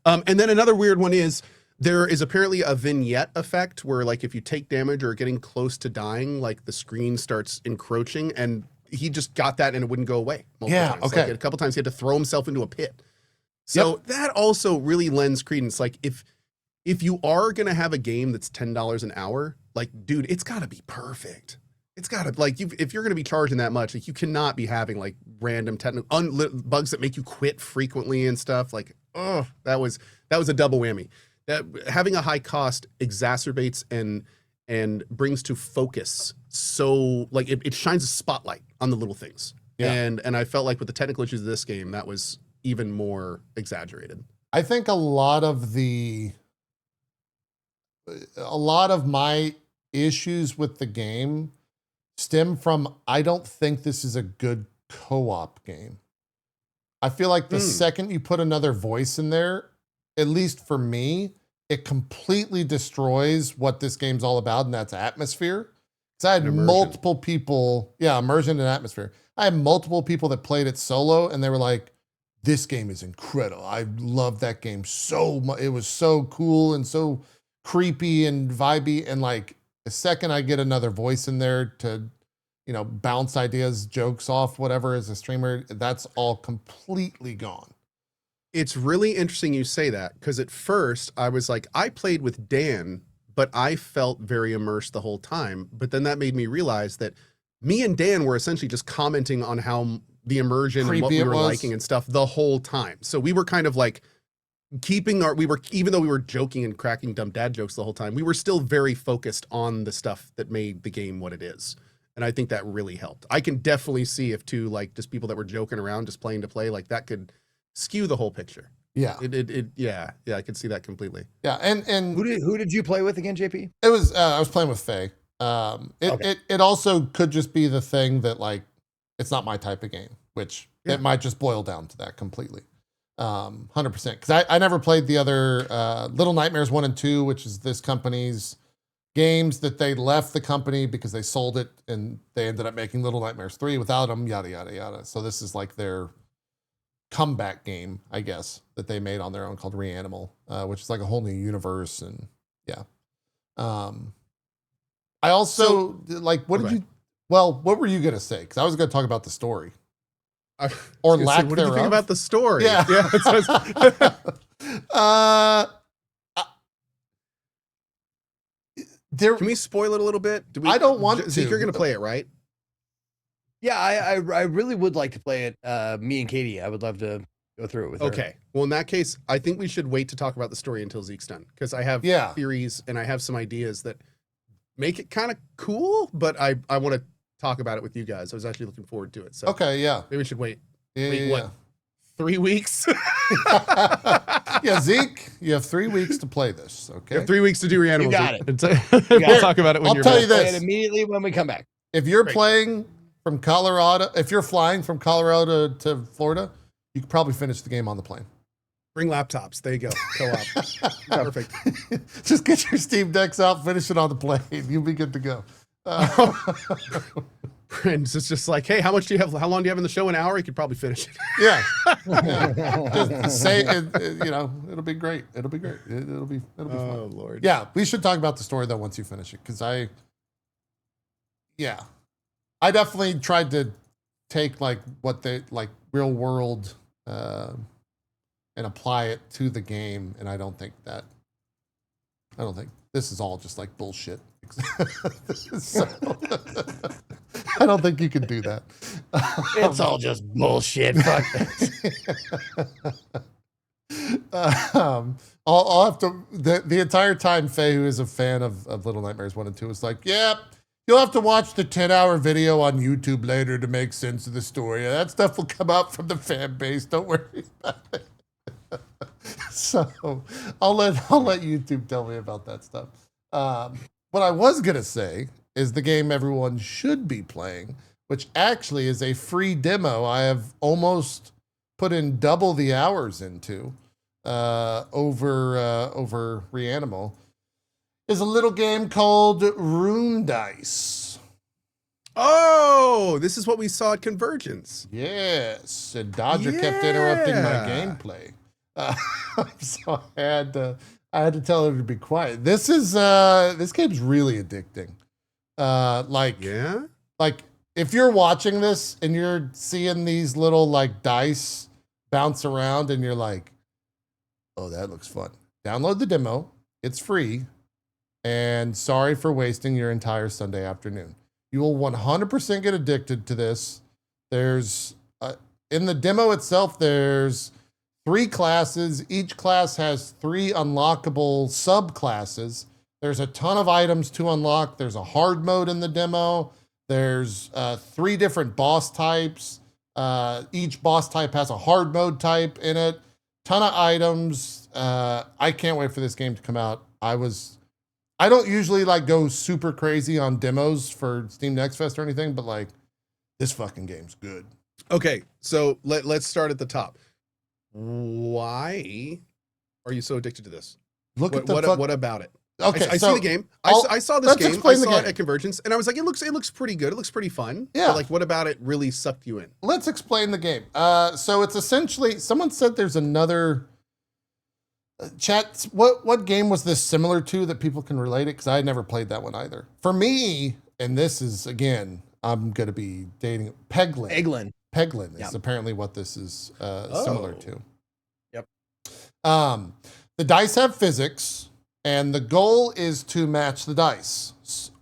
And then another weird one is there is apparently a vignette effect where like if you take damage or getting close to dying, like the screen starts encroaching, and he just got that and it wouldn't go away. Yeah, times. okay. Like a couple times he had to throw himself into a pit. So that also really lends credence. Like if you are going to have a game that's $10 an hour, like, dude, it's got to be perfect. It's got to, like, if you're going to be charging that much, like, you cannot be having like random technical bugs that make you quit frequently and stuff. Like, oh, that was a double whammy. That having a high cost exacerbates and brings to focus. So like it shines a spotlight on the little things. Yeah. And I felt like with the technical issues of this game, that was even more exaggerated. I think a lot of my issues with the game stem from I don't think this is a good co-op game. I feel like the second you put another voice in there, at least for me, it completely destroys what this game's all about, and that's atmosphere. Because I had multiple people, immersion and atmosphere. I had multiple people that played it solo, and they were like, this game is incredible. I love that game so much. It was so cool and so creepy and vibey. And like the second I get another voice in there to, bounce ideas, jokes off, whatever, as a streamer, that's all completely gone. It's really interesting you say that, because at first I was like, I played with Dan, but I felt very immersed the whole time. But then that made me realize that me and Dan were essentially just commenting on how the immersion and what we were liking and stuff the whole time. So we were kind of like even though we were joking and cracking dumb dad jokes the whole time, we were still very focused on the stuff that made the game what it is. And I think that really helped. I can definitely see if two, like, just people that were joking around, just playing to play, like, that could skew the whole picture. Yeah. Yeah, I could see that completely. Yeah. And who did you play with again, JP? It was, I was playing with Faye. It also could just be the thing that, like, it's not my type of game, which it might just boil down to that completely. 100%. Because I never played the other Little Nightmares 1 and 2, which is this company's games that they left the company because they sold it and they ended up making Little Nightmares 3 without them, yada, yada, yada. So this is like their comeback game, I guess, that they made on their own called REANIMAL, which is like a whole new universe. And I also what were you going to say? Because I was going to talk about the story. Or lack thereof. What do you think about the story? Yeah. Can we spoil it a little bit? I don't want to. Zeke, you're going to play it, right? Yeah, I really would like to play it. Me and Katie, I would love to go through it with her. Okay. Well, in that case, I think we should wait to talk about the story until Zeke's done, because I have theories and I have some ideas that make it kind of cool, but I want to talk about it with you guys. I was actually looking forward to it. So okay, maybe we should wait. What? 3 weeks? Yeah, Zeke, you have 3 weeks to play this. Okay, you have 3 weeks to do REANIMAL. You got it. We'll talk about it when I'll tell you this immediately when we come back. If you're playing from Colorado, if you're flying from Colorado to Florida, you could probably finish the game on the plane. Bring laptops. There you go. Co-op. Perfect. Just get your Steam Decks out, finish it on the plane. You'll be good to go. Prince, it's just like, hey, how long do you have in the show? An hour? You could probably finish it. Yeah. Just say it, it'll be great. It'll be great. It'll be fun. Oh, Lord. Yeah, we should talk about the story though once you finish it, because I definitely tried to take like what they like real world and apply it to the game, and I don't think this is all just like bullshit. So, I don't think you can do that. It's all just bullshit. Fuck that. I'll have to the entire time Faye, who is a fan of Little Nightmares 1 and 2, was like, yeah, you'll have to watch the 10-hour video on YouTube later to make sense of the story. That stuff will come out from the fan base. Don't worry about it. So I'll let YouTube tell me about that stuff. What I was gonna say is the game everyone should be playing, which actually is a free demo. I have almost put in double the hours into over REANIMAL, is a little game called Rune Dice. Oh, this is what we saw at Convergence. Yes, and Dodger kept interrupting my gameplay, so I had to tell her to be quiet. This game's really addicting. Like if you're watching this and you're seeing these little like dice bounce around and you're like, oh, that looks fun. Download the demo. It's free. And sorry for wasting your entire Sunday afternoon. You will 100% get addicted to this. There's in the demo itself, there's 3 classes. Each class has 3 unlockable subclasses. There's a ton of items to unlock. There's a hard mode in the demo. There's 3 different boss types. Each boss type has a hard mode type in it. Ton of items. I can't wait for this game to come out. I don't usually like go super crazy on demos for Steam Next Fest or anything, but like this fucking game's good. Okay, so let's start at the top. Why are you so addicted to this? Look at the What about it? Okay, I so see the game. I saw this let's game. I explain the saw it game. at Convergence, and I was like, it looks pretty good. It looks pretty fun. Yeah. But like, what about it really sucked you in? Let's explain the game. So it's essentially, someone said there's another chat. What game was this similar to that people can relate it? Because I had never played that one either. For me, and this is again, I'm gonna be dating Peglin. Peglin is apparently what this is similar to. Yep. The dice have physics, and the goal is to match the dice.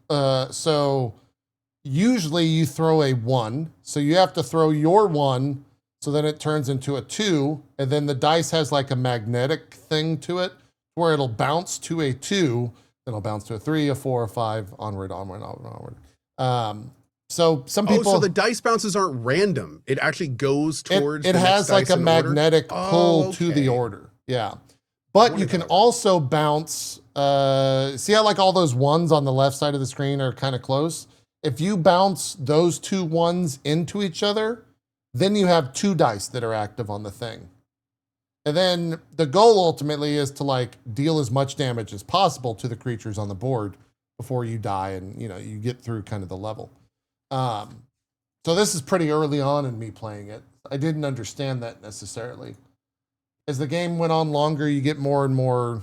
So usually you throw a 1, so you have to throw your 1, so then it turns into a 2, and then the dice has like a magnetic thing to it, where it'll bounce to a 2, then it'll bounce to a 3, a 4, a 5, onward. So some people. Oh, so the dice bounces aren't random. It actually goes towards. It has like a magnetic pull to the order. Yeah. But you can also bounce. See how like all those 1s on the left side of the screen are kind of close? If you bounce those 2 1s into each other, then you have 2 dice that are active on the thing. And then the goal ultimately is to like deal as much damage as possible to the creatures on the board before you die and you get through kind of the level. So this is pretty early on in me playing it. I didn't understand that necessarily. As the game went on longer, you get more and more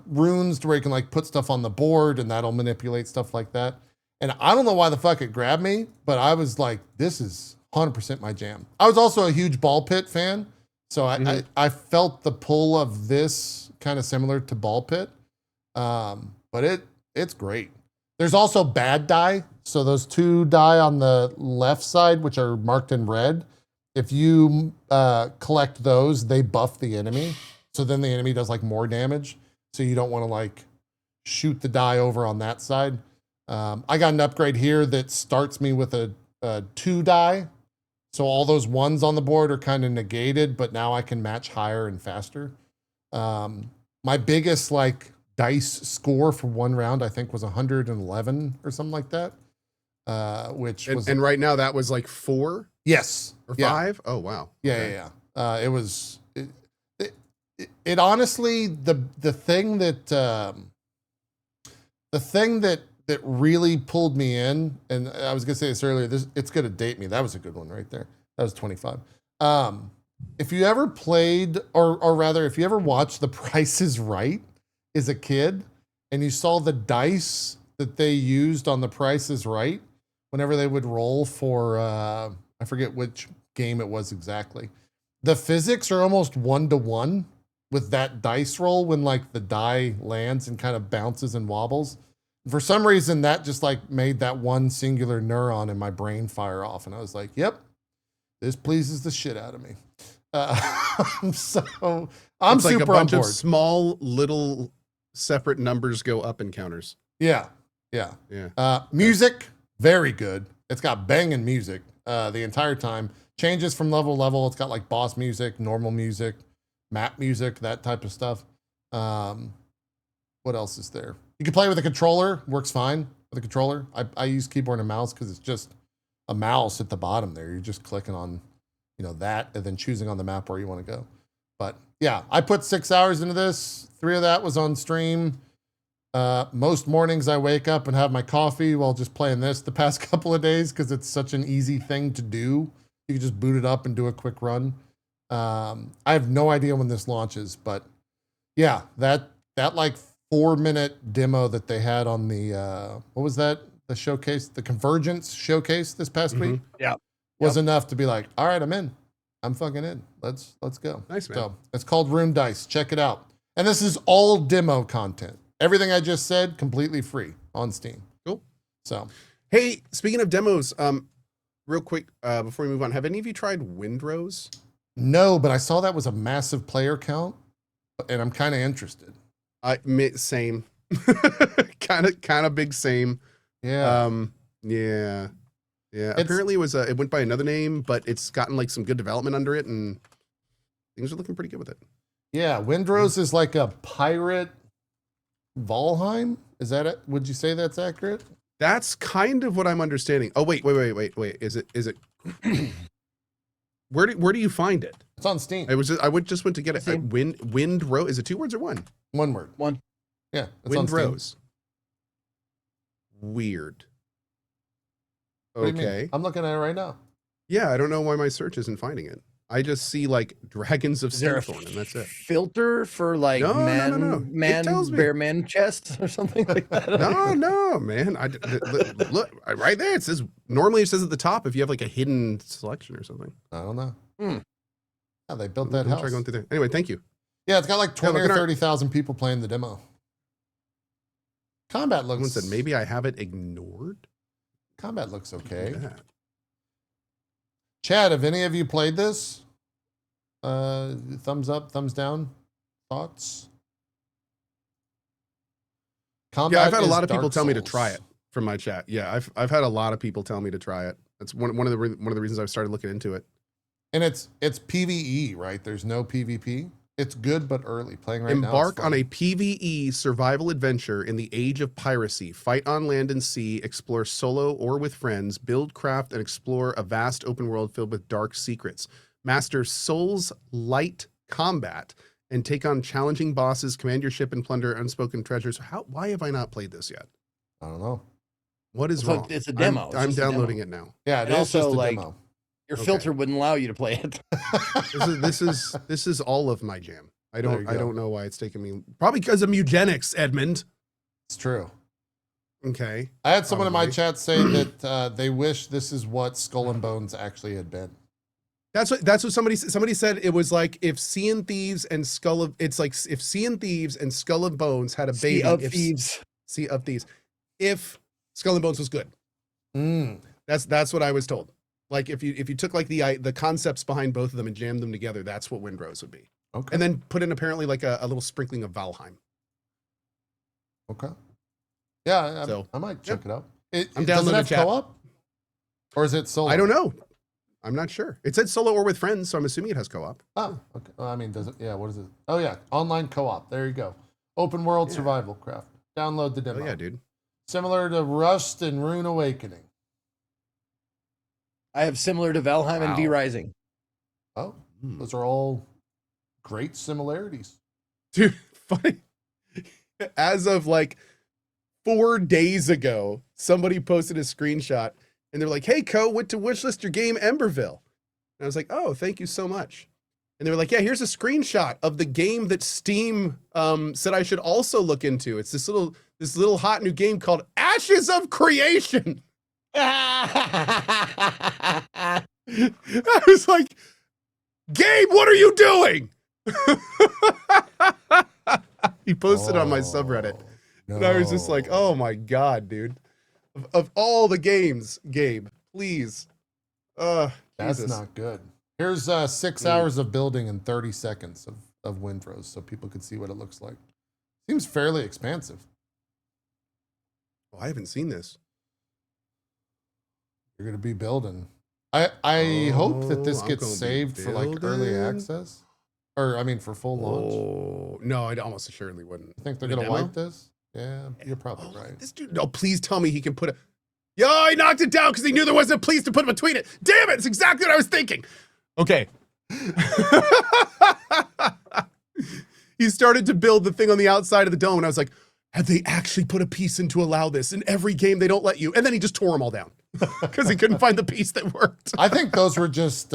runes to where you can like put stuff on the board and that'll manipulate stuff like that. And I don't know why the fuck it grabbed me, but I was like, this is 100% my jam. I was also a huge Ball Pit fan. So I felt the pull of this kind of similar to Ball Pit. But it's great. There's also bad die. So those 2 die on the left side, which are marked in red, if you collect those, they buff the enemy. So then the enemy does like more damage. So you don't want to like shoot the die over on that side. I got an upgrade here that starts me with a 2 die. So all those 1s on the board are kind of negated, but now I can match higher and faster. My biggest like dice score for one round, I think was 111 or something like that. Which was, and right now that was like 4? Yes. Or 5? Oh, wow. Yeah. It was, it honestly, the thing that really pulled me in, and I was gonna say this earlier, it's gonna date me. That was a good one right there. That was 25. If you ever played, or rather, if you ever watched The Price is Right as a kid, and you saw the dice that they used on The Price is Right, whenever they would roll for, I forget which game it was exactly. The physics are almost 1-to-1 with that dice roll when like the die lands and kind of bounces and wobbles. For some reason, that just like made that one singular neuron in my brain fire off. And I was like, yep, this pleases the shit out of me. So I'm it's like super a bunch on board. Of small little separate numbers go up encounters. Yeah. Music, very good. It's got banging music the entire time. Changes from level to level. It's got like boss music, normal music, map music, that type of stuff. What else is there? You can play with a controller, works fine with a controller. I use keyboard and mouse because it's just a mouse at the bottom there. You're just clicking on, that and then choosing on the map where you want to go. But yeah, I put 6 hours into this. 3 of that was on stream. Most mornings I wake up and have my coffee while just playing this the past couple of days because it's such an easy thing to do. You can just boot it up and do a quick run. I have no idea when this launches, but yeah, that like 4-minute demo that they had on the what was that? The showcase, the Convergence showcase this past week. Yeah, was enough to be like, all right, I'm in. I'm fucking in. Let's go. Nice, man. So it's called Rune Dice. Check it out. And this is all demo content. Everything I just said, completely free on Steam. Cool. So, hey, speaking of demos, real quick before we move on, have any of you tried Windrose? No, but I saw that was a massive player count, and I'm kind of interested. Same. kind of big same. Yeah. Yeah. Apparently it went by another name, but it's gotten like some good development under it, and things are looking pretty good with it. Yeah, Windrose is like a pirate Valheim. Is that it? Would you say that's accurate? That's kind of what I'm understanding. Oh wait. Is it Where do you find it? It's on Steam. I just went to get it. Steam. Windrose. Is it 2 words or 1? One word. One. Yeah, it's on Steam. Windrose. Weird. What do you mean? Okay. I'm looking at it right now. Yeah, I don't know why my search isn't finding it. I just see like Dragons of Is there a Stenthorn, and that's it. filter for like No. It tells me. bare man chest or something like that? No, man. Look right there. It says normally it says at the top if you have like a hidden selection or something. I don't know. Hmm. Yeah, they built that house. Try going through there. Anyway, thank you. Yeah, it's got like 20 look or at our- 30,000 people playing the demo. Combat looks. Someone said maybe I have it ignored. Combat looks okay. Look at that. Chad, have any of you played this? Thumbs up, thumbs down, thoughts? Combat Yeah, I've had a is lot of people Dark tell me to Souls. try it from my chat. Yeah, I've had a lot of people tell me to try it. That's one of the reasons I've started looking into it. And it's PvE, right? There's no PvP. It's good but early. Playing right now. Embark on a PvE survival adventure in the age of piracy. Fight on land and sea, explore solo or with friends, build, craft, and explore a vast open world filled with dark secrets. Master Souls-light combat and take on challenging bosses, command your ship and plunder unspoken treasures. Why have I not played this yet? I don't know. What is So wrong? it's a demo. It's I'm just a downloading demo. it now. Yeah, it And is just also, a like, demo. Your Okay. filter wouldn't allow you to play it. This is all of my jam. I There you go. don't know why it's taking me. Probably because of Mewgenics, Edmund. It's true. Okay. I had someone in my Probably. chat say that they wish this is what Skull and Bones actually had been. That's what somebody said. It was like if Sea and Thieves and Skull of if Sea and Thieves and Skull and Bones had a baby. Sea of if, Thieves. Sea of Thieves. If Skull and Bones was good. Mm. That's what I was told. Like if you took like the concepts behind both of them and jammed them together, that's what Windrose would be. Okay. And then put in apparently like a little sprinkling of Valheim. Okay. Yeah, So, I might check it out. I'm does it downloading have chat. co-op? Or is it solo? I don't know. I'm not sure. It said solo or with friends, so I'm assuming it has co-op. Oh, okay. Well, I mean, does it? Yeah, what is it? Oh, yeah. Online co-op. There you go. Open world Yeah. survival craft. Download the Oh demo. yeah, dude. Similar to Rust and Rune Awakening. I have similar to Valheim and V Wow. Rising. Oh, Hmm. those are all great similarities. Dude, funny. As of like 4 days ago, somebody posted a screenshot and they're like, "Hey, Co, went to wishlist your game Emberville." And I was like, "Oh, thank you so much." And they were like, "Yeah, here's a screenshot of the game that Steam said I should also look into. It's this little hot new game called Ashes of Creation." I was like, "Gabe, what are you doing?" He posted on my subreddit. And I was just like, no. "Oh my God, dude. Of all the games, Gabe, please." That's Jesus. not good. Here's 6 hours of building in 30 seconds of Windrose so people can see what it looks like. Seems fairly expansive. Oh, I haven't seen this. You're going to be building. I hope that this I'm gets gonna be saved for like early building. access. Or, I mean, for full launch. Oh, no, I almost assuredly wouldn't. I think they're The going to demo? wipe this. Yeah, you're probably Oh, right. This dude, no, please tell me he can put a. Yo, he knocked it down because he knew there wasn't a please to put between it. Damn it, it's exactly what I was thinking. Okay. He started to build the thing on the outside of the dome, and I was like, have they actually put a piece in to allow this? In every game, they don't let you. And then he just tore them all down because he couldn't find the piece that worked. I think those were just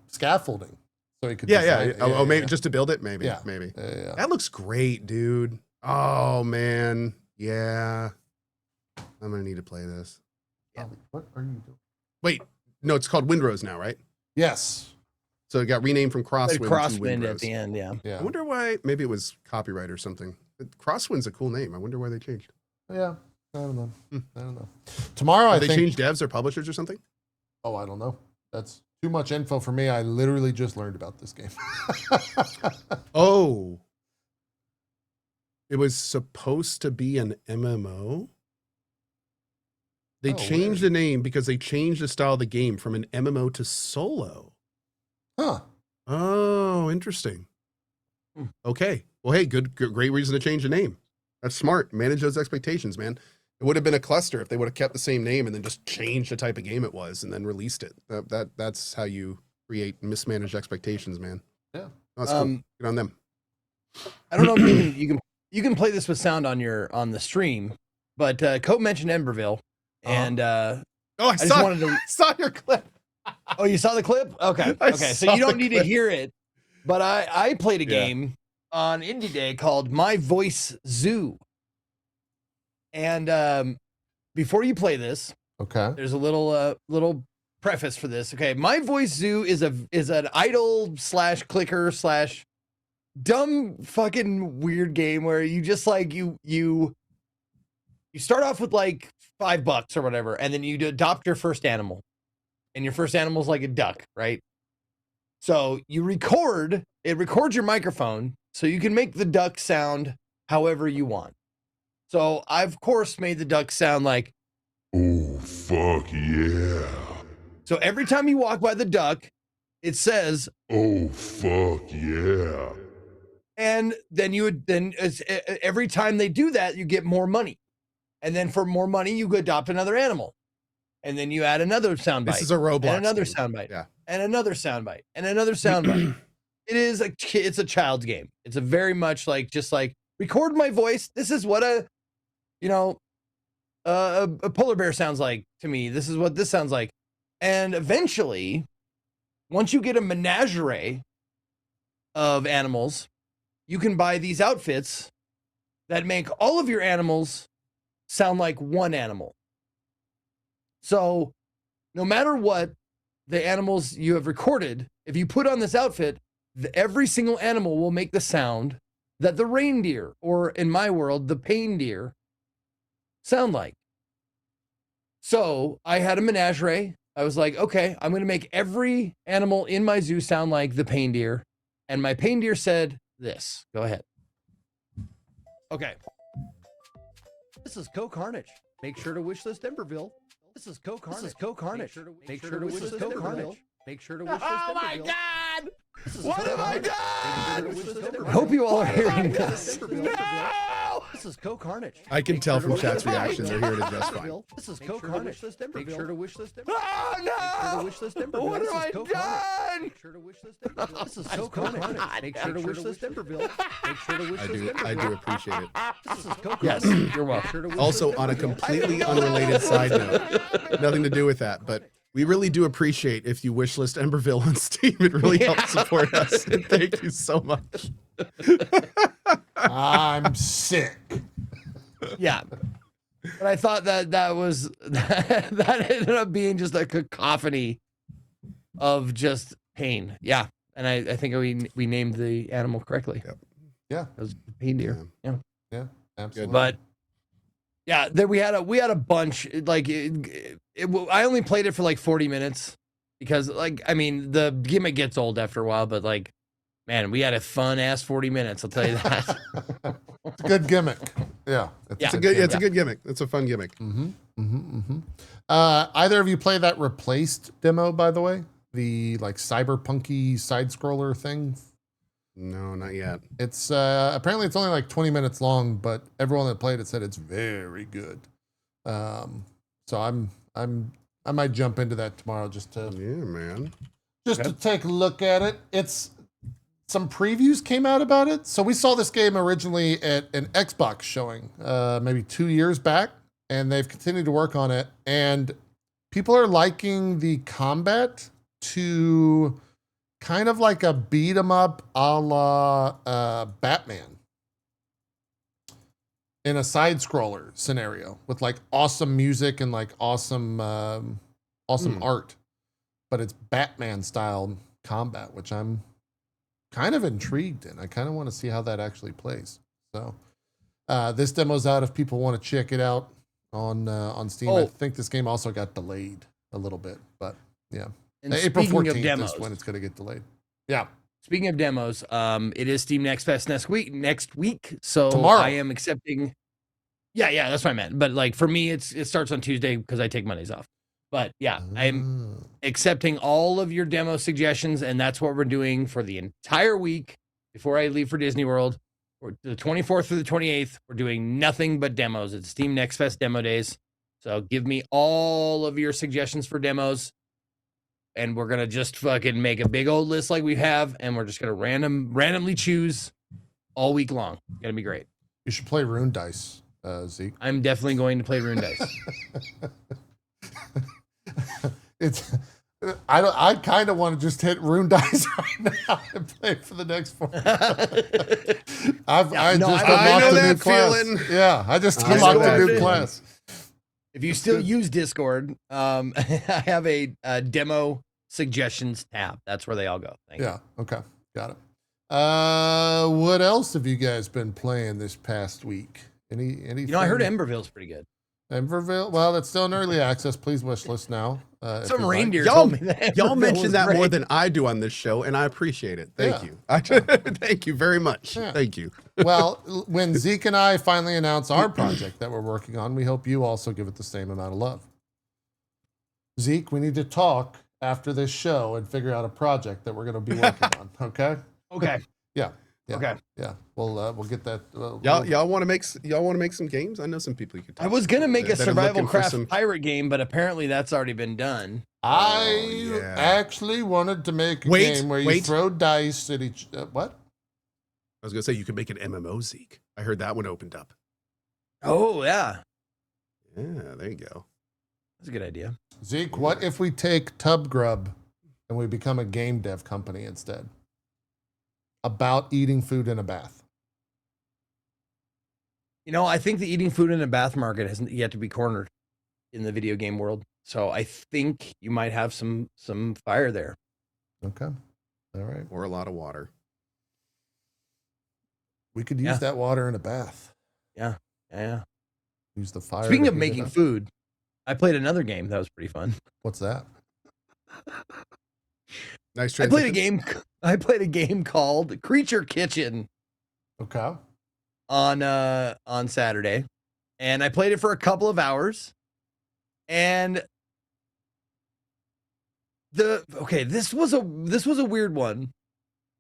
scaffolding. So he could Yeah. design- Oh, maybe just to build it? Maybe. Yeah. Maybe. Yeah. That looks great, dude. Oh, man. Yeah. I'm going to need to play this. What are you doing? Wait. No, it's called Windrose now, right? Yes. So it got renamed from Crosswind to Crosswind at Windrose. the end, yeah. Yeah. I wonder why. Maybe it was copyright or something. Crosswind's a cool name. I wonder why they changed. Yeah. I don't know. I don't know. Tomorrow, Did I they think. change devs or publishers or something? Oh, I don't know. That's too much info for me. I literally just learned about this game. Oh. It was supposed to be an MMO? They Oh, changed weird. the name because they changed the style of the game from an MMO to solo. Huh. Oh, interesting. Okay. Well, hey, great reason to change the name. That's smart. Manage those expectations, man. It would have been a cluster if they would have kept the same name and then just changed the type of game it was and then released it. That's how you create mismanaged expectations, man. Yeah. That's cool. Good on them. I don't know if you can play this with sound on the stream, but Cope mentioned Emberville, and I saw your clip. Oh, you saw the clip? Okay. Okay. So you don't need to hear it, but I played a game on Indie Day called My Voice Zoo. And before you play this, Okay. there's a little preface for this. Okay. My Voice Zoo is an idle / clicker / dumb fucking weird game where you just like you start off with like $5 or whatever, and then you adopt your first animal. And your first animal is like a duck, right? So it records your microphone so you can make the duck sound however you want. So I've, of course, made the duck sound like, Oh, fuck yeah. so every time you walk by the duck, it says, Oh, fuck yeah. and then every time they do that, you get more money. And then for more money, you adopt another animal. And then you add another soundbite. This is a Roblox. And another game. soundbite. Yeah. And another soundbite. And another soundbite. It's a child's game. It's a very much like just like record my voice. This is what a polar bear sounds like to me. This is what this sounds like. And eventually, once you get a menagerie of animals, you can buy these outfits that make all of your animals sound like one animal. So no matter what the animals you have recorded, if you put on this outfit, every single animal will make the sound that the reindeer, or in my world, the pain deer, sound like. So I had a menagerie. I was like, okay, I'm going to make every animal in my zoo sound like the pain deer. And my pain deer said this. Go ahead. Okay. This is Co-Carnage. Make sure to wish list Emberville. This is Co-Carnage. This is Co-Carnage. Make sure to wish list Co-Carnage. Make sure to wish list Emberville. Oh my God! What have I done? I hope you all are hearing this. No! This is Co-Carnage. I can tell from chat's reaction they're hearing it just fine. This is Co-Carnage. Make sure to wish list Emberville. Oh no! What have I done? Make sure to wish list Emberville. This is Co-Carnage. Make sure to wish list Emberville. Make sure to wish list Emberville. I do appreciate it. This is Co-Carnage. Yes, you're welcome. Also, on a completely unrelated side note, nothing to do with that, but we really do appreciate if you wishlist Emberville on Steam. It really helps support us. And thank you so much. I'm sick. Yeah. But I thought that was that ended up being just a cacophony of just pain. Yeah. And I think we named the animal correctly. Yep. Yeah. It was pain deer. Yeah. Yeah. Absolutely. But yeah, then we had a bunch. Like I only played it for like 40 minutes because the gimmick gets old after a while. But like, man, we had a fun ass 40 minutes. I'll tell you that. It's a good gimmick. Yeah. It's a good gimmick. It's a fun gimmick. Either of you play that Replaced demo, by the way? The like cyberpunky side scroller thing? No, not yet. It's apparently it's only like 20 minutes long, but everyone that played it said it's very good. So I might jump into that tomorrow just to to take a look at it. It's some previews came out about it. So we saw this game originally at an Xbox showing maybe 2 years back, and they've continued to work on it. And people are liking the combat to kind of like a beat 'em up a la Batman in a side scroller scenario with like awesome music and like awesome art, but it's Batman style combat, which I'm kind of intrigued in. I kind of want to see how that actually plays. So this demo's out if people want to check it out on Steam. I think this game also got delayed a little bit, but yeah. And April speaking of 14th demos, is when it's going to get delayed. Yeah. Speaking of demos, it is Steam Next Fest next week. So Tomorrow. I am accepting. Yeah, that's what I meant. But like for me, it starts on Tuesday because I take Mondays off. But yeah, I'm accepting all of your demo suggestions, and that's what we're doing for the entire week before I leave for Disney World. The 24th through the 28th, we're doing nothing but demos. It's Steam Next Fest demo days. So give me all of your suggestions for demos. And we're going to just fucking make a big old list like we have. And we're just going to randomly choose all week long. Going to be great. You should play Rune Dice, Zeke. I'm definitely going to play Rune Dice. It's I kind of want to just hit Rune Dice right now and play for the next 4 I just unlocked a new class. Yeah, I just unlocked a new class. If you still use Discord, I have a demo suggestions tab. That's where they all go. Thank you. Okay. Got it. What else have you guys been playing this past week? Anything? You know, I heard Emberville's pretty good. Emberville? Well, it's still in early access. Please wish list now. Some reindeer told me that. Y'all Emberville mention was that great. more than I do on this show, and I appreciate it. Thank you. Thank you very much. Yeah. Thank you. Well, when Zeke and I finally announce our project that we're working on, we hope you also give it the same amount of love. Zeke, we need to talk after this show and figure out a project that we're going to be working on. Okay? Okay. Yeah. Okay. Yeah. We'll get that. Y'all want to make some games? I know some people you could. I was gonna make a that are survival looking for craft some- pirate game, but apparently that's already been done. I yeah. actually wanted to make a game where you throw dice at each. What? I was gonna say you could make an MMO, Zeke. I heard that one opened up. Oh yeah, Yeah, there you go. that's a good idea. Zeke, what if we take Tub Grub and we become a game dev company instead? About eating food in a bath. You know, I think the eating food in a bath market hasn't yet to be cornered in the video game world. So I think you might have some fire there. Okay. All right. Or a lot of water. We could use that water in a bath. Yeah. Use the fire. Speaking to of heat making it up. food, I played another game that was pretty fun. What's that? Nice I transition. played a game called Creature Kitchen Okay. on Saturday, and I played it for a couple of hours. And this was a weird one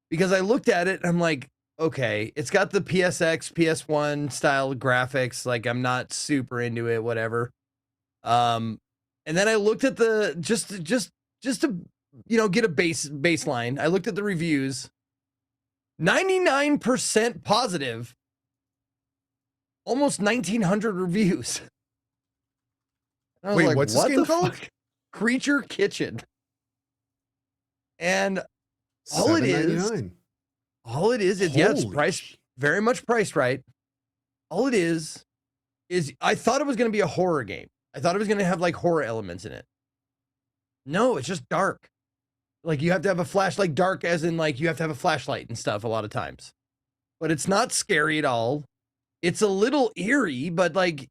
because I looked at it and I'm like, okay, it's got the PSX, PS1 style graphics. Like, I'm not super into it, whatever. And then I looked at the just to get a baseline. I looked at the reviews. 99% positive. Almost 1,900 reviews. And I was Wait, like, what's this what game the called? fuck? Creature Kitchen. And all it is, it's Holy priced sh- very much priced right. All it is I thought it was going to be a horror game. I thought it was going to have like horror elements in it. No, it's just dark. Like you have to have a flashlight, dark as in like you have to have a flashlight and stuff a lot of times. But it's not scary at all. It's a little eerie, but like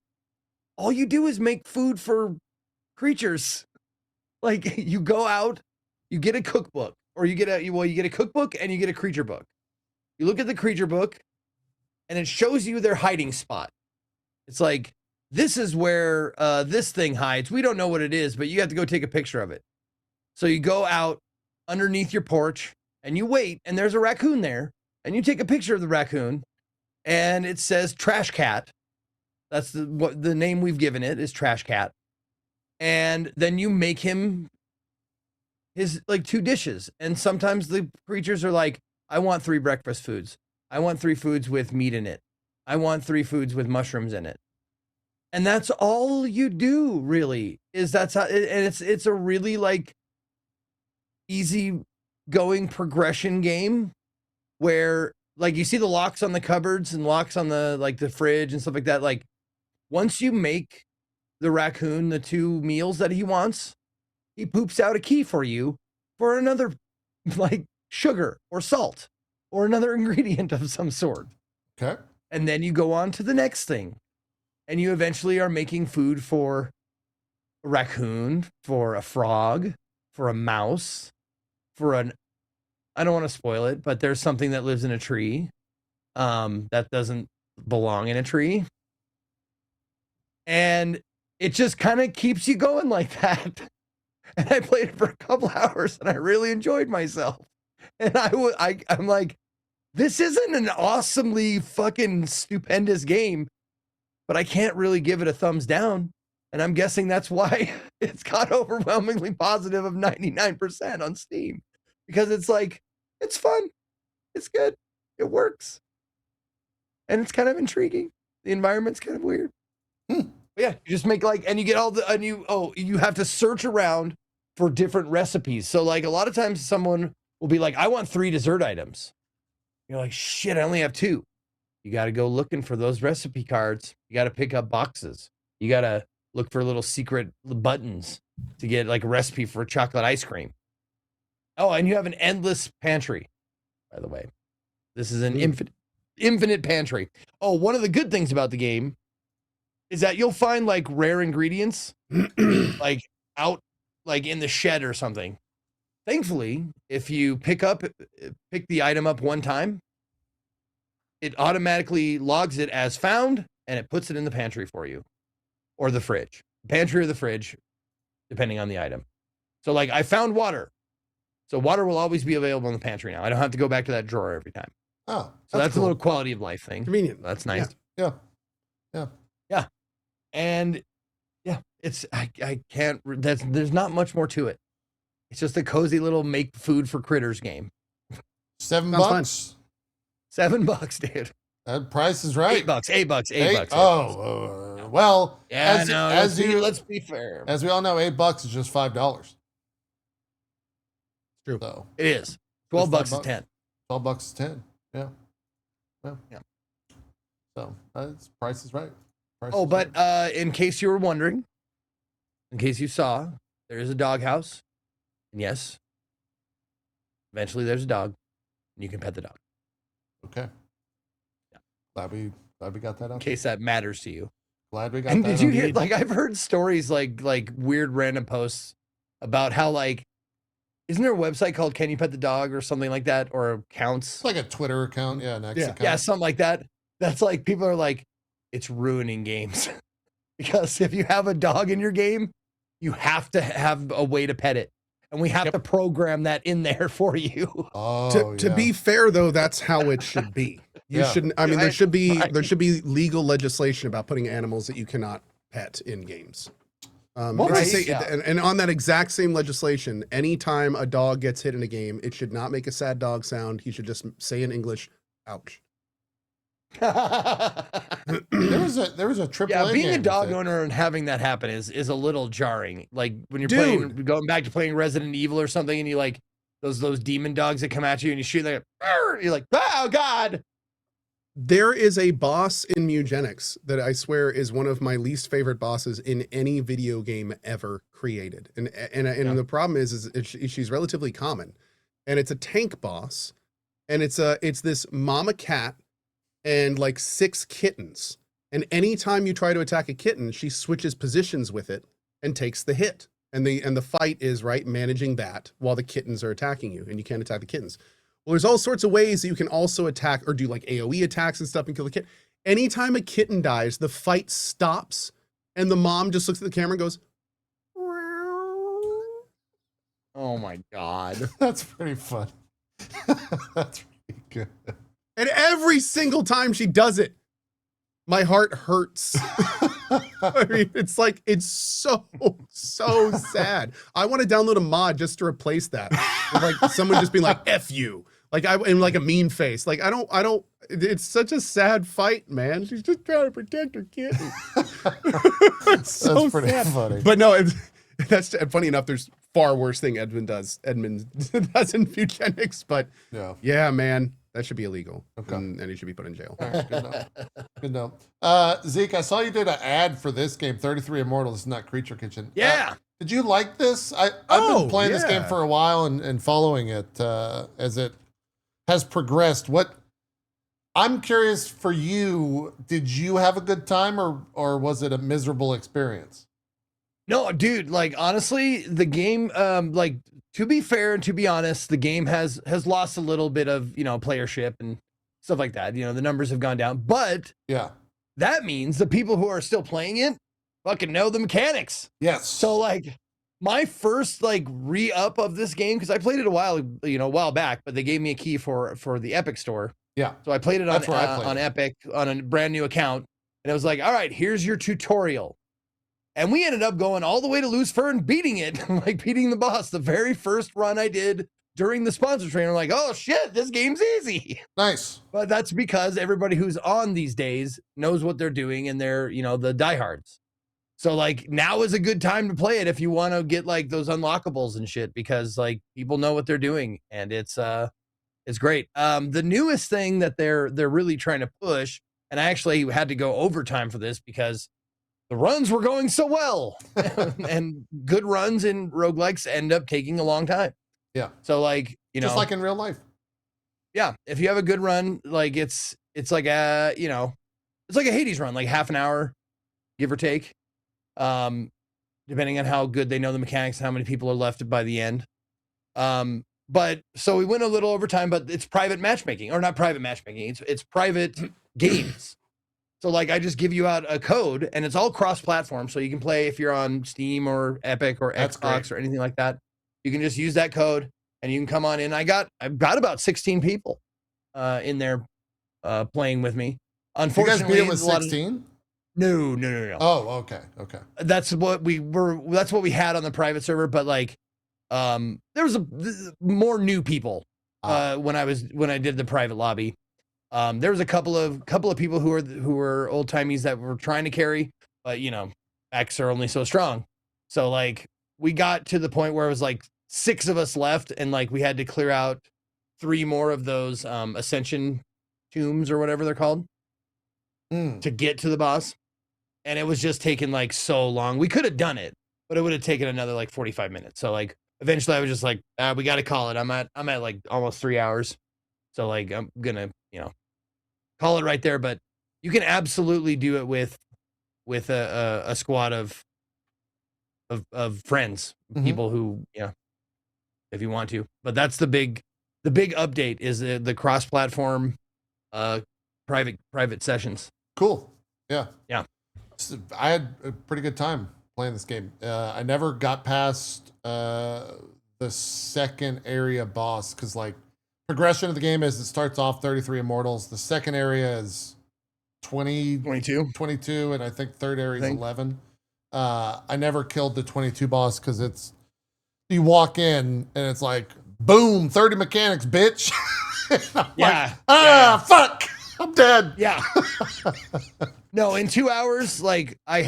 all you do is make food for creatures. Like you go out, you get a cookbook, or you get a cookbook and you get a creature book. You look at the creature book and it shows you their hiding spot. It's like, this is where this thing hides. We don't know what it is, but you have to go take a picture of it. So you go out underneath your porch and you wait, and there's a raccoon there, and you take a picture of the raccoon, and it says Trash Cat. That's the name we've given it is Trash Cat. And then you make him his like 2 dishes. And sometimes the creatures are like, I want 3 breakfast foods. I want 3 foods with meat in it. I want 3 foods with mushrooms in it. And that's all you do, really, is that's how, and it's a really like easy going progression game where like you see the locks on the cupboards and locks on the like the fridge and stuff like that. Like once you make the raccoon the 2 meals that he wants, he poops out a key for you for another like sugar or salt or another ingredient of some sort. Okay. And then you go on to the next thing. And you eventually are making food for a raccoon, for a frog, for a mouse, for I don't want to spoil it, but there's something that lives in a tree that doesn't belong in a tree. And it just kind of keeps you going like that. And I played it for a couple hours and I really enjoyed myself. And I'm like, this isn't an awesomely fucking stupendous game, but I can't really give it a thumbs down. And I'm guessing that's why it's got overwhelmingly positive of 99% on Steam, because it's like, it's fun. It's good. It works. And it's kind of intriguing. The environment's kind of weird. But yeah, you just make like, and you get all the, and you have to search around for different recipes. So like a lot of times someone will be like, I want 3 dessert items. You're like, shit, I only have 2. You got to go looking for those recipe cards. You got to pick up boxes. You got to look for little secret buttons to get like a recipe for chocolate ice cream. Oh, and you have an endless pantry, by the way. This is an infinite pantry. Oh, one of the good things about the game is that you'll find like rare ingredients like out like in the shed or something. Thankfully, if you pick the item up one time, it automatically logs it as found and it puts it in the pantry for you, or the fridge, pantry or the fridge, depending on the item. So like I found water. So water will always be available in the pantry now. I don't have to go back to that drawer every time. Oh, So that's cool. a little quality of life thing. Convenient. That's nice. Yeah. And yeah, it's, I can't, there's not much more to it. It's just a cozy little make food for critters game. $7. Sounds fun. $7, dude. That price is right. $8, $8. Oh, well, Yeah, let's be fair. as we all know, $8 is just $5. True. So It is. $12 Just is $5. 10. $12 is 10. Yeah. Yeah. So price is right. Price Oh, is but right. in case you were wondering, in case you saw, there is a doghouse. And yes, eventually there's a dog, and you can pet the dog. Okay. Yeah. Glad we got that In up. case that matters to you. Glad we got And that. did you up. hear? Like I've heard stories like weird random posts about how like, isn't there a website called Can You Pet the Dog or something like that, or accounts? It's like a Twitter account, yeah, an X Yeah. account. Yeah, something like that. That's like people are like, it's ruining games because if you have a dog in your game, you have to have a way to pet it, and we have to program that in there for you. Oh, To be fair though, that's how it should be. You Yeah. shouldn't, I mean, there should be Right. legal legislation about putting animals that you cannot pet in games. Well, it's the right, same- yeah. and on that exact same legislation, anytime a dog gets hit in a game, it should not make a sad dog sound. He should just say in English, ouch. there was a triple Yeah, A being a game dog with it. owner and having that happen is a little jarring. Like when you're Dude. going back to playing Resident Evil or something, and you like those demon dogs that come at you and you shoot like, you're like, oh god. There is a boss in Mewgenics that I swear is one of my least favorite bosses in any video game ever created. And the problem is she's relatively common, and it's a tank boss, and it's this mama cat and like 6 kittens. And anytime you try to attack a kitten, she switches positions with it and takes the hit. And the fight is right managing that while the kittens are attacking you, and you can't attack the kittens. Well, there's all sorts of ways that you can also attack or do like AoE attacks and stuff and kill the kitten. Anytime a kitten dies, the fight stops, and the mom just looks at the camera and goes, Oh my god. That's pretty fun. That's pretty good. and every single time she does it, my heart hurts. I mean, it's like, it's so sad. I want to download a mod just to replace that. With like someone just being like, F you. Like in like a mean face. Like I don't, it's such a sad fight, man. She's just trying to protect her kitten. It's so That's pretty sad. funny. But no, that's funny enough. There's far worse thing Edmund does in Mewgenics, but yeah, man, that should be illegal. Okay. And he should be put in jail. All right, good enough. Good enough. Zeke, I saw you did an ad for this game, 33 Immortals, not Creature Kitchen. Yeah. Did you like this? I've been playing this game for a while and following it as it has progressed. I'm curious for you, did you have a good time or was it a miserable experience? No, dude, like honestly, the game, like to be fair and to be honest, the game has lost a little bit of, playership and stuff like that. The numbers have gone down, but Yeah. that means the people who are still playing it fucking know the mechanics. Yes. So like my first like re-up of this game, because I played it a while back, but they gave me a key for the Epic Store. Yeah. So I played it That's where I played on it. Epic on a brand new account, and it was like, all right, here's your tutorial. And we ended up going all the way to Lucifer and beating it, like beating the boss. The very first run I did during the sponsor train, I'm like, oh shit, this game's easy. Nice. But that's because everybody who's on these days knows what they're doing, and they're, you know, the diehards. So like now is a good time to play it if you want to get like those unlockables and shit, because like people know what they're doing, and it's great. The newest thing that they're really trying to push, and I actually had to go overtime for this because the runs were going so well, and good runs in roguelikes end up taking a long time. Yeah. So like, you know, Just like in real life. yeah, if you have a good run, like it's like a, you know, it's like a Hades run, like half an hour, give or take. Depending on how good they know the mechanics, how many people are left by the end. But so we went a little over time, but it's private matchmaking, or not private matchmaking. It's private games. So like I just give you out a code, and it's all cross-platform. So you can play if you're on Steam or Epic or That's Xbox great. or anything like that. You can just use that code, and you can come on in. I've got about 16 people in there playing with me. You Unfortunately, guys beat it with a lot of- 16? No. Oh, okay. That's what we had on the private server, but like there was more new people when I did the private lobby. There was a couple of people who were old timies that were trying to carry, but you know, X are only so strong. So like we got to the point where it was like 6 of us left, and like we had to clear out 3 more of those ascension tombs or whatever they're called to get to the boss. And it was just taking like so long. We could have done it, but it would have taken another like 45 minutes. So like eventually I was just like, we got to call it. I'm at like almost 3 hours. So like I'm gonna, you know, call it right there. But you can absolutely do it with a squad of friends, people who, you know, if you want to. But that's the big update is the cross-platform private sessions. Cool. Yeah. I had a pretty good time playing this game. I never got past the second area boss, because like progression of the game is it starts off 33 immortals. The second area is 22, and I think third area is 11. I never killed the 22 boss because it's, you walk in and it's like, boom, 30 mechanics, bitch. Fuck, I'm dead. Yeah. No, in 2 hours, like I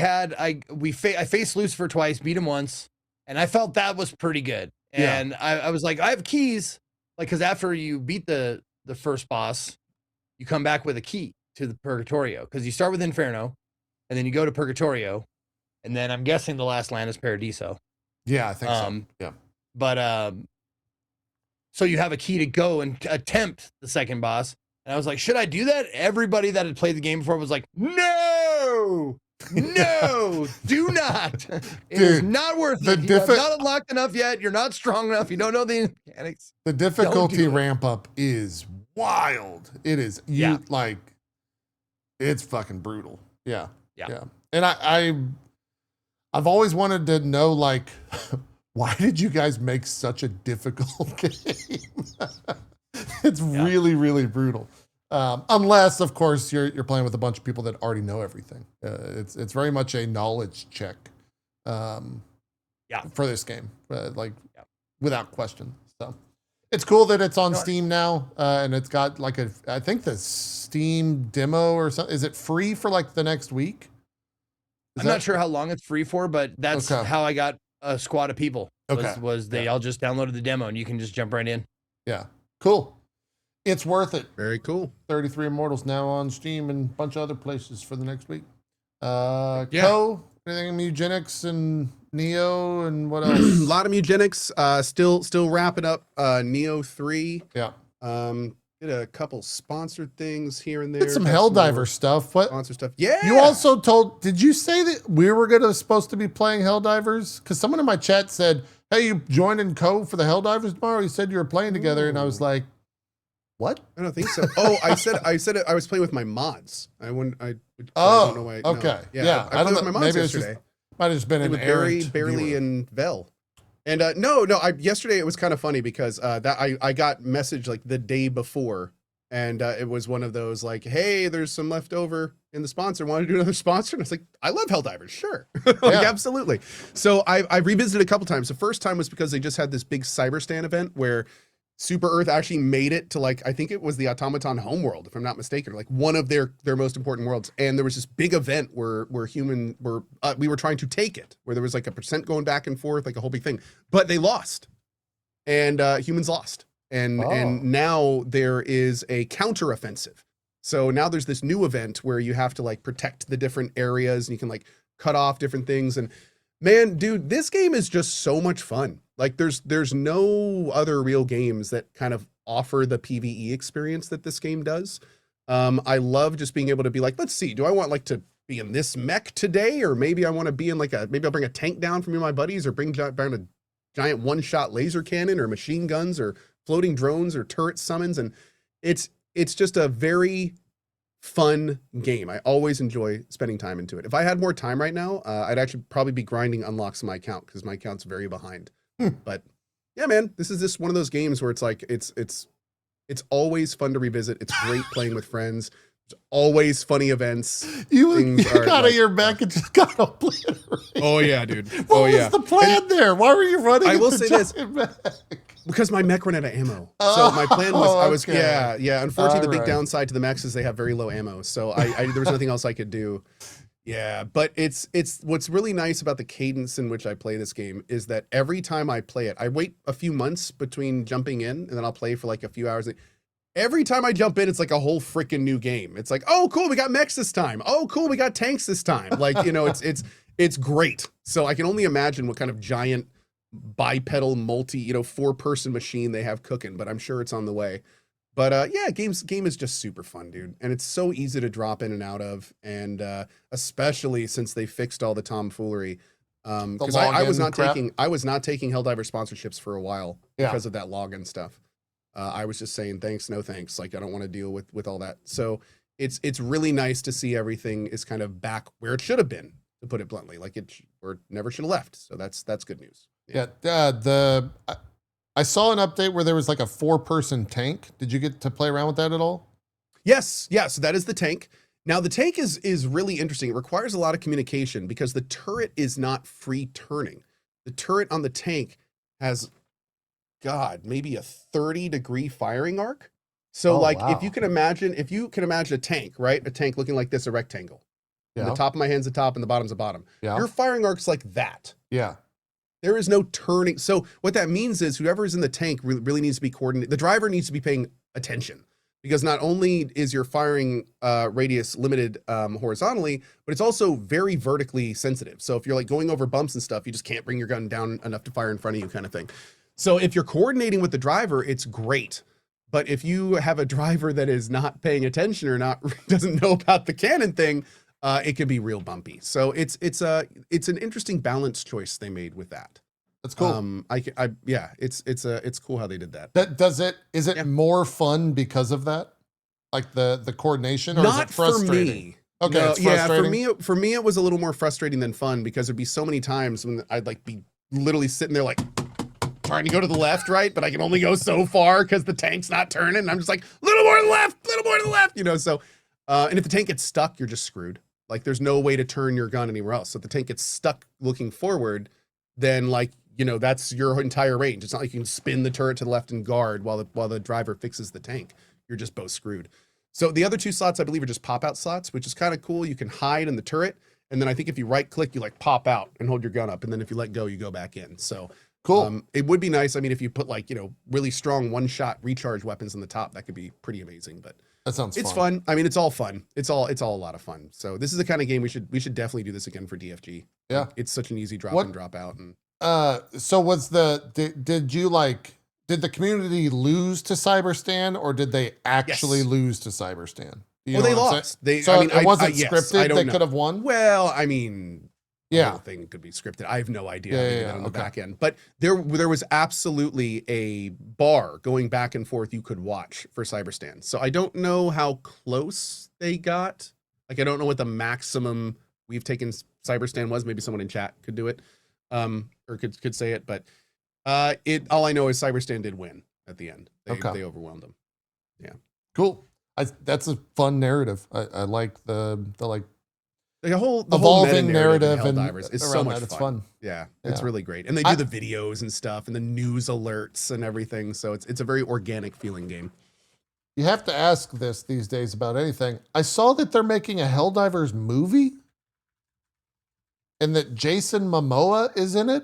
faced Lucifer twice, beat him once, and I felt that was pretty good. And I was like, I have keys, like, because after you beat the first boss, you come back with a key to the Purgatorio, because you start with Inferno, and then you go to Purgatorio, and then I'm guessing the last land is Paradiso. Yeah, I think so. Yeah. But so you have a key to go and attempt the second boss. And I was like, should I do that? Everybody that had played the game before was like, no, do not. It is not worth it. You have not unlocked enough yet. You're not strong enough. You don't know the mechanics. The difficulty ramp up is wild. It is. Like, it's fucking brutal. Yeah. And I've always wanted to know, like, why did you guys make such a difficult game? It's really, really brutal. Unless, of course, you're playing with a bunch of people that already know everything. It's very much a knowledge check. For this game, without question. So it's cool that it's on Steam now, and it's got like I think the Steam demo or something. Is it free for like the next week? I'm not sure how long it's free for, but that's how I got a squad of people. Was they all just downloaded the demo, and you can just jump right in. Yeah. Cool. It's worth it. Very cool. 33 Immortals now on Steam and a bunch of other places for the next week. Co, anything Mewgenics and Nioh and what else? A lot of Mewgenics. Still wrapping up Nioh 3. Yeah. Did a couple sponsored things here and there. Did some Helldivers stuff. What sponsor stuff? Yeah. You also did you say that we were supposed to be playing Helldivers? Because someone in my chat said, hey, you joining Co for the Helldivers tomorrow? You said you were playing together, and I was like, what? I don't think so. Oh, I said I was playing with my mods. I don't know why. Okay. No. Yeah. I played with my mods maybe yesterday. Might have just been an errant Barely, viewer. and Vel. And yesterday it was kind of funny because I got message like the day before, And it was one of those like, hey, there's some left over in the sponsor. Want to do another sponsor? And I was like, I love Helldivers, sure. Like, absolutely. So I revisited a couple times. The first time was because they just had this big CyberStan event where Super Earth actually made it to, like, I think it was the Automaton homeworld, if I'm not mistaken, like one of their most important worlds. And there was this big event where we were trying to take it, where there was like a percent going back and forth, like a whole big thing, but they lost, and humans lost. And now there is a counteroffensive. So now there's this new event where you have to like protect the different areas, and you can like cut off different things. And man, dude, this game is just so much fun. Like there's no other real games that kind of offer the PvE experience that this game does. I love just being able to be like, let's see, do I want like to be in this mech today? Or maybe I want to be in like maybe I'll bring a tank down from my buddies, or bring down a giant one-shot laser cannon, or machine guns, or floating drones, or turret summons. And it's just a very fun game. I always enjoy spending time into it. If I had more time right now, I'd actually probably be grinding unlocks in my account, because my account's very behind. But yeah, man, this is just one of those games where it's like, it's always fun to revisit. It's great playing with friends. There's always funny events. You got out of your mech and just got obliterated. Oh yeah, dude. What was the plan there? Why were you running? I will say this. Mech? Because my mech ran out of ammo. So my plan was, okay. yeah. Unfortunately, the big Alright. downside to the mechs is they have very low ammo. So there was nothing else I could do. Yeah, but it's what's really nice about the cadence in which I play this game is that every time I play it, I wait a few months between jumping in, and then I'll play for like a few hours. Every time I jump in, it's like a whole freaking new game. It's like, oh, cool, we got mechs this time. Oh, cool, we got tanks this time. Like, you know, it's great. So I can only imagine what kind of giant bipedal four-person machine they have cooking, but I'm sure it's on the way. But yeah, game is just super fun, dude, and it's so easy to drop in and out of, and especially since they fixed all the tomfoolery. Because I was not taking Helldivers sponsorships for a while because of that login stuff. I was just saying thanks, no thanks. Like, I don't want to deal with all that. So it's really nice to see everything is kind of back where it should have been, to put it bluntly. Like or never should have left. So that's good news. Yeah. I saw an update where there was like a 4-person tank. Did you get to play around with that at all? Yes. Yeah. So that is the tank. Now the tank is really interesting. It requires a lot of communication because the turret is not free turning. The turret on the tank has, maybe a 30-degree firing arc. So if you can imagine a tank, right? A tank looking like this, a rectangle. Yeah. And the top of my hand's the top and the bottom's the bottom. Yeah. Your firing arc's like that. Yeah. There is no turning. So what that means is whoever is in the tank really needs to be coordinated. The driver needs to be paying attention, because not only is your firing radius limited horizontally, but it's also very vertically sensitive. So if you're like going over bumps and stuff, you just can't bring your gun down enough to fire in front of you, kind of thing. So if you're coordinating with the driver, it's great. But if you have a driver that is not paying attention or doesn't know about the cannon thing, it can be real bumpy. So it's an interesting balance choice they made with that. That's cool. It's cool how they did that. Is it more fun because of that? Like the coordination, or not is it frustrating? For me. Okay, no, it's frustrating. Yeah, for me it was a little more frustrating than fun, because there'd be so many times when I'd like be literally sitting there like trying to go to the left, right, but I can only go so far because the tank's not turning. And I'm just like, little more to the left, you know. So and if the tank gets stuck, you're just screwed. Like, there's no way to turn your gun anywhere else. So if the tank gets stuck looking forward, then, like, you know, that's your entire range. It's not like you can spin the turret to the left and guard while the driver fixes the tank. You're just both screwed. So the other 2 slots, I believe, are just pop-out slots, which is kind of cool. You can hide in the turret, and then I think if you right-click, you, like, pop out and hold your gun up, and then if you let go, you go back in. So cool. It would be nice. I mean, if you put, like, you know, really strong one-shot recharge weapons on the top, that could be pretty amazing, but that sounds it's fun. I mean, it's all fun. It's all a lot of fun. So this is the kind of game we should definitely do this again for DFG. Yeah. Like, it's such an easy drop in, drop out. And so did the community lose to CyberStan, or did they actually lose to CyberStan? They lost. It wasn't scripted. They could have won. Well, I mean, the whole thing could be scripted. I have no idea on the back end. But there was absolutely a bar going back and forth you could watch for CyberStan. So I don't know how close they got. Like, I don't know what the maximum we've taken CyberStan was. Maybe someone in chat could do it, or could say it. But all I know is CyberStan did win at the end. They overwhelmed them. Yeah. Cool. That's a fun narrative. I like the like The whole evolving meta narrative in and Helldivers is so around much that. fun. It's fun. Yeah, it's Yeah. really great. And they do the videos and stuff and the news alerts and everything. So it's a very organic feeling game. You have to ask this these days about anything. I saw that they're making a Helldivers movie and that Jason Momoa is in it.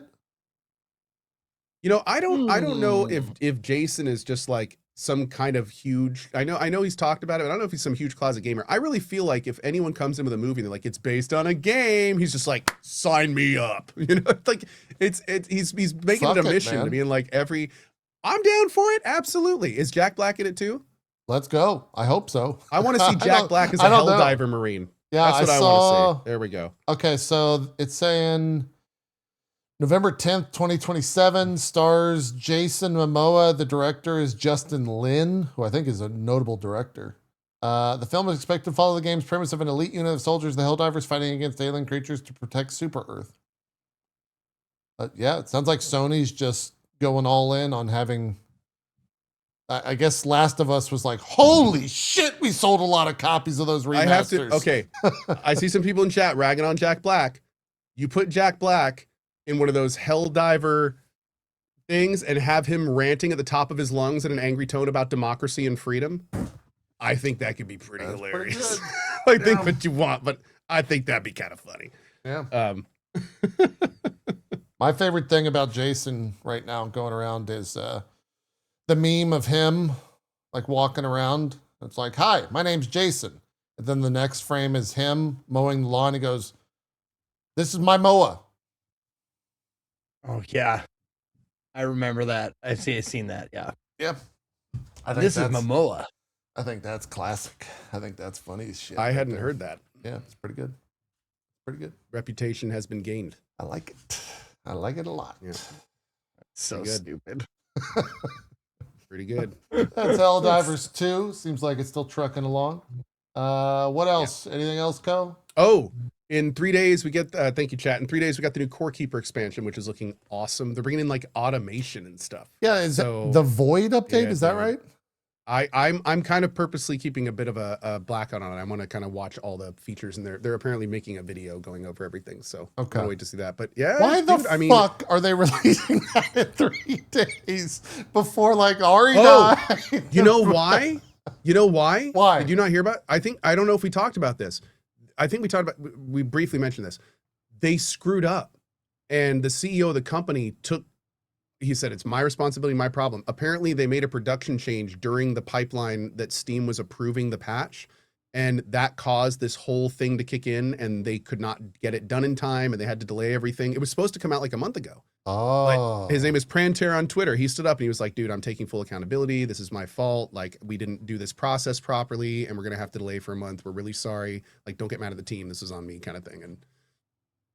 You know, I don't know if Jason is just like some kind of huge. I know he's talked about it, but I don't know if he's some huge closet gamer. I really feel like if anyone comes in with a movie and they're like, it's based on a game, he's just like, sign me up. You know, like he's making it a mission to be in like every. I'm down for it. Absolutely. Is Jack Black in it too? Let's go. I hope so. I want to see Jack Black as a Helldiver Marine. Yeah, that's what I want to see. There we go. Okay, so it's saying November 10th, 2027, stars Jason Momoa. The director is Justin Lin, who I think is a notable director. The film is expected to follow the game's premise of an elite unit of soldiers, the Helldivers, fighting against alien creatures to protect Super Earth. Yeah, it sounds like Sony's just going all in on having... I guess Last of Us was like, holy shit, we sold a lot of copies of those remasters. Okay, I see some people in chat ragging on Jack Black. You put Jack Black in one of those Helldiver things and have him ranting at the top of his lungs in an angry tone about democracy and freedom. I think that could be pretty hilarious. I think what you want, but I think that'd be kind of funny. Yeah. My favorite thing about Jason right now going around is the meme of him like walking around. It's like, hi, my name's Jason. And then the next frame is him mowing the lawn. He goes, this is my mower. Oh yeah, I remember that. I've seen that. Yeah. Yep. This is Momoa. I think that's classic. I think that's funny as shit. I hadn't heard that. Yeah, it's pretty good. Pretty good. Reputation has been gained. I like it. I like it a lot. Yeah. So good. stupid. Pretty good. That's Helldivers 2. Seems like it's still trucking along. What else? Yeah. Anything else, Co? Oh, in 3 days we get, thank you, chat. In 3 days we got the new Core Keeper expansion, which is looking awesome. They're bringing in like automation and stuff. Yeah, is so, the Void update? Yeah, is that right? I'm kind of purposely keeping a bit of a blackout on it. I want to kind of watch all the features, and they're apparently making a video going over everything. So okay, can't wait to see that. But yeah, why the fuck are they releasing that in 3 days before like RE9? You know why? You know why? Why? Did you not hear about? I don't know if we talked about this. I think we briefly mentioned this. They screwed up, and the CEO of the company he said, it's my responsibility, my problem. Apparently they made a production change during the pipeline that Steam was approving the patch. And that caused this whole thing to kick in, and they could not get it done in time, and they had to delay everything. It was supposed to come out like a month ago. Oh. But his name is Pranter on Twitter. He stood up and he was like, dude, I'm taking full accountability. This is my fault. Like, we didn't do this process properly, and we're going to have to delay for a month. We're really sorry. Like, don't get mad at the team. This is on me, kind of thing. And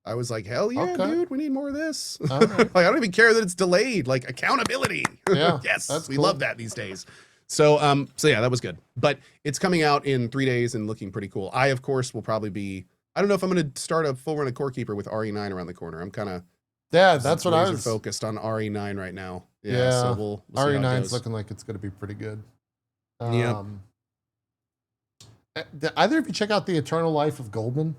I was like, hell yeah, dude, we need more of this. Right. Like, I don't even care that it's delayed. Like, accountability. Yeah, yes, we love that these days. So yeah, that was good. But it's coming out in 3 days and looking pretty cool. I, of course, will probably be, I don't know if I'm going to start a full run of Core Keeper with RE9 around the corner. I'm kind of, that's what I was focused on RE9 right now. Yeah. So we'll RE9's looking like it's going to be pretty good. Yeah. Did either of you check out The Eternal Life of Goldman?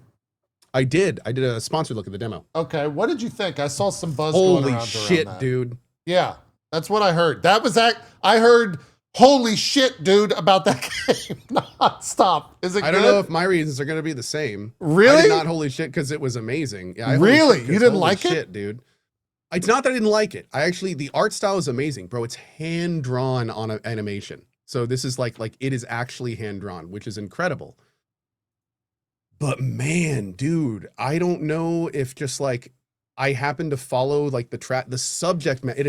I did a sponsored look at the demo. Okay, what did you think? I saw some buzz going around. Holy shit, dude. Yeah, that's what I heard. I heard holy shit, dude, about that game nonstop. Is it good? I don't know if my reasons are going to be the same. Really? I did not holy shit because it was amazing. Yeah, really? You didn't like shit, dude. It's not that I didn't like it. The art style is amazing, bro. It's hand drawn on an animation. So this is like it is actually hand drawn, which is incredible. But man, dude, I don't know if just like I happen to follow like the subject matter. It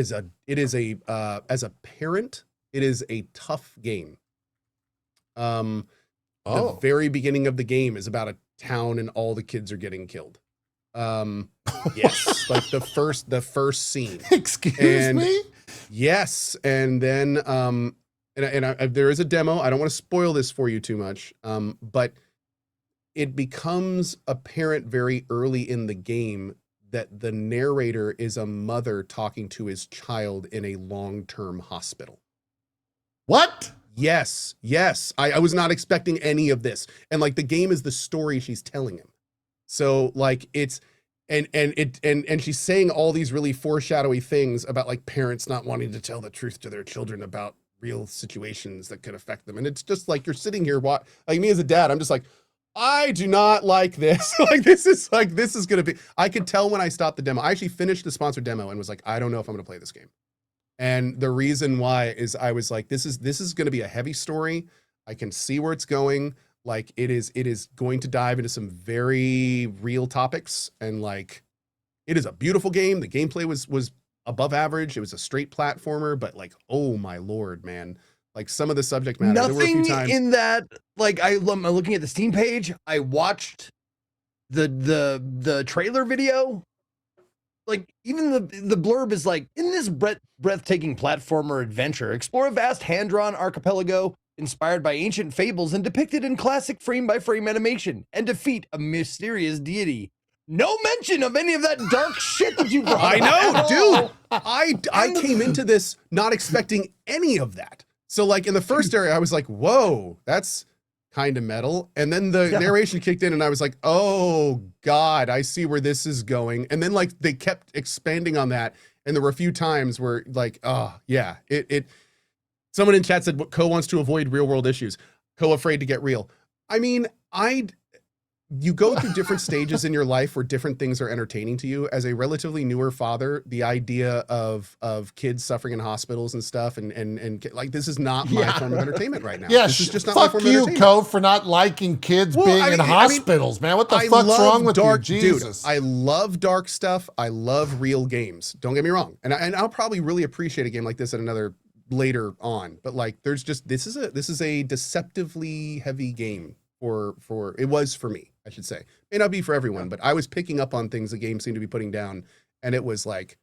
is a as a parent, it is a tough game. The very beginning of the game is about a town and all the kids are getting killed. Yes, like the first scene. Excuse me? Yes, and then there is a demo. I don't want to spoil this for you too much. But it becomes apparent very early in the game that the narrator is a mother talking to his child in a long-term hospital. What? Yes, yes. I was not expecting any of this. And like the game is the story she's telling him. So like it's and she's saying all these really foreshadowy things about like parents not wanting to tell the truth to their children about real situations that could affect them. And it's just like you're sitting here like me as a dad, I'm just like, I do not like this. This is gonna be, I could tell when I stopped the demo. I actually finished the sponsored demo and was like, I don't know if I'm gonna play this game. And the reason why is I was like, this is going to be a heavy story. I can see where it's going. Like it is going to dive into some very real topics. And like, it is a beautiful game. The gameplay was above average. It was a straight platformer, but like, oh my Lord, man. Like some of the subject matter. There were a few Nothing times in that, like I'm looking at the Steam page. I watched the trailer video. Like even the blurb is like, in this breathtaking platformer adventure, explore a vast hand-drawn archipelago inspired by ancient fables and depicted in classic frame-by-frame animation, and defeat a mysterious deity. No mention of any of that dark shit that you brought I know, up. dude. I came into this not expecting any of that. So like in the first area, I was like, whoa, that's kind of metal. And then the narration kicked in and I was like, oh God, I see where this is going. And then like they kept expanding on that. And there were a few times where like, oh yeah, someone in chat said Co wants to avoid real world issues. Co afraid to get real. I mean, you go through different stages in your life where different things are entertaining to you. As a relatively newer father, the idea of kids suffering in hospitals and stuff, and like this is not my form of entertainment right now. Yeah, this is just not my fuck form of you, entertainment. Co, for not liking kids being in hospitals, man. What the fuck's wrong with you, Jesus? Dude, I love dark stuff. I love real games. Don't get me wrong, and I'll probably really appreciate a game like this at another later on. But like, there's just this is a deceptively heavy game for it was for me. I should say. May not be for everyone, but I was picking up on things the game seemed to be putting down, and it was like,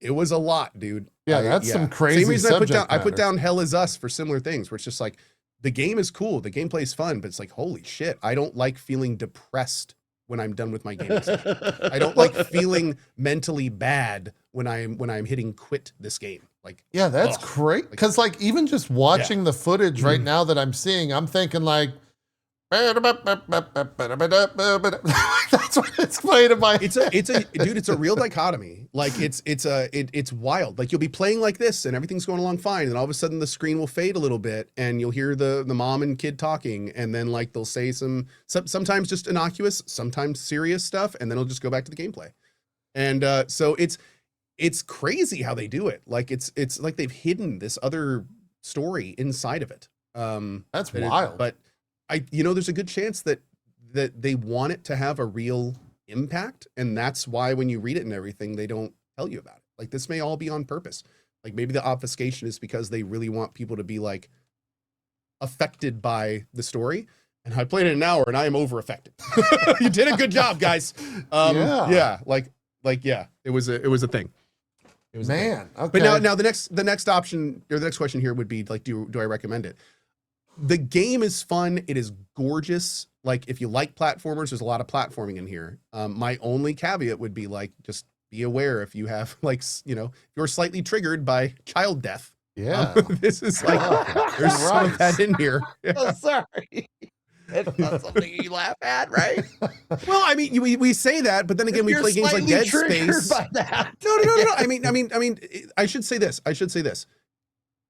it was a lot, dude. Yeah, that's some crazy Same reason subject I put down Hell Is Us for similar things, where it's just like, the game is cool, the gameplay is fun, but it's like, holy shit, I don't like feeling depressed when I'm done with my game. I don't like feeling mentally bad when I'm hitting quit this game. Like, yeah, that's great. Because like even just watching the footage right now that I'm seeing, I'm thinking like, that's what it's playing in my it's a real dichotomy. Like it's wild. Like you'll be playing like this and everything's going along fine, and all of a sudden the screen will fade a little bit and you'll hear the mom and kid talking, and then like they'll say sometimes just innocuous, sometimes serious stuff, and then it'll just go back to the gameplay. And so it's crazy how they do it. Like it's like they've hidden this other story inside of it. That's wild. But there's a good chance that they want it to have a real impact. And that's why when you read it and everything, they don't tell you about it. Like this may all be on purpose. Like maybe the obfuscation is because they really want people to be like affected by the story. And I played it an hour and I am over affected. You did a good job, guys. Yeah. It was a thing. It was a thing. Okay. But now the next option or the next question here would be like, do I recommend it? The game is fun. It is gorgeous. Like if you like platformers, there's a lot of platforming in here. My only caveat would be like, just be aware if you have like, you're slightly triggered by child death. Yeah. This is like, there's some of that in here. Oh, sorry. It's not something you laugh at, right? Well, I mean, we say that, but then again, we play games like Dead Space. By that. No. I mean, I should say this.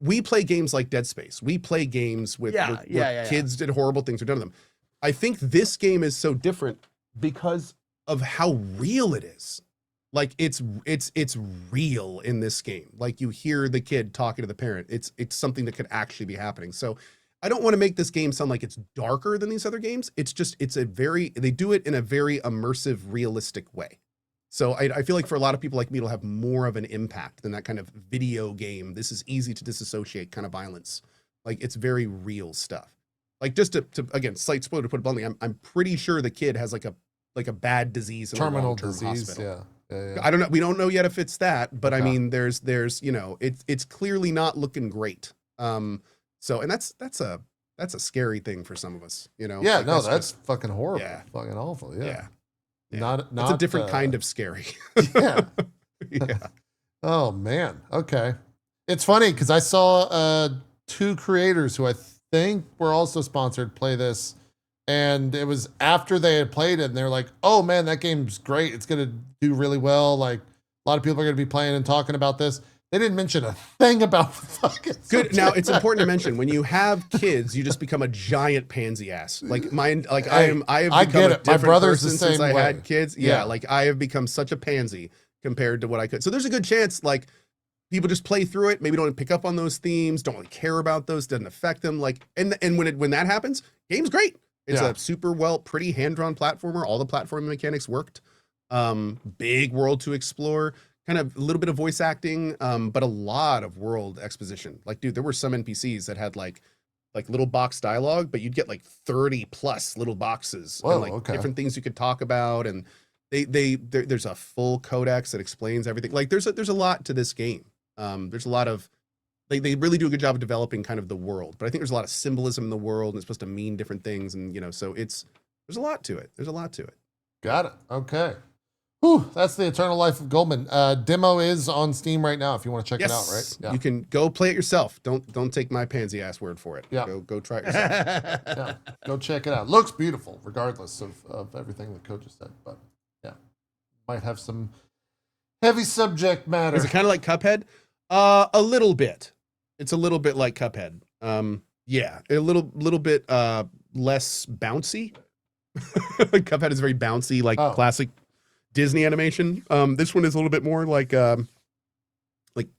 We play games like Dead Space. We play games where kids did horrible things or done to them. I think this game is so different because of how real it is. Like it's real in this game. Like you hear the kid talking to the parent. It's something that could actually be happening. So I don't want to make this game sound like it's darker than these other games. They do it in a very immersive, realistic way. So I feel like for a lot of people like me, it'll have more of an impact than that kind of video game. This is easy to disassociate kind of violence. Like it's very real stuff. Like just to again, slight spoiler to put it bluntly, I'm pretty sure the kid has like a bad disease in terminal a long-term disease. hospital. Yeah. I don't know. We don't know yet if it's that, but I mean, there's it's clearly not looking great. So and that's a scary thing for some of us. Yeah, like, no, that's fucking horrible. Yeah. Fucking awful. Yeah. Not it's a different kind of scary. Yeah. Yeah. Oh man. Okay. It's funny because I saw two creators who I think were also sponsored play this, and it was after they had played it, and they're like, "Oh man, that game's great. It's gonna do really well. Like a lot of people are gonna be playing and talking about this." They didn't mention a thing about fucking Good. Now it's important to mention when you have kids, you just become a giant pansy ass. Like mine, like Hey, I have I become get a it. My different brother's the person since same I way. had kids. Yeah, Yeah. like I have become such a pansy compared to what I could. So there's a good chance like people just play through it, maybe don't pick up on those themes, don't really care about those, doesn't affect them. Like and when that happens, game's great. It's Yeah. a super pretty hand-drawn platformer. All the platforming mechanics worked. Big world to explore. Kind of a little bit of voice acting, but a lot of world exposition. Like, dude, there were some NPCs that had like little box dialogue, but you'd get like 30 plus little boxes Whoa, and like okay. different things you could talk about. And there's a full codex that explains everything. Like there's a lot to this game. There's a lot of, they really do a good job of developing kind of the world, but I think there's a lot of symbolism in the world and it's supposed to mean different things. And, so there's a lot to it. There's a lot to it. Got it. Okay. Whew, that's the Eternal Life of Goldman. Demo is on Steam right now if you want to check it out, right? Yeah. You can go play it yourself. Don't take my pansy ass word for it. Yeah. Go try it yourself. Yeah. Go check it out. Looks beautiful, regardless of everything that Coach just said. But yeah, might have some heavy subject matter. Is it kind of like Cuphead? A little bit. It's a little bit like Cuphead. Yeah, a little bit less bouncy. Cuphead is very bouncy, like classic Disney animation. This one is a little bit more like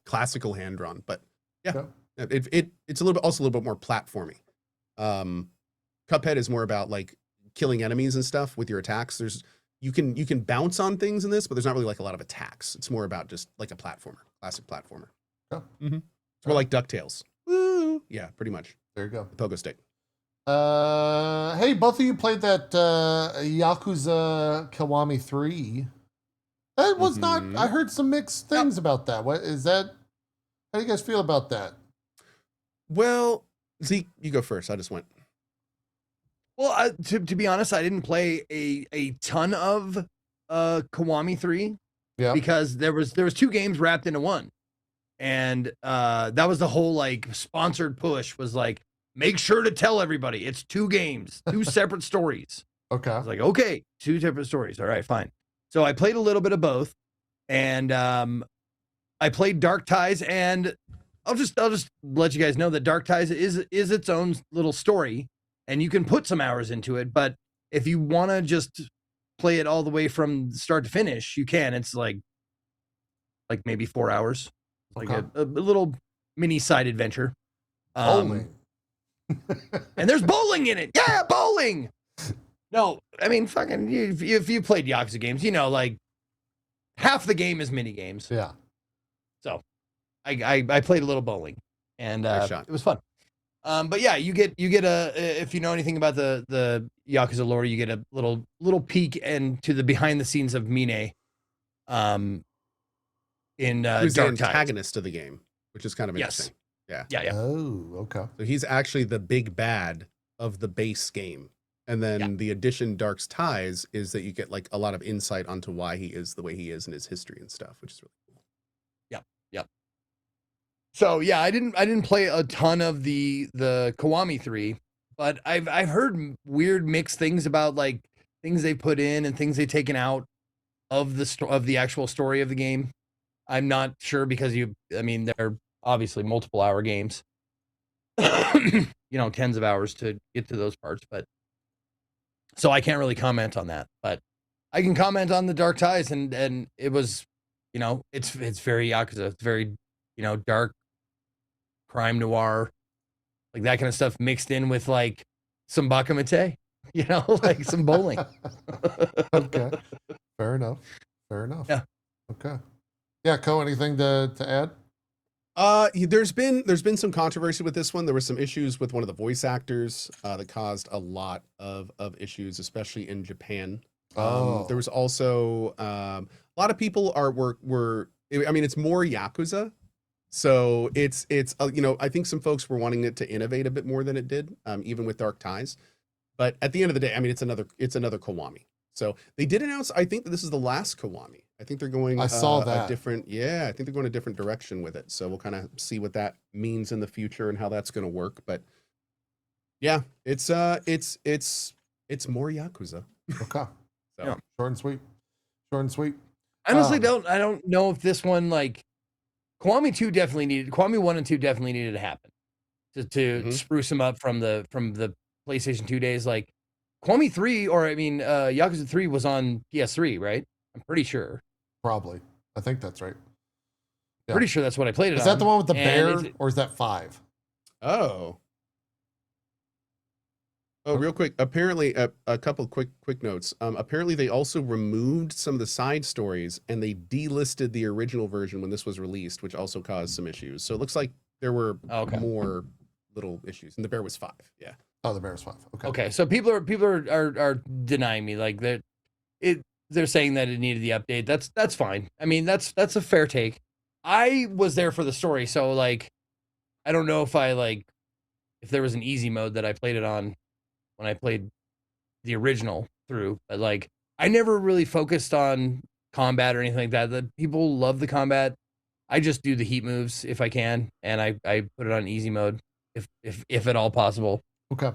classical hand drawn, but yeah, it's a little bit also a little bit more platformy. Cuphead is more about like killing enemies and stuff with your attacks. You can bounce on things in this, but there's not really like a lot of attacks. It's more about just like a platformer, classic platformer. Oh. Mm-hmm. It's more like DuckTales. Woo! Yeah, pretty much. There you go. The pogo stick. Hey, both of you played that Yakuza Kiwami 3. That was not, I heard some mixed things about that. What is that? How do you guys feel about that? Well, Zeke, you go first. I just went. Well, to be honest, I didn't play a ton of Kiwami 3 because there was two games wrapped into one. And that was the whole like sponsored push was like, make sure to tell everybody it's two games, two separate stories. Okay. I was like, okay, two separate stories. All right, fine. So I played a little bit of both, and I played Dark Ties, and I'll just let you guys know that Dark Ties is its own little story, and you can put some hours into it. But if you want to just play it all the way from start to finish, you can. It's like maybe 4 hours, like a little mini side adventure. Bowling. And there's bowling in it. Yeah, bowling. No, I mean, fucking, if you played Yakuza games, like half the game is mini games. Yeah. So I played a little bowling, and it was fun. But yeah, you get if you know anything about the Yakuza lore, you get a little peek into the behind the scenes of Mine. In who's Dark the Ties. antagonist of the game, which is kind of interesting. Yeah. Oh, okay. So he's actually the big bad of the base game. And then the addition Dark's Ties is that you get like a lot of insight onto why he is the way he is in his history and stuff, which is really cool. Yep. So yeah, I didn't play a ton of the Kiwami 3, but I've heard weird mixed things about like things they put in and things they've taken out of the actual story of the game. I'm not sure because they're obviously multiple hour games, tens of hours to get to those parts, but so I can't really comment on that, but I can comment on the Dark Ties and it was, it's very Yakuza. It's very, dark crime noir, like that kind of stuff mixed in with like some bakamite, like some bowling. Okay. Fair enough. Yeah. Okay. Yeah, Ko, anything to add? There's been some controversy with this one. There were some issues with one of the voice actors that caused a lot of issues, especially in Japan. There was also a lot of people were it's more Yakuza. So it's I think some folks were wanting it to innovate a bit more than it did, even with Dark Ties. But at the end of the day, it's another Kiwami. So they did announce, I think that this is the last Kiwami. I think they're going. I saw that. I think they're going a different direction with it. So we'll kind of see what that means in the future and how that's going to work. But yeah, it's more Yakuza. Okay. So. Yeah. Short and sweet. Short and sweet. I honestly don't know if this one, like, Kiwami 1 and 2 definitely needed to happen to spruce them up from the PlayStation 2 days. Like, Kiwami 3, Yakuza 3 was on PS3, right? I'm pretty sure. Probably. I think that's right. Yeah. Pretty sure that's what I played it on. Is that the one with the And bear, or is that 5? Oh, real quick. Apparently, a couple quick notes. Apparently, they also removed some of the side stories and they delisted the original version when this was released, which also caused some issues. So it looks like there were more little issues, and the bear was 5. Yeah. Oh, the bear was 5. Okay. Okay, so people are denying me, like, they're saying that it needed the update. That's fine. I mean, that's a fair take. I was there for the story, so, like, I don't know if there was an easy mode that I played it on when I played the original through, but, like, I never really focused on combat or anything like that. The people love the combat. I just do the heat moves if I can, and I put it on easy mode if at all possible. Okay.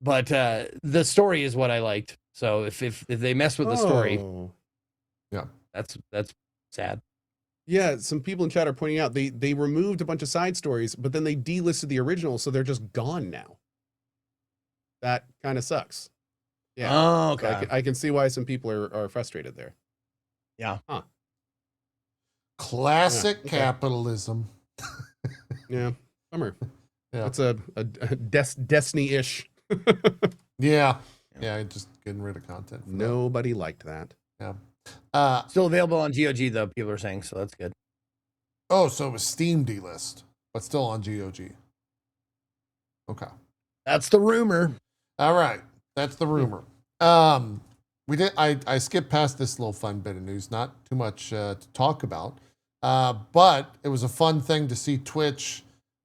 But the story is what I liked. So if they mess with the story, yeah, that's sad. Yeah, some people in chat are pointing out they removed a bunch of side stories, but then they delisted the original, so they're just gone now. That kind of sucks. Yeah. Oh, okay. So I can see why some people are frustrated there. Yeah. Huh. Classic Yeah, okay. capitalism. Yeah. Bummer. Yeah. It's a Destiny-ish. Yeah. Yeah, just getting rid of content. Nobody liked that. Yeah. Still available on GOG though, people are saying, so that's good. Oh, so it was Steam delist, but still on GOG. Okay. That's the rumor. All right. That's the rumor. I skipped past this little fun bit of news, not too much to talk about. But it was a fun thing to see Twitch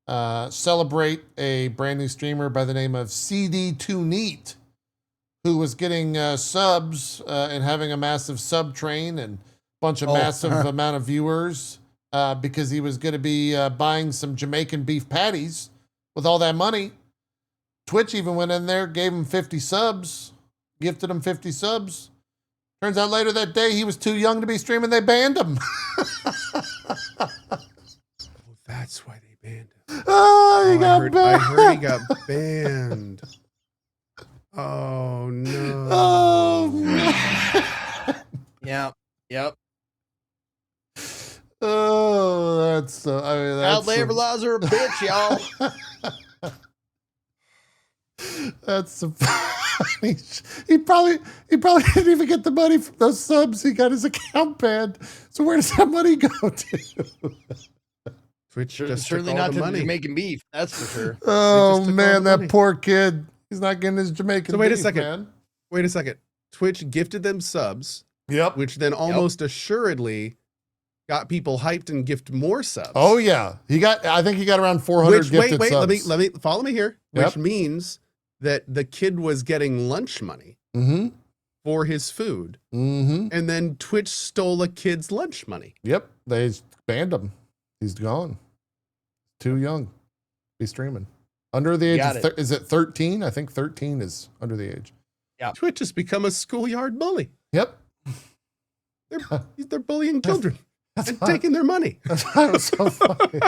celebrate a brand new streamer by the name of CD2Neat, who was getting subs and having a massive sub train and bunch of massive amount of viewers because he was going to be buying some Jamaican beef patties with all that money. Twitch even went in there, gave him 50 subs, gifted him 50 subs. Turns out later that day he was too young to be streaming. They banned him. That's why they banned him. Oh, he got banned. I heard he got banned. Oh no. Oh, man. Yeah. Yep. Oh, that's so. I mean, that's Out labor laws are a bitch, y'all. That's so funny. He probably didn't even get the money from those subs. He got his account banned. So where does that money go to? Twitch just Certainly took all not the to money. Jamaican beef, that's for sure. Oh took all man, the that money. poor kid. He's not getting his Jamaican. So wait a beef, second. man. Wait a second. Twitch gifted them subs, Yep. which then almost assuredly got people hyped and gift more subs. Oh yeah, I think he got around 400 Which gifted wait, subs. let me follow me here. Yep. Which means that the kid was getting lunch money Mm-hmm. for his food, Mm-hmm. and then Twitch stole a kid's lunch money. Yep. They banned him. He's gone. Too young to be streaming. Under the age Got of is it 13? I think 13 is under the age. Twitch has become a schoolyard bully. Yep. They're bullying children That's and why- taking their money. That's why it was so funny.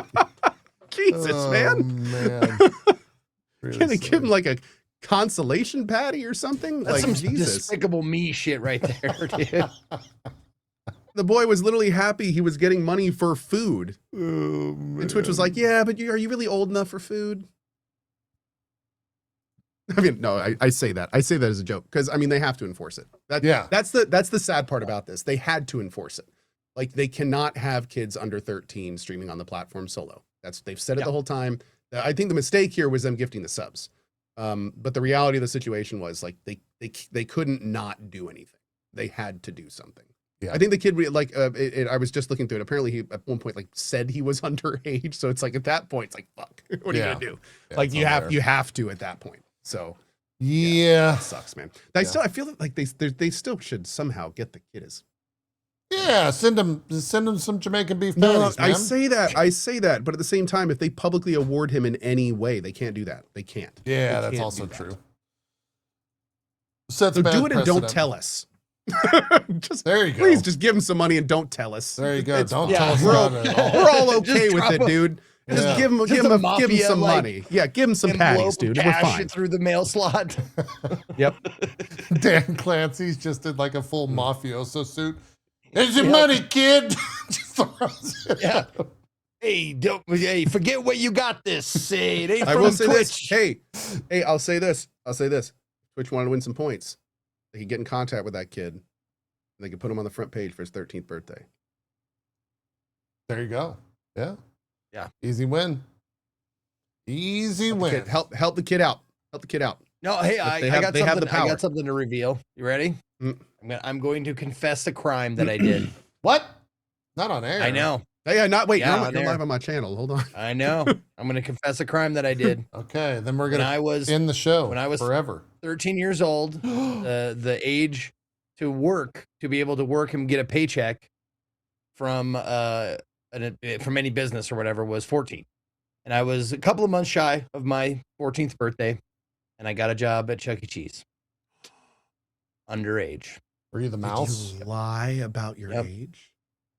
Jesus, man. Man. Really Can they give him silly. like a consolation patty or something? That's like some Jesus. despicable me shit right there, dude. The boy was literally happy he was getting money for food. Oh, And Twitch was like, yeah, but are you really old enough for food? I mean, no, I say that. I say that as a joke because I mean they have to enforce it. That's the sad part about this. They had to enforce it. Like they cannot have kids under 13 streaming on the platform solo. They've said it the whole time. I think the mistake here was them gifting the subs. But the reality of the situation was like they couldn't not do anything. They had to do something. Yeah. I think the kid I was just looking through it. Apparently he at one point like said he was underage. So it's like at that point it's like fuck. What are you gonna do? Yeah, Like it's you all have there. you have to at that point. So Yeah. That sucks, man. I feel like they still should somehow get the kid as. Yeah, send them some Jamaican beef No, patties, man. I say that, but at the same time, if they publicly award him in any way, they can't do that. They can't. Yeah, They that's can't also do that. true. Sets So bad do it and don't precedent. tell us. Just, There you go. please just give him some money and don't tell us. There you go. It's Don't fine. tell us We're about all, it at all. we're all Just okay with drop it, a- dude. Just Yeah. give him Just a mafia, some like, money. Yeah, give him some patties, dude. And we're Cash fine. it through the mail slot. Yep. Dan Clancy's just in like a full mafioso suit. Here's your money, kid. Just throws it. Yeah. Hey, forget where you got this. Hey, it ain't I from will say Twitch. this. Hey, I'll say this. Twitch wanted to win some points. They could get in contact with that kid. They could put him on the front page for his 13th birthday. There you go. Yeah. Yeah. Easy win. Easy win. Kid, help the kid out. Help the kid out. No, hey, They I have got the something. I power. got something to reveal. You ready? Mm. I'm going to confess a crime that I did. What? Not on air. I know. Hey, wait, Yeah, you're live on my channel. Hold on. I know. I'm going to confess a crime that I did. Okay, then we're When gonna I was end the show. when I was forever. 13 years old, the age to work, to be able to work and get a paycheck from any business or whatever, was 14. And I was a couple of months shy of my 14th birthday, and I got a job at Chuck E. Cheese. Underage. Were you the mouse? Did you lie about your Yep. age?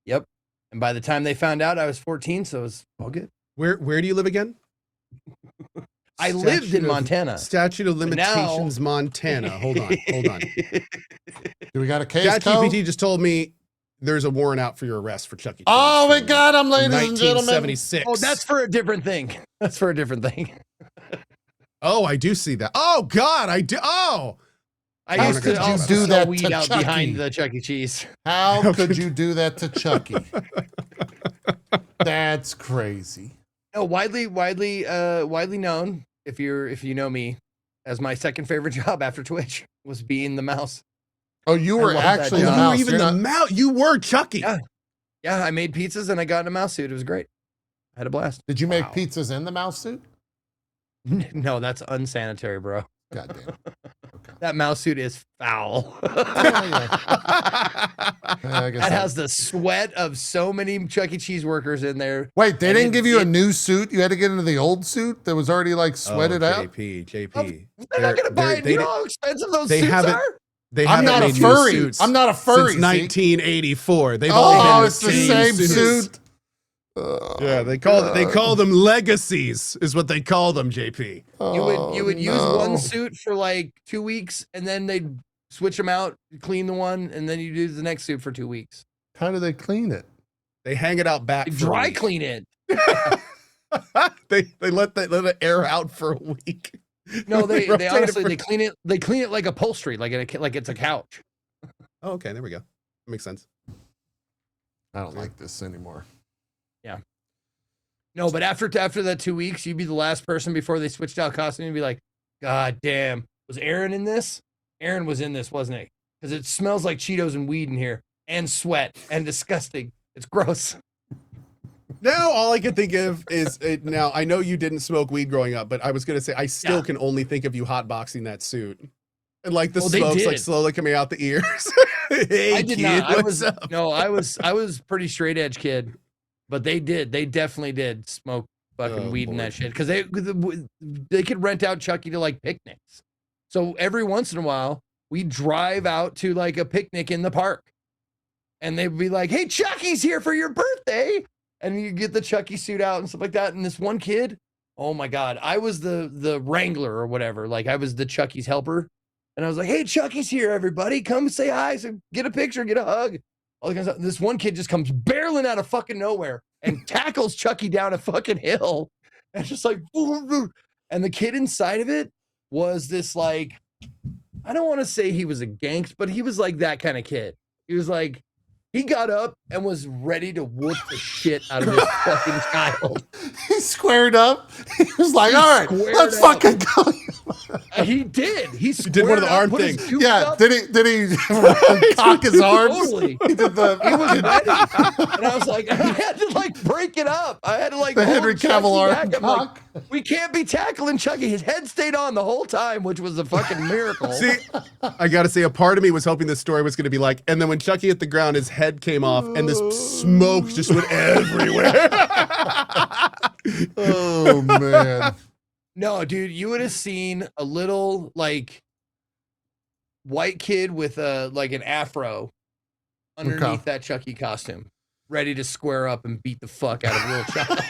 Yep. And by the time they found out, I was 14, so it was all good. Where do you live again? I lived Statute in of- Montana. Statute of But now- Limitations, Montana. Hold on. Do we got a case code? ChatGPT just told me there's a warrant out for your arrest for Chuck E. Cheese. Oh, we from got him, ladies and gentlemen. 1976. Oh, that's for a different thing. That's for a different thing. Oh, I do see that. Oh God, I do. Oh, I How used could to you also do sell that weed to out Chucky? behind the Chuck E. Cheese. How could you do that to Chucky? That's crazy. No, widely known, if you know me, as my second favorite job after Twitch was being the mouse. Oh, you were love that actually job. the you were mouse. even You're the not- mouse. You were Chucky. Yeah. Yeah, I made pizzas and I got in a mouse suit. It was great. I had a blast. Did you make Wow. pizzas in the mouse suit? No, that's unsanitary, bro. God damn. That mouse suit is foul. I guess That has the sweat of so many Chuck E. Cheese workers in there. Wait, they and didn't it- give you a it- new suit? You had to get into the old suit that was already like sweated out? JP. They're not going to buy it. You know how expensive those they suits haven't- are? They I'm haven't not a made new furry. suits I'm not a furry. since see? 1984. They've Oh, only been it's the same suit. Oh, Yeah, they call them legacies, is what they call them, JP. You would use no. one suit for like 2 weeks, and then they'd switch them out, clean the one, and then you do the next suit for 2 weeks. How do they clean it? They hang it out back. They for a dry week. clean it. they let it air out for a week. No, they rotate it honestly for- they clean it. They clean it like upholstery, like it's a couch. Oh, okay, there we go. Makes sense. I don't like this anymore. No, but after that 2 weeks, you'd be the last person before they switched out costume. You'd be like, God damn, was Aaron in this? Aaron was in this, wasn't he? Because it smells like Cheetos and weed in here, and sweat, and disgusting. It's gross. Now all I can think of is now I know you didn't smoke weed growing up, but I was gonna say I still Yeah. can only think of you hotboxing that suit. And like the Oh, they smoke's like did. slowly coming out the ears. Hey, I did kid, not. what's up? I was pretty straight edge kid, but they definitely did smoke fucking Oh, weed and boy. that shit because they could rent out Chucky to like picnics. So every once in a while, we drive out to like a picnic in the park, and they'd be like, "Hey, Chucky's here for your birthday," and you get the Chucky suit out and stuff like that. And this one kid, oh my god, I was the wrangler or whatever, like I was the Chucky's helper. And I was like, "Hey, Chucky's here, everybody. Come say hi. So get a picture, get a hug." All that kind of stuff. This one kid just comes barreling out of fucking nowhere and tackles Chucky down a fucking hill. And just like, boom, boom. And the kid inside of it was this like, I don't want to say he was a gangster, but he was like that kind of kid. He was like, he got up and was ready to whoop the shit out of this fucking child. He squared up. He was like, all right, squared let's up. fucking go. He did. He did one of the squared up, arm put his things. tubes Yeah, up. did he cock his arms? Totally. He did the He was ready. And I was like, I had to like break it up. I had to like the hold Henry Chucky Cavill arm back. I'm like, cock. we can't be tackling Chucky. His head stayed on the whole time, which was a fucking miracle. See, I gotta say, a part of me was hoping this story was gonna be like, and then when Chucky hit the ground, his head came off, and this smoke just went everywhere. Oh man. No, dude, you would have seen a little like white kid with a like an afro underneath Okay. that Chucky costume, ready to square up and beat the fuck out of little Chucky.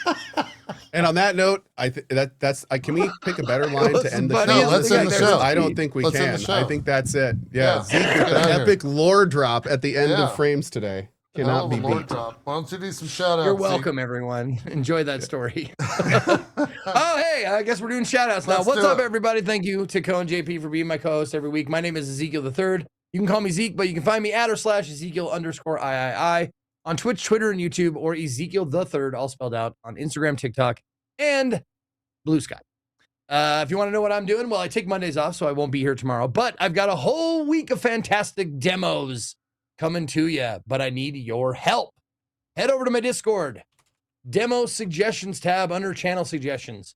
And on that note, that's can we pick a better line to end the Buddy, show? No, let's end the show. I don't think we Let's end can. the show. I think that's it. Yeah. Yeah, Zeke with Get the out of here. epic lore drop at the end Yeah. of frames today. Hell Cannot of be a lore beat. drop. Why don't you do some shout outs? You're welcome, everyone. Enjoy that story. Oh, hey, I guess we're doing shout outs now. Let's What's do up, it. everybody? Thank you to Co and JP for being my co-host every week. My name is Ezekiel III. You can call me Zeke, but you can find me at or / Ezekiel_III on Twitch, Twitter, and YouTube, or Ezekiel the Third, all spelled out, on Instagram, TikTok, and Blue Sky. If you want to know what I'm doing, well, I take Mondays off, so I won't be here tomorrow, but I've got a whole week of fantastic demos coming to you, but I need your help. Head over to my Discord, demo suggestions tab under channel suggestions.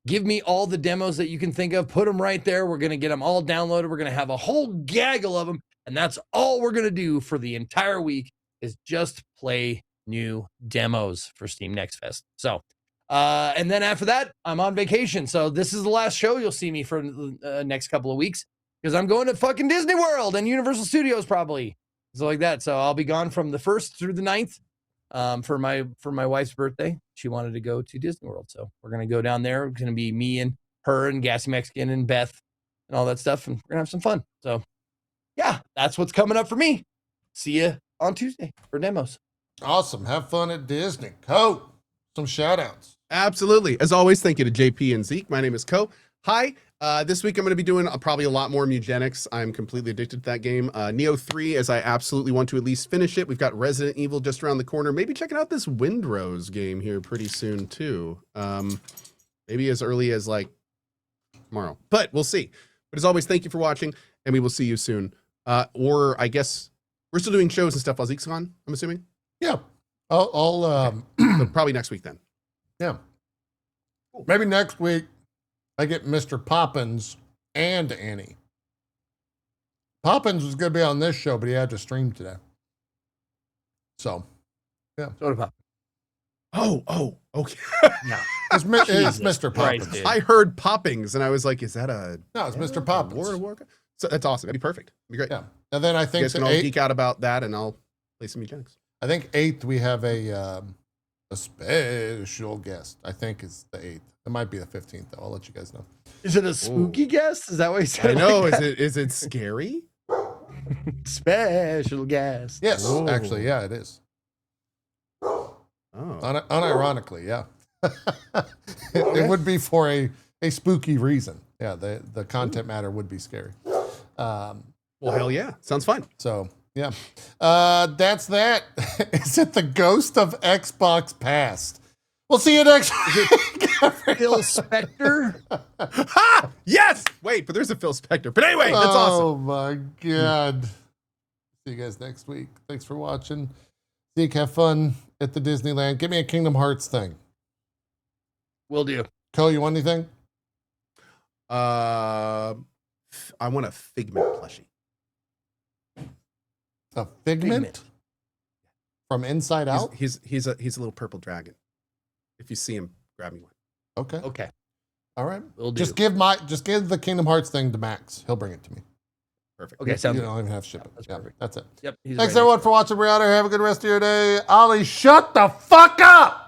Give me all the demos that you can think of. Put them right there. We're going to get them all downloaded. We're going to have a whole gaggle of them. And that's all we're going to do for the entire week is just play new demos for Steam Next Fest. So, and then after that, I'm on vacation. So this is the last show you'll see me for the next couple of weeks because I'm going to fucking Disney World and Universal Studios probably. So like that. So I'll be gone from the 1st through the 9th. For my wife's birthday, she wanted to go to Disney World, so we're gonna go down there. It's gonna be me and her and Gassy Mexican and Beth and all that stuff, and we're gonna have some fun. So, yeah, that's what's coming up for me. See you on Tuesday for demos. Awesome. Have fun at Disney. Co. Some shout outs. Absolutely. As always, thank you to JP and Zeke. My name is Ko. Hi. This week I'm going to be doing probably a lot more Mewgenics. I'm completely addicted to that game. Nioh 3, as I absolutely want to at least finish it. We've got Resident Evil just around the corner. Maybe checking out this Windrose game here pretty soon too. Maybe as early as like tomorrow, but we'll see. But as always, thank you for watching, and we will see you soon. Or I guess we're still doing shows and stuff while Zeke's gone, I'm assuming. Yeah. I'll So probably next week then. yeah. Maybe next week I get Mr. Poppins and Annie. Poppins was going to be on this show, but he had to stream today. So, Soda pop. Oh, okay. No, it's Jesus Mr. Christ, Poppins. dude. I heard poppings, and I was like, is that a... No, it's Mr. Poppins. War of Warcraft? So that's awesome. That'd be perfect. That'd be great. Yeah. And then I You think guys can the all eighth, geek out about that, and I'll play some Mewgenics. I think 8th we have a special guest. I think it's the 8th. It might be the 15th though. I'll let you guys know. Is it a spooky guest? Is that what you said? I know. Like Is it scary? special guest? Yes, Whoa. actually, yeah, it is. Oh. Unironically, yeah. It would be for a spooky reason. Yeah, the content matter would be scary. Well, hell yeah. Sounds fun. So yeah, that's that. Is it the ghost of Xbox Past? We'll see you next week. Phil Spector. Ha! Yes! Wait, but there's a Phil Spector. But anyway, that's awesome. Oh my god. See you guys next week. Thanks for watching. Zeke, have fun at the Disneyland. Give me a Kingdom Hearts thing. Will do. Co, you want anything? I want a Figment plushie. A figment? From Inside Out? He's a little purple dragon. If you see him, grab me one. Okay. Okay. All right. Will do. Just give the Kingdom Hearts thing to Max. He'll bring it to me. Perfect. Okay, sounds You good. don't even have to ship it. That's Yeah, perfect. that's it. Yep. he's Thanks ready. everyone for watching. We're out here. Have a good rest of your day. Ollie, shut the fuck up!